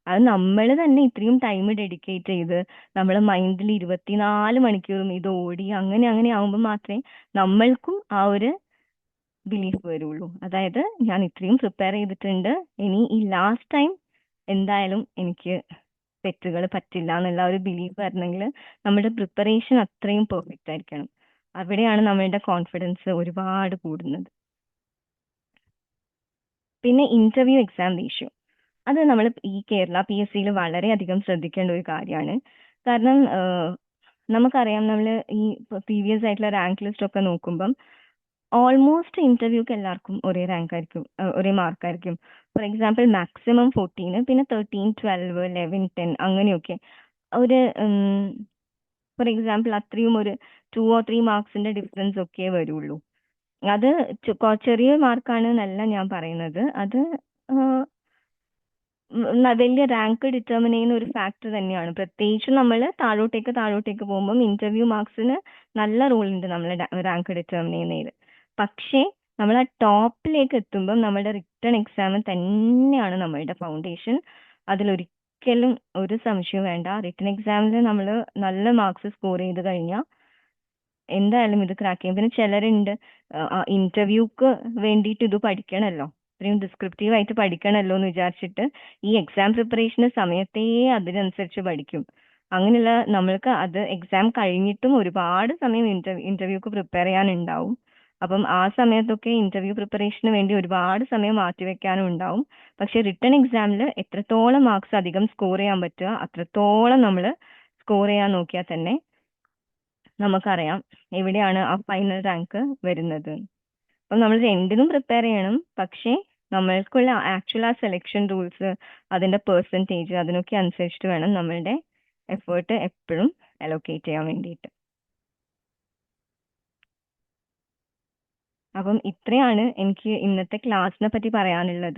A: അത് നമ്മൾ തന്നെ ഇത്രയും ടൈം ഡെഡിക്കേറ്റ് ചെയ്ത് നമ്മളെ മൈൻഡിൽ 24 മണിക്കൂറും ഇത് ഓടി അങ്ങനെ അങ്ങനെ ആവുമ്പോൾ മാത്രമേ നമ്മൾക്കും ആ ഒരു ബിലീഫ് വരുള്ളൂ. അതായത് ഞാൻ ഇത്രയും പ്രിപ്പയർ ചെയ്തിട്ടുണ്ട്, ഇനി ഈ ലാസ്റ്റ് ടൈം എന്തായാലും എനിക്ക് തെറ്റുകൾ പറ്റില്ല എന്നുള്ള ഒരു ബിലീഫ് വരണമെങ്കിൽ നമ്മുടെ പ്രിപ്പറേഷൻ അത്രയും പെർഫെക്റ്റ് ആയിരിക്കണം. അവിടെയാണ് നമ്മളുടെ കോൺഫിഡൻസ് ഒരുപാട് കൂടുന്നത്. പിന്നെ ഇന്റർവ്യൂ എക്സാം റേഷ്യോ, അത് നമ്മൾ ഈ കേരള PSCയിൽ വളരെയധികം ശ്രദ്ധിക്കേണ്ട ഒരു കാര്യമാണ്. കാരണം നമുക്കറിയാം, നമ്മൾ ഈ പ്രീവിയസ് ആയിട്ടുള്ള റാങ്ക് ലിസ്റ്റ് ഒക്കെ നോക്കുമ്പം ഓൾമോസ്റ്റ് ഇന്റർവ്യൂക്ക് എല്ലാവർക്കും ഒരേ റാങ്ക് ആയിരിക്കും, ഒരേ മാർക്കായിരിക്കും. ഫോർ എക്സാമ്പിൾ മാക്സിമം 14, പിന്നെ 13, 12, 11, 10 അങ്ങനെയൊക്കെ. ഒരു ഫോർ എക്സാമ്പിൾ അത്രയും ഒരു 2 or 3 മാർക്സിന്റെ ഡിഫറൻസ് ഒക്കെ വരുള്ളൂ. അത് ചെറിയ മാർക്കാണ് എന്നല്ല ഞാൻ പറയുന്നത്. അത് വലിയ റാങ്ക് ഡിറ്റർമിൻ ചെയ്യുന്ന ഒരു ഫാക്ടർ തന്നെയാണ്. പ്രത്യേകിച്ച് നമ്മൾ താഴോട്ടേക്ക് പോകുമ്പോൾ ഇന്റർവ്യൂ മാർക്സിന് നല്ല റോൾ ഉണ്ട് നമ്മളെ റാങ്ക് ഡിറ്റർമിൻ ചെയ്യുന്നതിൽ. പക്ഷേ നമ്മൾ ആ ടോപ്പിലേക്ക് എത്തുമ്പോൾ നമ്മുടെ റിട്ടേൺ എക്സാം തന്നെയാണ് നമ്മളുടെ ഫൗണ്ടേഷൻ. അതിലൊരിക്കലും ഒരു സംശയവും വേണ്ട. റിട്ടേൺ എക്സാമിൽ നമ്മൾ നല്ല മാർക്സ് സ്കോർ ചെയ്ത് കഴിഞ്ഞാൽ എന്തായാലും ഇത് ക്രാക്ക് ചെയ്യും. പിന്നെ ചിലരുണ്ട് ഇന്റർവ്യൂക്ക് വേണ്ടിയിട്ട് ഇത് പഠിക്കണമല്ലോ, ഇത്രയും ഡിസ്ക്രിപ്റ്റീവ് ആയിട്ട് പഠിക്കണമല്ലോ എന്ന് വിചാരിച്ചിട്ട് ഈ എക്സാം പ്രിപ്പറേഷന് സമയത്തേ അതിനനുസരിച്ച് പഠിക്കും. അങ്ങനെയുള്ള നമ്മൾക്ക് അത് എക്സാം കഴിഞ്ഞിട്ടും ഒരുപാട് സമയം ഇന്റർവ്യൂക്ക് പ്രിപ്പയർ ചെയ്യാനുണ്ടാവും. അപ്പം ആ സമയത്തൊക്കെ ഇന്റർവ്യൂ പ്രിപ്പറേഷന് വേണ്ടി ഒരുപാട് സമയം മാറ്റിവെക്കാനും ഉണ്ടാവും. പക്ഷെ റിട്ടേൺ എക്സാമിൽ എത്രത്തോളം മാർക്സ് അധികം സ്കോർ ചെയ്യാൻ പറ്റുക അത്രത്തോളം നമ്മൾ സ്കോർ ചെയ്യാൻ നോക്കിയാൽ തന്നെ നമുക്കറിയാം എവിടെയാണ് ആ ഫൈനൽ റാങ്ക് വരുന്നത്. അപ്പം നമ്മൾ രണ്ടിനും പ്രിപ്പയർ ചെയ്യണം. പക്ഷേ നമ്മൾക്കുള്ള ആക്ച്വൽ ആ സെലക്ഷൻ റൂൾസ്, അതിന്റെ പെർസെൻറ്റേജ്, അതിനൊക്കെ അനുസരിച്ചിട്ട് വേണം നമ്മളുടെ എഫേർട്ട് എപ്പോഴും അലോക്കേറ്റ് ചെയ്യാൻ വേണ്ടിയിട്ട്. അപ്പം ഇത്രയാണ് എനിക്ക് ഇന്നത്തെ ക്ലാസ്സിനെ പറ്റി പറയാനുള്ളത്.